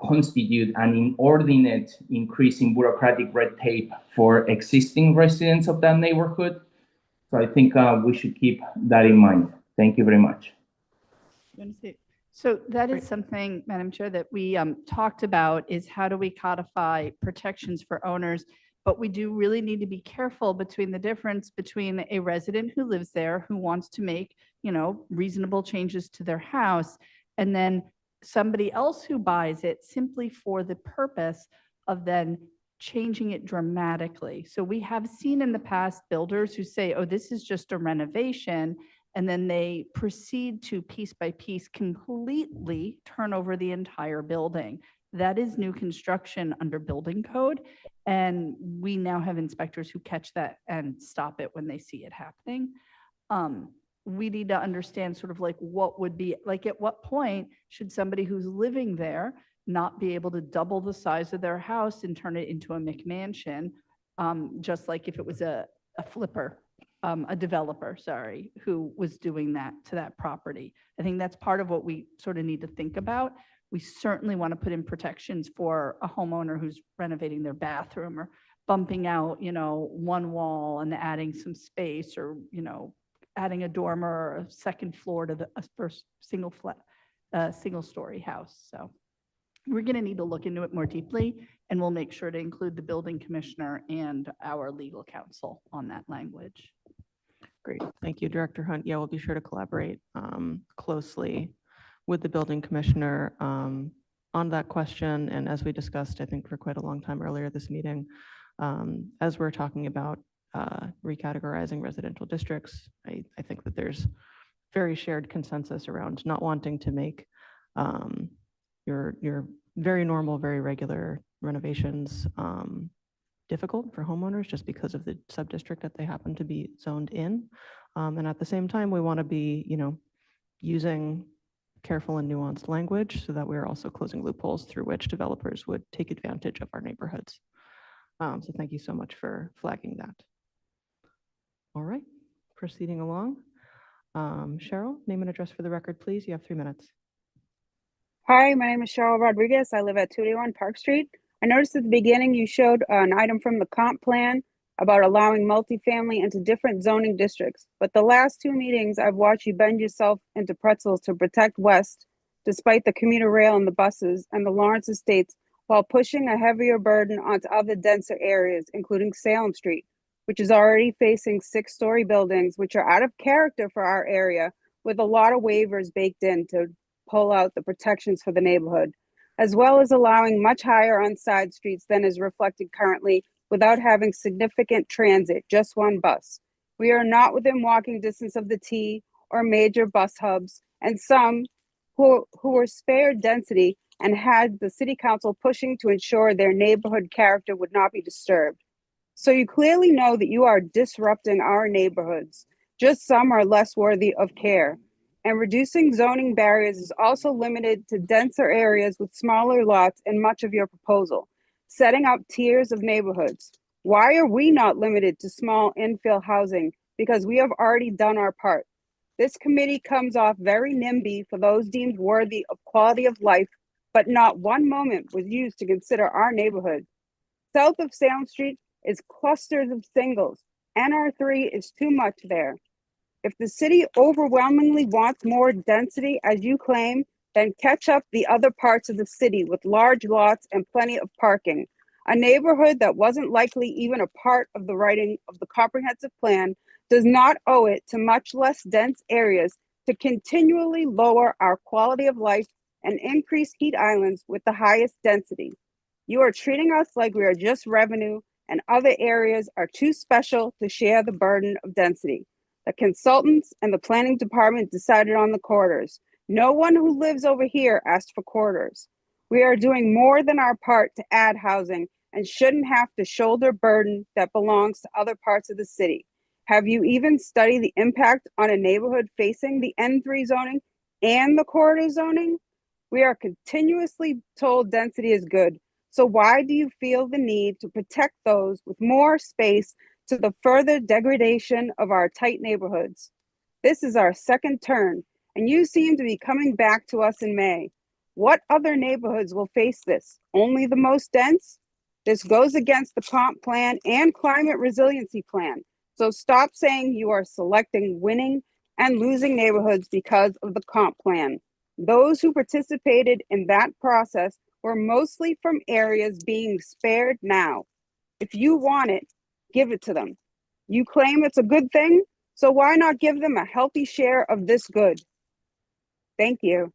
constitute an inordinate increase in bureaucratic red tape for existing residents of that neighborhood. So I think we should keep that in mind. Thank you very much. So that is something, Madam Chair, that we talked about, is how do we codify protections for owners? But we do really need to be careful between the difference between a resident who lives there, who wants to make, reasonable changes to their house, and then somebody else who buys it simply for the purpose of then changing it dramatically. So we have seen in the past builders who say, oh, this is just a renovation, and then they proceed to piece by piece completely turn over the entire building. That is new construction under building code. And we now have inspectors who catch that and stop it when they see it happening. We need to understand sort of like what would be, like at what point should somebody who's living there not be able to double the size of their house and turn it into a McMansion, just like if it was a developer, who was doing that to that property. I think that's part of what we sort of need to think about. We certainly want to put in protections for a homeowner who's renovating their bathroom or bumping out, one wall and adding some space, or, adding a dormer or a second floor to a first single story house. So we're going to need to look into it more deeply, and we'll make sure to include the building commissioner and our legal counsel on that language. Great. Thank you, Director Hunt. Yeah, we'll be sure to collaborate closely with the building commissioner on that question. And as we discussed, I think for quite a long time earlier this meeting, as we're talking about recategorizing residential districts, I think that there's very shared consensus around not wanting to make your very normal, very regular renovations difficult for homeowners just because of the sub-district that they happen to be zoned in. And at the same time, we want to be, using careful and nuanced language so that we're also closing loopholes through which developers would take advantage of our neighborhoods. So thank you so much for flagging that. All right, proceeding along. Cheryl, name and address for the record, please. You have 3 minutes. Hi, my name is Cheryl Rodriguez. I live at 281 Park Street. I noticed at the beginning you showed an item from the comp plan about allowing multifamily into different zoning districts. But the last 2 meetings, I've watched you bend yourself into pretzels to protect West, despite the commuter rail and the buses and the Lawrence Estates, while pushing a heavier burden onto other denser areas, including Salem Street, which is already facing 6-story buildings, which are out of character for our area, with a lot of waivers baked in to pull out the protections for the neighborhood, as well as allowing much higher on side streets than is reflected currently without having significant transit, just one bus. We are not within walking distance of the T or major bus hubs, and some who were spared density and had the city council pushing to ensure their neighborhood character would not be disturbed. So you clearly know that you are disrupting our neighborhoods. Just some are less worthy of care. And reducing zoning barriers is also limited to denser areas with smaller lots in much of your proposal, setting up tiers of neighborhoods. Why are we not limited to small infill housing? Because we have already done our part. This committee comes off very NIMBY for those deemed worthy of quality of life, but not one moment was used to consider our neighborhood. South of Salem Street is clusters of singles, NR3 is too much there. If the city overwhelmingly wants more density, as you claim, then catch up the other parts of the city with large lots and plenty of parking. A neighborhood that wasn't likely even a part of the writing of the comprehensive plan does not owe it to much less dense areas to continually lower our quality of life and increase heat islands with the highest density. You are treating us like we are just revenue, and other areas are too special to share the burden of density. The consultants and the planning department decided on the corridors. No one who lives over here asked for corridors. We are doing more than our part to add housing and shouldn't have to shoulder burden that belongs to other parts of the city. Have you even studied the impact on a neighborhood facing the N3 zoning and the corridor zoning? We are continuously told density is good. So why do you feel the need to protect those with more space to the further degradation of our tight neighborhoods? This is our second turn, and you seem to be coming back to us in May. What other neighborhoods will face this? Only the most dense? This goes against the comp plan and climate resiliency plan. So stop saying you are selecting winning and losing neighborhoods because of the comp plan. Those who participated in that process were mostly from areas being spared now. If you want it, give it to them. You claim it's a good thing, so why not give them a healthy share of this good? Thank you.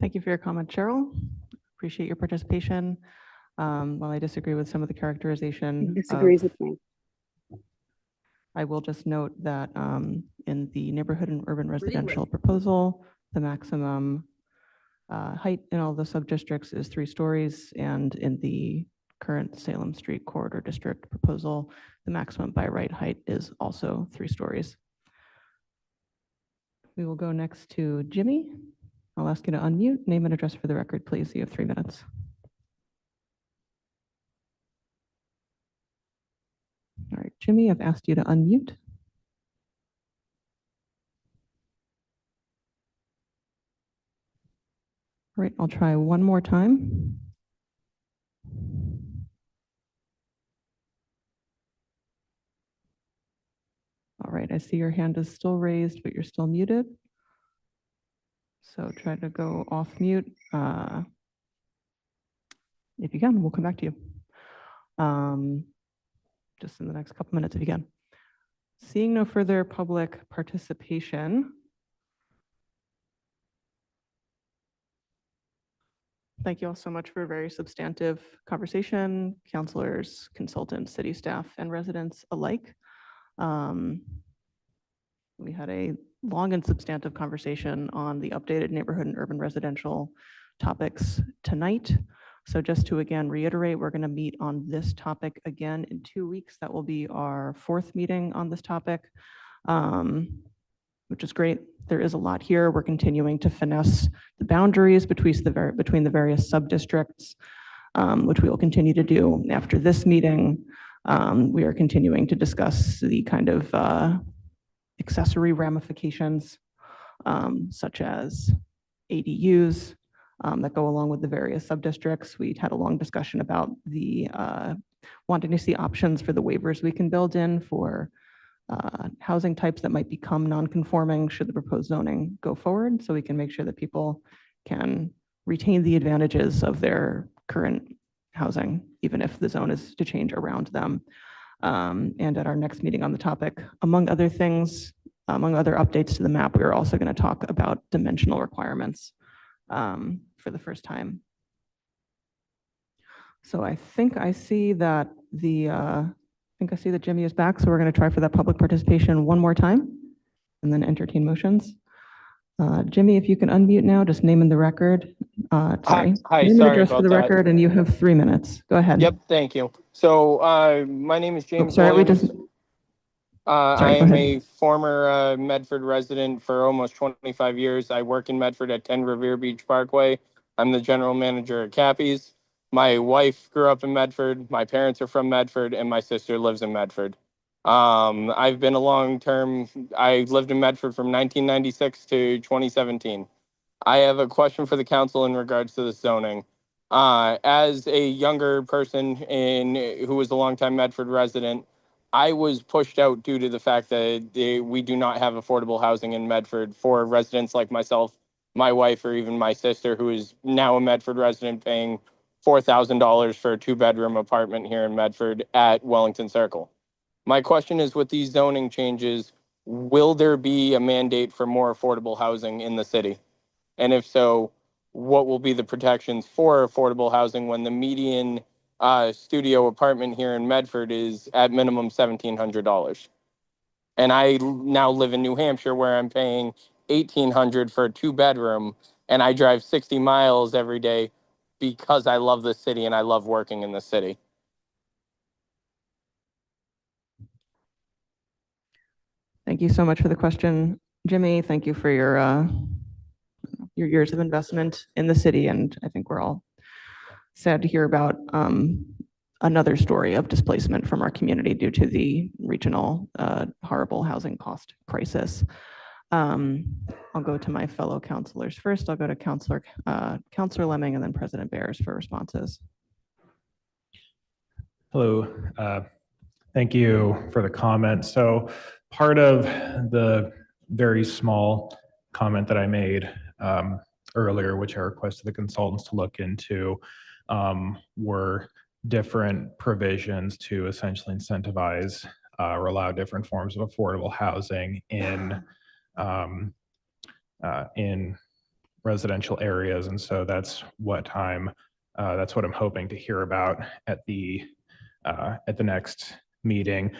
Thank you for your comment, Cheryl. Appreciate your participation. While I disagree with some of the characterization, He disagrees with me. I will just note that in the neighborhood and urban residential proposal, the maximum height in all the sub-districts is 3 stories, and in the current Salem Street Corridor District proposal, the maximum by right height is also 3 stories. We will go next to Jimmy. I'll ask you to unmute, name and address for the record, please. You have 3 minutes. All right, Jimmy, I've asked you to unmute. All right, I'll try one more time. All right, I see your hand is still raised, but you're still muted. So try to go off mute. If you can, we'll come back to you. Just in the next couple minutes if you can. Seeing no further public participation. Thank you all so much for a very substantive conversation, counselors, consultants, city staff, and residents alike. We had a long and substantive conversation on the updated neighborhood and urban residential topics tonight. So just to again reiterate, we're going to meet on this topic again in 2 weeks. That will be our 4th meeting on this topic, which is great. There is a lot here. We're continuing to finesse the boundaries between the various sub-districts, which we will continue to do after this meeting. We are continuing to discuss the kind of accessory ramifications, such as ADUs that go along with the various sub-districts. We had a long discussion about the wanting to see options for the waivers we can build in for housing types that might become non-conforming should the proposed zoning go forward, so we can make sure that people can retain the advantages of their current housing, even if the zone is to change around them. And at our next meeting on the topic, among other things, among other updates to the map, we are also going to talk about dimensional requirements for the first time. So I think I see that Jimmy is back, so we're going to try for that public participation one more time and then entertain motions. Jimmy, if you can unmute now, just name in the record. Hi, Name and sorry address for about the that. record, and you have 3 minutes. Go ahead. Yep, thank you. So my name is James Sorry, we Williams. just. I Sorry, go am ahead. a former Medford resident for almost 25 years. I work in Medford at 10 Revere Beach Parkway. I'm the general manager at Cappy's. My wife grew up in Medford. My parents are from Medford, and my sister lives in Medford. I've been I lived in Medford from 1996 to 2017. I have a question for the council in regards to the zoning. As a younger person who was a longtime Medford resident, I was pushed out due to the fact that we do not have affordable housing in Medford for residents like myself, my wife, or even my sister, who is now a Medford resident paying $4,000 for a 2-bedroom apartment here in Medford at Wellington Circle. My question is, with these zoning changes, will there be a mandate for more affordable housing in the city? And if so, what will be the protections for affordable housing when the median studio apartment here in Medford is at minimum $1,700? And I now live in New Hampshire, where I'm paying $1,800 for a 2-bedroom, and I drive 60 miles every day because I love the city and I love working in the city. Thank you so much for the question, Jimmy. Thank you for your years of investment in the city, and I think we're all sad to hear about another story of displacement from our community due to the regional horrible housing cost crisis. I'll go to my fellow counselors first. I'll go to Counselor Lemming and then President Bears for responses. Hello. Thank you for the comment. So part of the very small comment that I made earlier, which I requested the consultants to look into, were different provisions to essentially incentivize or allow different forms of affordable housing in residential areas. And so that's what I'm hoping to hear about at the next meeting.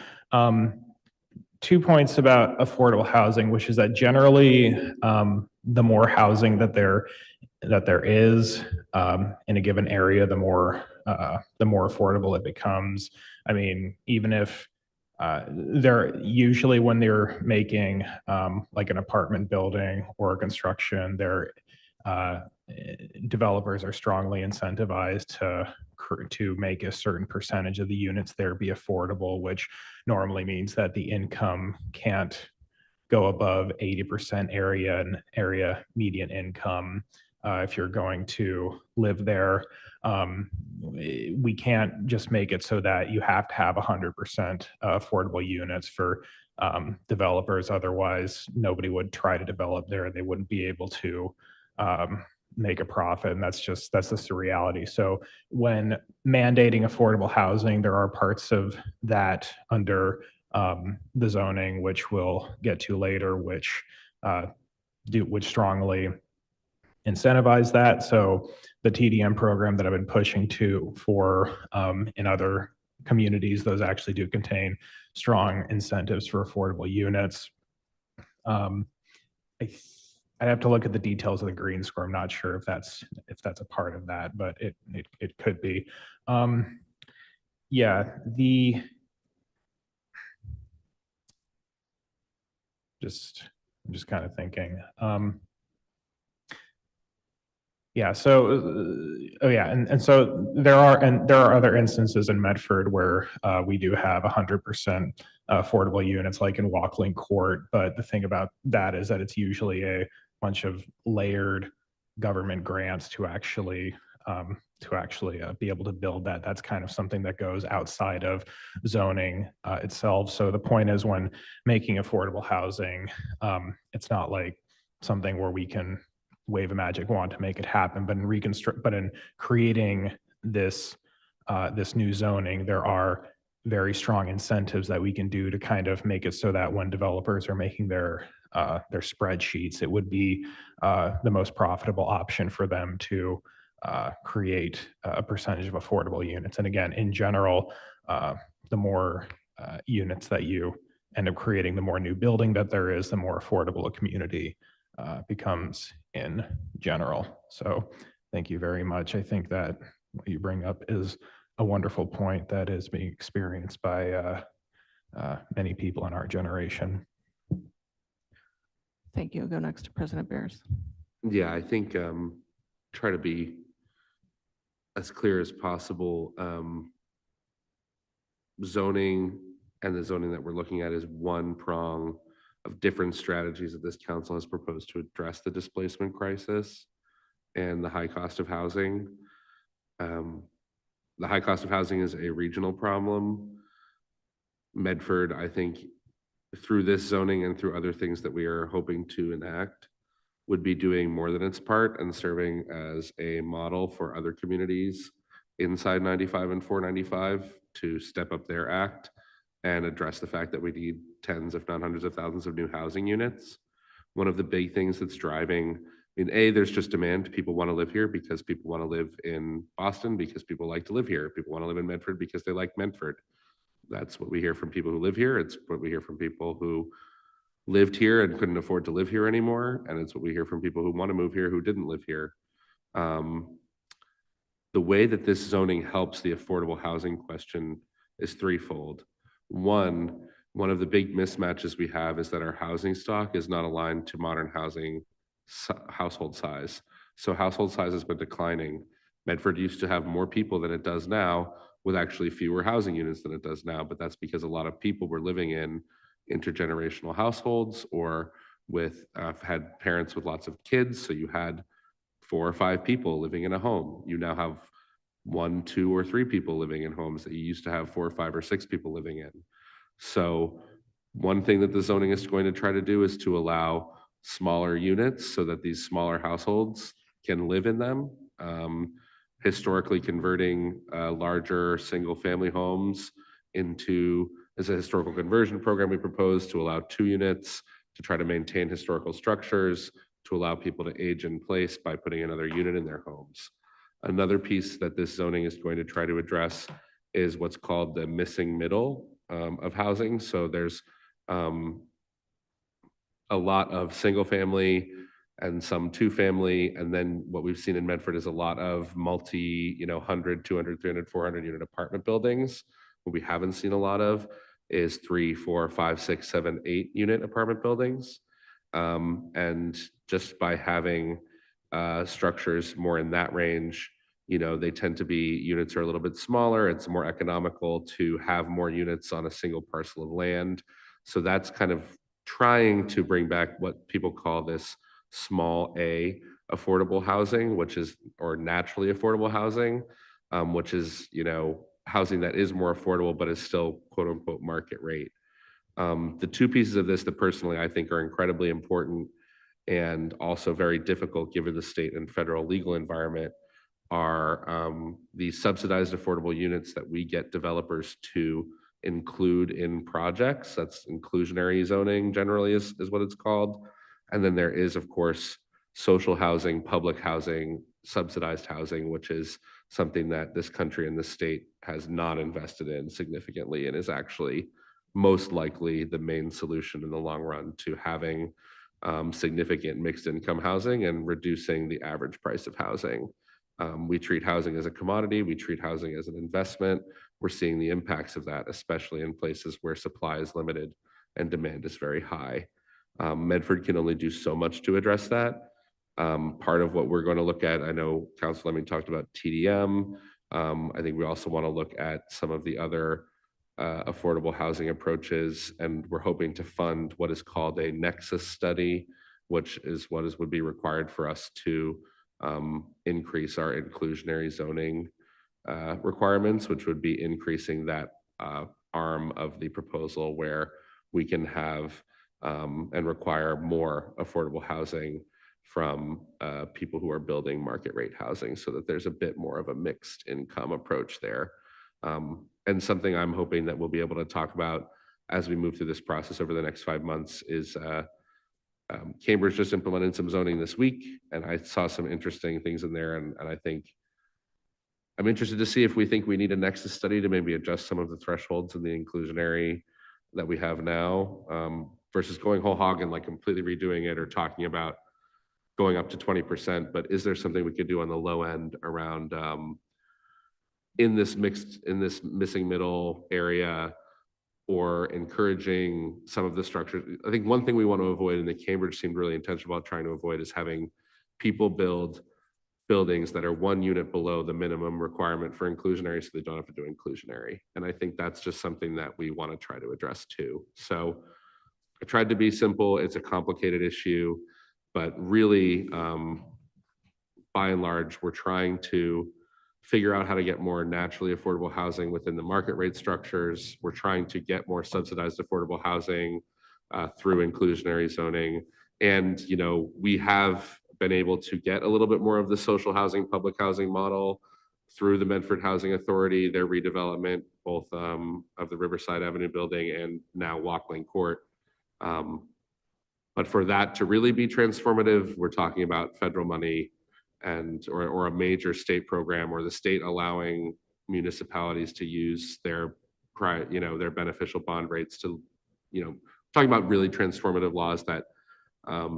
2 points about affordable housing, which is that generally the more housing that there is in a given area, the more affordable it becomes. I mean, even if they're usually, when they're making like an apartment building or construction, developers are strongly incentivized to make a certain percentage of the units there be affordable, which normally means that the income can't go above 80% area median income if you're going to live there. We can't just make it so that you have to have 100% affordable units for developers. Otherwise, nobody would try to develop there. They wouldn't be able to make a profit, and that's just the reality. So when mandating affordable housing, there are parts of that under the zoning, which we'll get to later, which strongly incentivize that. So the TDM program that I've been pushing for in other communities, those actually do contain strong incentives for affordable units. I'd have to look at the details of the green score. I'm not sure if that's a part of that, but it could be. Yeah, I'm just kind of thinking. Yeah. So, and so there are other instances in Medford where we do have 100% affordable units, like in Walkling Court. But the thing about that is that it's usually a bunch of layered government grants to actually be able to build that. That's kind of something that goes outside of zoning itself. So the point is, when making affordable housing, it's not like something where we can wave a magic wand to make it happen, but in creating this new zoning, there are very strong incentives that we can do to kind of make it so that when developers are making their spreadsheets, it would be the most profitable option for them to create a percentage of affordable units. And again, in general, the more units that you end up creating, the more new building that there is, the more affordable a community becomes in general. So thank you very much. I think that what you bring up is a wonderful point that is being experienced by many people in our generation. Thank you. Go next to President Bears. Yeah, I think try to be as clear as possible. Zoning and the zoning that we're looking at is one prong of different strategies that this council has proposed to address the displacement crisis and the high cost of housing. The high cost of housing is a regional problem. Medford, I think, through this zoning and through other things that we are hoping to enact, would be doing more than its part and serving as a model for other communities inside 95 and 495 to step up their act and address the fact that we need tens, if not hundreds of thousands of new housing units. One of the big things that's driving, there's just demand. People want to live here because people want to live in Boston because people like to live here. People want to live in Medford because they like Medford. That's what we hear from people who live here. It's what we hear from people who lived here and couldn't afford to live here anymore. And it's what we hear from people who want to move here who didn't live here. The way that this zoning helps the affordable housing question is threefold. One of the big mismatches we have is that our housing stock is not aligned to modern housing household size. So household size has been declining. Medford used to have more people than it does now, with actually fewer housing units than it does now, but that's because a lot of people were living in intergenerational households or had parents with lots of kids. So you had 4 or 5 people living in a home. You now have 1, 2, or 3 people living in homes that you used to have 4 or 5 or 6 people living in. So one thing that the zoning is going to try to do is to allow smaller units so that these smaller households can live in them. Historically converting larger single-family homes as a historical conversion program we propose to allow 2 units to try to maintain historical structures, to allow people to age in place by putting another unit in their homes. Another piece that this zoning is going to try to address is what's called the missing middle of housing. So there's a lot of single-family and some 2-family, and then what we've seen in Medford is a lot of multi, 100, 200, 300, 400 unit apartment buildings. What we haven't seen a lot of is 3, 4, 5, 6, 7, 8 unit apartment buildings. And just by having structures more in that range, they tend to be, units are a little bit smaller. It's more economical to have more units on a single parcel of land. So that's kind of trying to bring back what people call this small A affordable housing, or naturally affordable housing, which is, housing that is more affordable, but is still quote unquote market rate. The 2 pieces of this that personally I think are incredibly important and also very difficult given the state and federal legal environment are the subsidized affordable units that we get developers to include in projects. That's inclusionary zoning generally is what it's called. And then there is, of course, social housing, public housing, subsidized housing, which is something that this country and the state has not invested in significantly and is actually most likely the main solution in the long run to having significant mixed income housing and reducing the average price of housing. We treat housing as a commodity. We treat housing as an investment. We're seeing the impacts of that, especially in places where supply is limited and demand is very high. Medford can only do so much to address that. Part of what we're going to look at, I know Council Lemming talked about TDM. I think we also want to look at some of the other affordable housing approaches, and we're hoping to fund what is called a nexus study, which is what would be required for us to increase our inclusionary zoning requirements, which would be increasing that arm of the proposal where we can have and require more affordable housing from people who are building market rate housing so that there's a bit more of a mixed income approach there. And something I'm hoping that we'll be able to talk about as we move through this process over the next 5 months is Cambridge just implemented some zoning this week, and I saw some interesting things in there, and I think I'm interested to see if we think we need a nexus study to maybe adjust some of the thresholds in the inclusionary that we have now, versus going whole hog and like completely redoing it or talking about going up to 20%. But is there something we could do on the low end around in this missing middle area, or encouraging some of the structures? I think one thing we want to avoid, and that Cambridge seemed really intentional about trying to avoid, is having people build buildings that are 1 unit below the minimum requirement for inclusionary so they don't have to do inclusionary. And I think that's just something that we want to try to address too. So I tried to be simple. It's a complicated issue, but really, by and large, we're trying to figure out how to get more naturally affordable housing within the market rate structures. We're trying to get more subsidized affordable housing through inclusionary zoning. And, you know, we have been able to get a little bit more of the social housing, public housing model through the Medford Housing Authority, their redevelopment, both of the Riverside Avenue building and now Walkland Court. But for that to really be transformative, we're talking about federal money and or a major state program, or the state allowing municipalities to use their their beneficial bond rates to, talking about really transformative laws that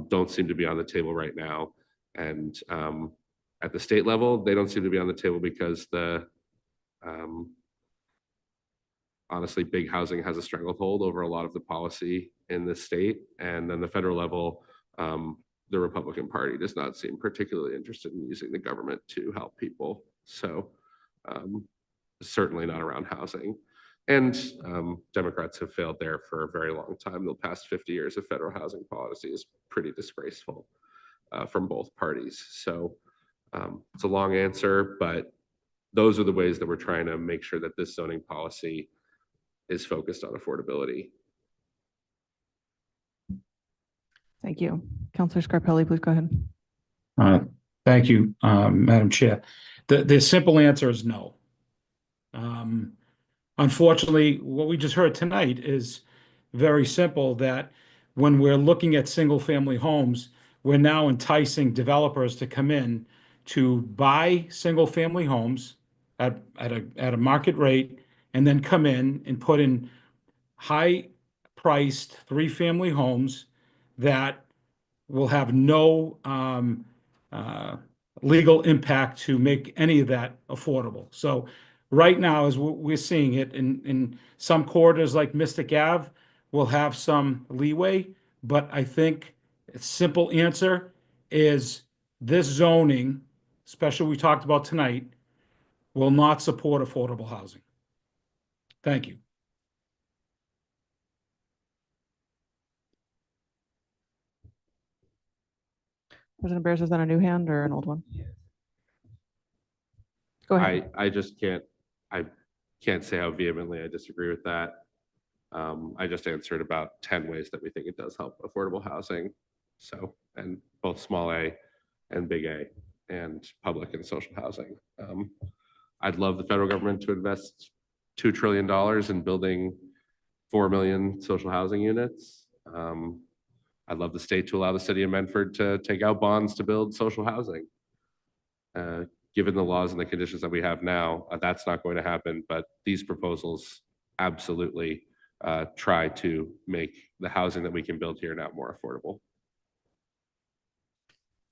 don't seem to be on the table right now. And at the state level, they don't seem to be on the table because honestly, big housing has a stranglehold over a lot of the policy in the state. And then the federal level, the Republican Party does not seem particularly interested in using the government to help people. So certainly not around housing. And Democrats have failed there for a very long time. The past 50 years of federal housing policy is pretty disgraceful from both parties. So it's a long answer, but those are the ways that we're trying to make sure that this zoning policy is focused on affordability. Thank you. Counselor Scarpelli, please go ahead. Thank you, Madam Chair. The simple answer is no. Unfortunately, what we just heard tonight is very simple, that when we're looking at single-family homes, we're now enticing developers to come in to buy single-family homes at a market rate, and then come in and put in high-priced three-family homes that will have no legal impact to make any of that affordable. So right now, as we're seeing it in some corridors like Mystic Ave, we'll have some leeway, but I think a simple answer is this zoning, especially we talked about tonight, will not support affordable housing. Thank you. President Bears, is that a new hand or an old one? Go ahead. I just can't say how vehemently I disagree with that. I just answered about 10 ways that we think it does help affordable housing. So, and both small A and big A, and public and social housing. I'd love the federal government to invest $2 trillion in building 4 million social housing units. I'd love the state to allow the city of Medford to take out bonds to build social housing. Given the laws and the conditions that we have now, that's not going to happen, but these proposals absolutely try to make the housing that we can build here now more affordable.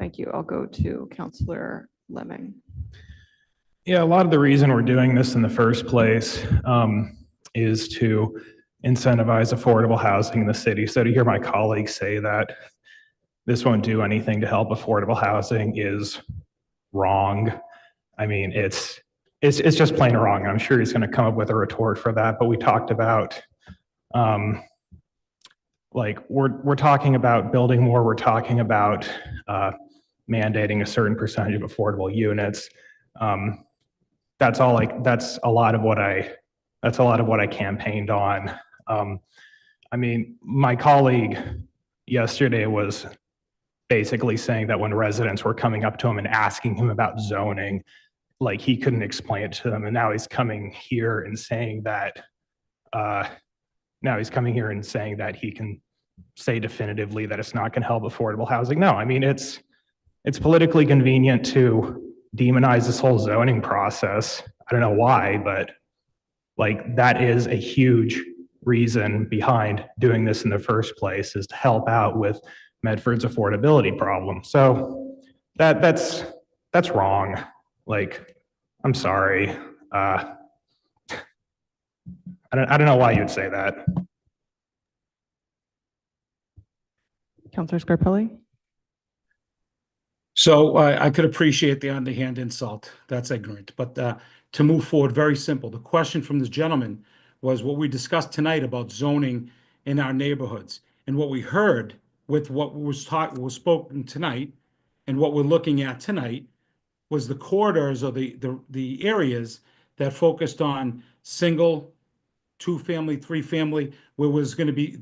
Thank you. I'll go to Counselor Lemming. Yeah, a lot of the reason we're doing this in the first place is to incentivize affordable housing in the city. So to hear my colleagues say that this won't do anything to help affordable housing is wrong. I mean, it's just plain wrong. I'm sure he's going to come up with a retort for that. But we talked about, like we're talking about building more. We're talking about mandating a certain percentage of affordable units. That's a lot of what I campaigned on. I mean, my colleague yesterday was basically saying that when residents were coming up to him and asking him about zoning, like he couldn't explain it to them. And now he's coming here and saying that, he can say definitively that it's not going to help affordable housing. No, I mean, it's politically convenient to demonize this whole zoning process. I don't know why, but like that is a huge reason behind doing this in the first place, is to help out with Medford's affordability problem. So that's wrong. Like, I'm sorry. I don't know why you'd say that. Counselor Scarpelli. So I could appreciate the underhand insult. That's ignorant. But to move forward, very simple. The question from this gentleman was what we discussed tonight about zoning in our neighborhoods. And what we heard with what was spoken tonight and what we're looking at tonight was the corridors or the areas that focused on single, two-family, three-family, where was going to be,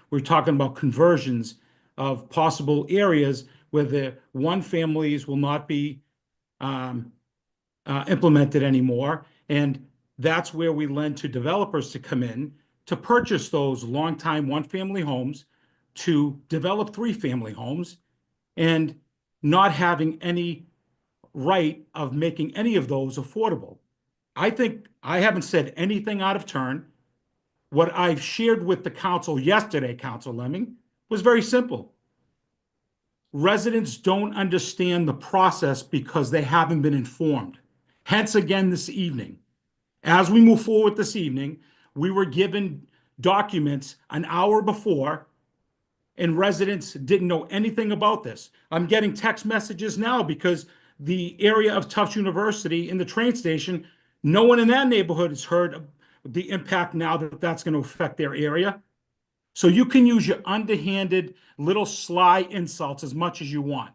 we're talking about conversions of possible areas where the one families will not be implemented anymore. And that's where we lend to developers to come in to purchase those long-time one-family homes, to develop three-family homes, and not having any right of making any of those affordable. I think I haven't said anything out of turn. What I've shared with the council yesterday, Council Lemming, was very simple. Residents don't understand the process because they haven't been informed. Hence, again, this evening, as we move forward this evening, we were given documents an hour before, and residents didn't know anything about this. I'm getting text messages now because the area of Tufts University in the train station, no one in that neighborhood has heard of the impact now that that's going to affect their area. So you can use your underhanded little sly insults as much as you want,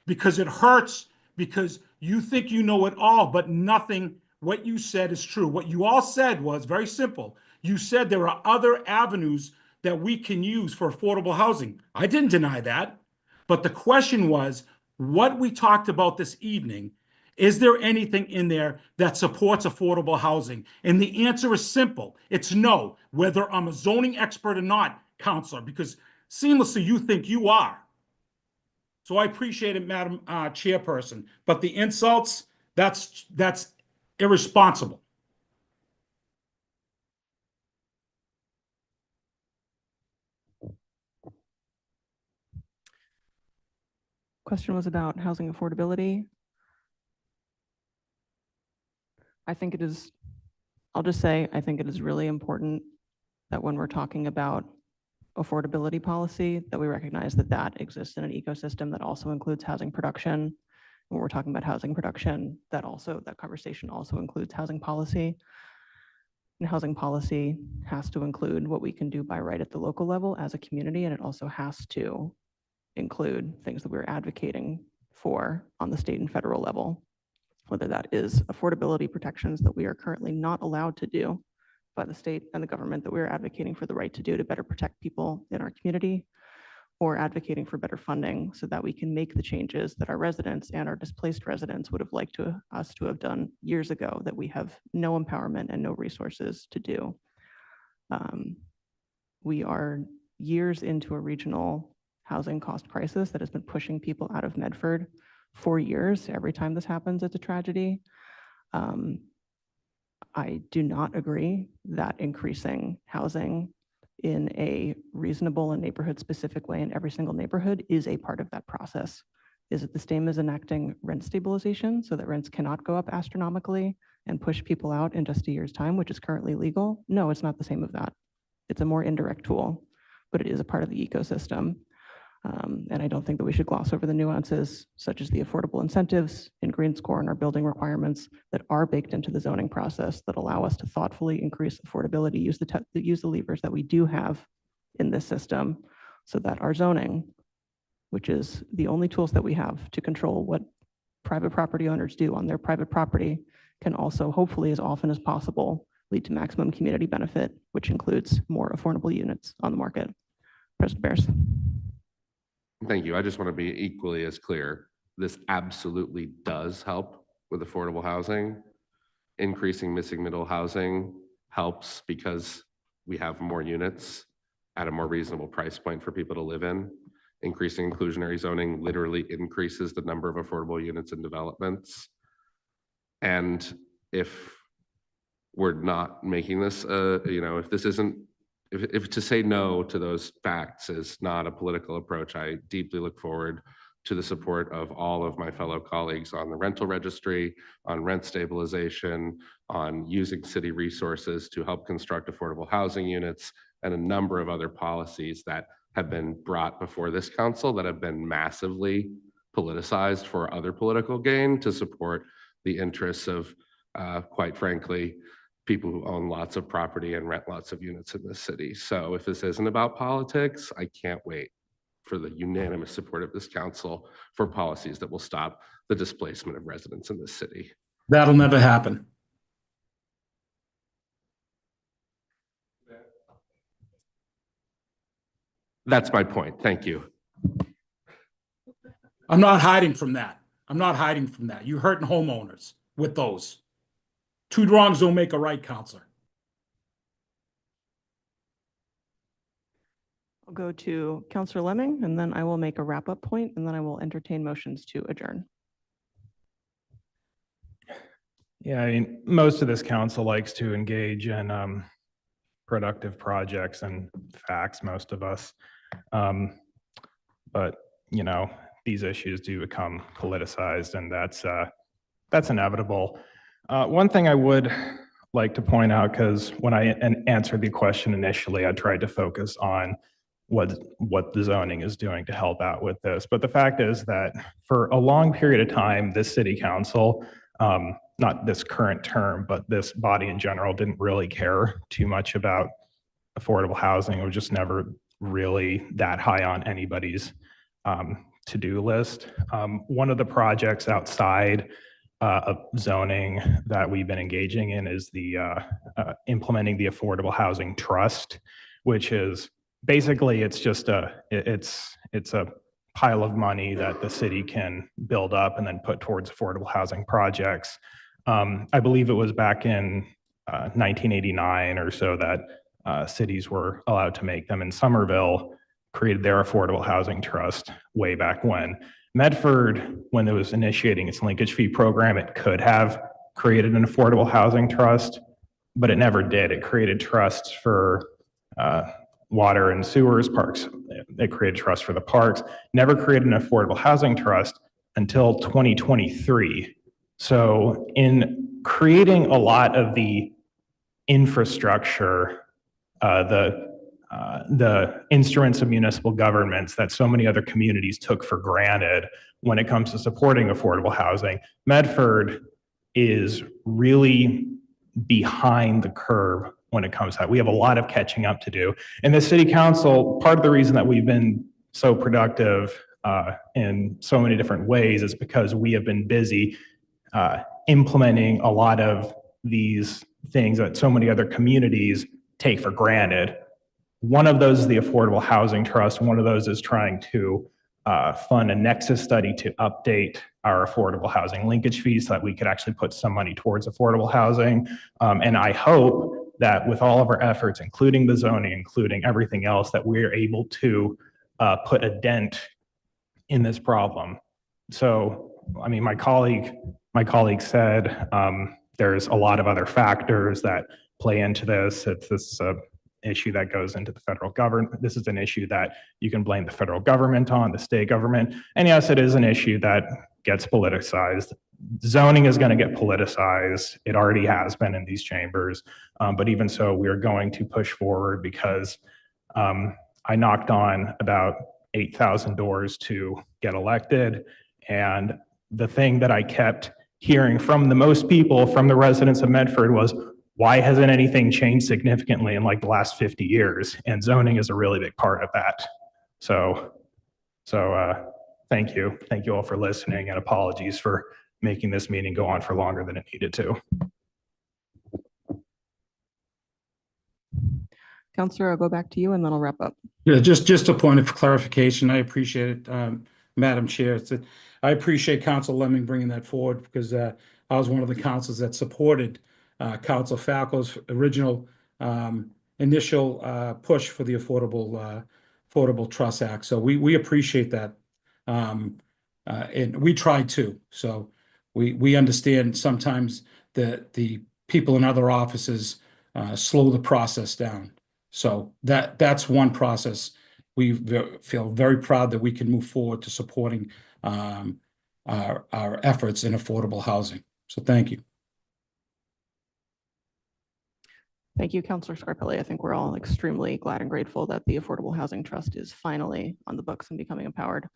because it hurts, because you think you know it all, but nothing what you said is true. What you all said was very simple. You said there are other avenues that we can use for affordable housing. I didn't deny that. But the question was, what we talked about this evening, is there anything in there that supports affordable housing? And the answer is simple. It's no, whether I'm a zoning expert or not, Counselor, because seamlessly you think you are. So I appreciate it, Madam Chairperson, but the insults, that's irresponsible. Question was about housing affordability. I think it is, I'll just say, I think it is really important that when we're talking about affordability policy, that we recognize that that exists in an ecosystem that also includes housing production. When we're talking about housing production, that conversation also includes housing policy. And housing policy has to include what we can do by right at the local level as a community, and it also has to include things that we're advocating for on the state and federal level, whether that is affordability protections that we are currently not allowed to do by the state and the government that we're advocating for the right to do to better protect people in our community, or advocating for better funding so that we can make the changes that our residents and our displaced residents would have liked us to have done years ago that we have no empowerment and no resources to do. We are years into a regional housing cost crisis that has been pushing people out of Medford for years. Every time this happens, it's a tragedy. I do not agree that increasing housing in a reasonable and neighborhood-specific way in every single neighborhood is a part of that process. Is it the same as enacting rent stabilization so that rents cannot go up astronomically and push people out in just a year's time, which is currently legal? No, it's not the same of that. It's a more indirect tool, but it is a part of the ecosystem. And I don't think that we should gloss over the nuances, such as the affordable incentives in Green Score and our building requirements that are baked into the zoning process that allow us to thoughtfully increase affordability, use the levers that we do have in this system, so that our zoning, which is the only tools that we have to control what private property owners do on their private property, can also, hopefully as often as possible, lead to maximum community benefit, which includes more affordable units on the market. President Bears. Thank you. I just want to be equally as clear. This absolutely does help with affordable housing. Increasing missing middle housing helps because we have more units at a more reasonable price point for people to live in. Increasing inclusionary zoning literally increases the number of affordable units and developments. And if we're not making this, if this isn't, if to say no to those facts is not a political approach, I deeply look forward to the support of all of my fellow colleagues on the rental registry, on rent stabilization, on using city resources to help construct affordable housing units, and a number of other policies that have been brought before this council that have been massively politicized for other political gain to support the interests of, quite frankly, people who own lots of property and rent lots of units in this city. So if this isn't about politics, I can't wait for the unanimous support of this council for policies that will stop the displacement of residents in this city. That'll never happen. That's my point. Thank you. I'm not hiding from that. I'm not hiding from that. You're hurting homeowners with those. Two wrongs don't make a right, Counselor. I'll go to Counselor Lemming, and then I will make a wrap-up point, and then I will entertain motions to adjourn. Yeah, I mean, most of this council likes to engage in productive projects and facts, most of us. But, you know, these issues do become politicized, and that's inevitable. One thing I would like to point out, because when I answered the question initially, I tried to focus on what the zoning is doing to help out with this. But the fact is that for a long period of time, this city council, not this current term, but this body in general, didn't really care too much about affordable housing. It was just never really that high on anybody's to-do list. One of the projects outside of zoning that we've been engaging in is the implementing the Affordable Housing Trust, which is basically it's a pile of money that the city can build up and then put towards affordable housing projects. I believe it was back in 1989 or so that cities were allowed to make them. And Somerville created their Affordable Housing Trust way back when. Medford, when it was initiating its linkage fee program, it could have created an affordable housing trust, but it never did. It created trusts for water and sewers, parks. It created trust for the parks, never created an affordable housing trust until 2023. So in creating a lot of the infrastructure, the instruments of municipal governments that so many other communities took for granted when it comes to supporting affordable housing, Medford is really behind the curve when it comes to that. We have a lot of catching up to do. And the city council, part of the reason that we've been so productive in so many different ways is because we have been busy implementing a lot of these things that so many other communities take for granted. One of those is the Affordable Housing Trust. One of those is trying to fund a nexus study to update our affordable housing linkage fees so that we could actually put some money towards affordable housing. And I hope that with all of our efforts, including the zoning, including everything else, that we're able to put a dent in this problem. So, I mean, my colleague said there's a lot of other factors that play into this. This is an issue that goes into the federal government. This is an issue that you can blame the federal government on, the state government. And yes, it is an issue that gets politicized. Zoning is going to get politicized. It already has been in these chambers. But even so, we are going to push forward because I knocked on about 8,000 doors to get elected. And the thing that I kept hearing from the most people, from the residents of Medford, was, why hasn't anything changed significantly in like the last 50 years? And zoning is a really big part of that. So thank you. Thank you all for listening, and apologies for making this meeting go on for longer than it needed to. Counselor, I'll go back to you and then I'll wrap up. Yeah, just a point of clarification. I appreciate it, Madam Chair. I appreciate Council Lemming bringing that forward because I was one of the councils that supported Council Falco's original initial push for the Affordable Trust Act. So we appreciate that, and we try too. So we understand sometimes the people in other offices slow the process down. So that's one process. We feel very proud that we can move forward to supporting our efforts in affordable housing. So thank you. Thank you, Councilor Scarpelli. I think we're all extremely glad and grateful that the Affordable Housing Trust is finally on the books and becoming empowered.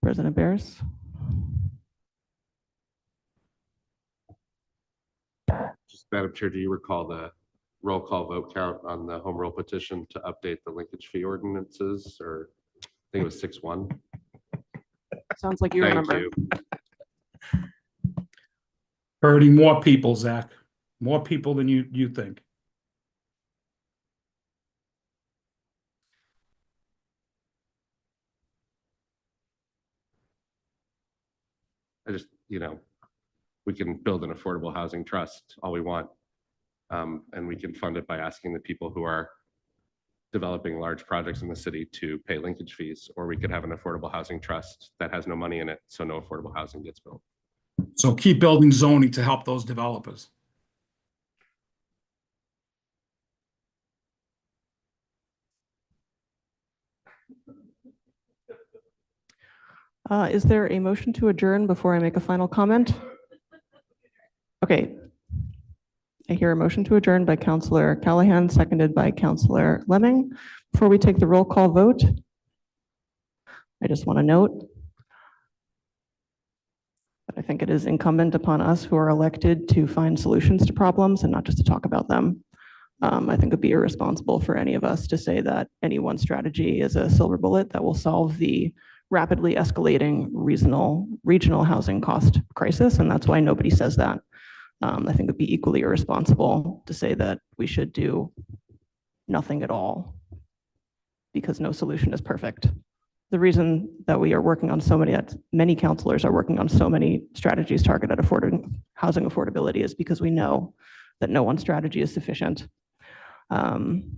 President Barris. Just, Madam Chair, do you recall the roll call vote count on the home rule petition to update the linkage fee ordinances, or I think it was 6-1. Sounds like you Thank remember. you. Hurting more people, Zach, more people than you think. I just, we can build an affordable housing trust all we want. And we can fund it by asking the people who are developing large projects in the city to pay linkage fees, or we could have an affordable housing trust that has no money in it, so no affordable housing gets built. So keep building zoning to help those developers. Is there a motion to adjourn before I make a final comment? Okay. I hear a motion to adjourn by Councillor Callahan, seconded by Councillor Lemming. Before we take the roll call vote, I just want to note that I think it is incumbent upon us who are elected to find solutions to problems and not just to talk about them. I think it'd be irresponsible for any of us to say that any one strategy is a silver bullet that will solve the rapidly escalating regional housing cost crisis, and that's why nobody says that. I think it'd be equally irresponsible to say that we should do nothing at all because no solution is perfect. The reason that we are working on many councilors are working on so many strategies targeted at housing affordability is because we know that no one strategy is sufficient. And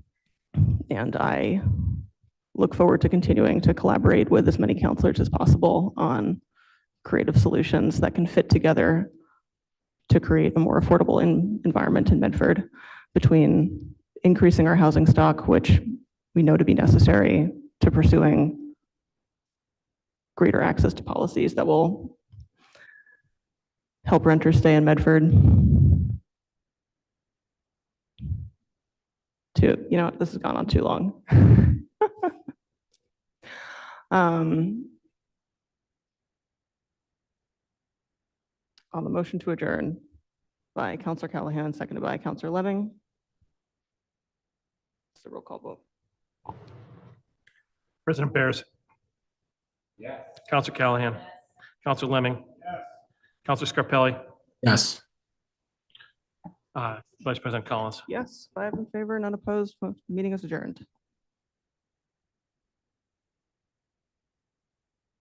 I look forward to continuing to collaborate with as many councilors as possible on creative solutions that can fit together to create a more affordable environment in Medford, between increasing our housing stock, which we know to be necessary, to pursuing greater access to policies that will help renters stay in Medford. This has gone on too long. On the motion to adjourn by Councillor Callahan, seconded by Councillor Lemming. It's a roll call vote. President Bears. Yes. Councillor Callahan. Councillor Lemming. Yes. Councillor Scarpelli. Yes. Vice President Collins. Yes, 5 in favor, none opposed. Meeting is adjourned.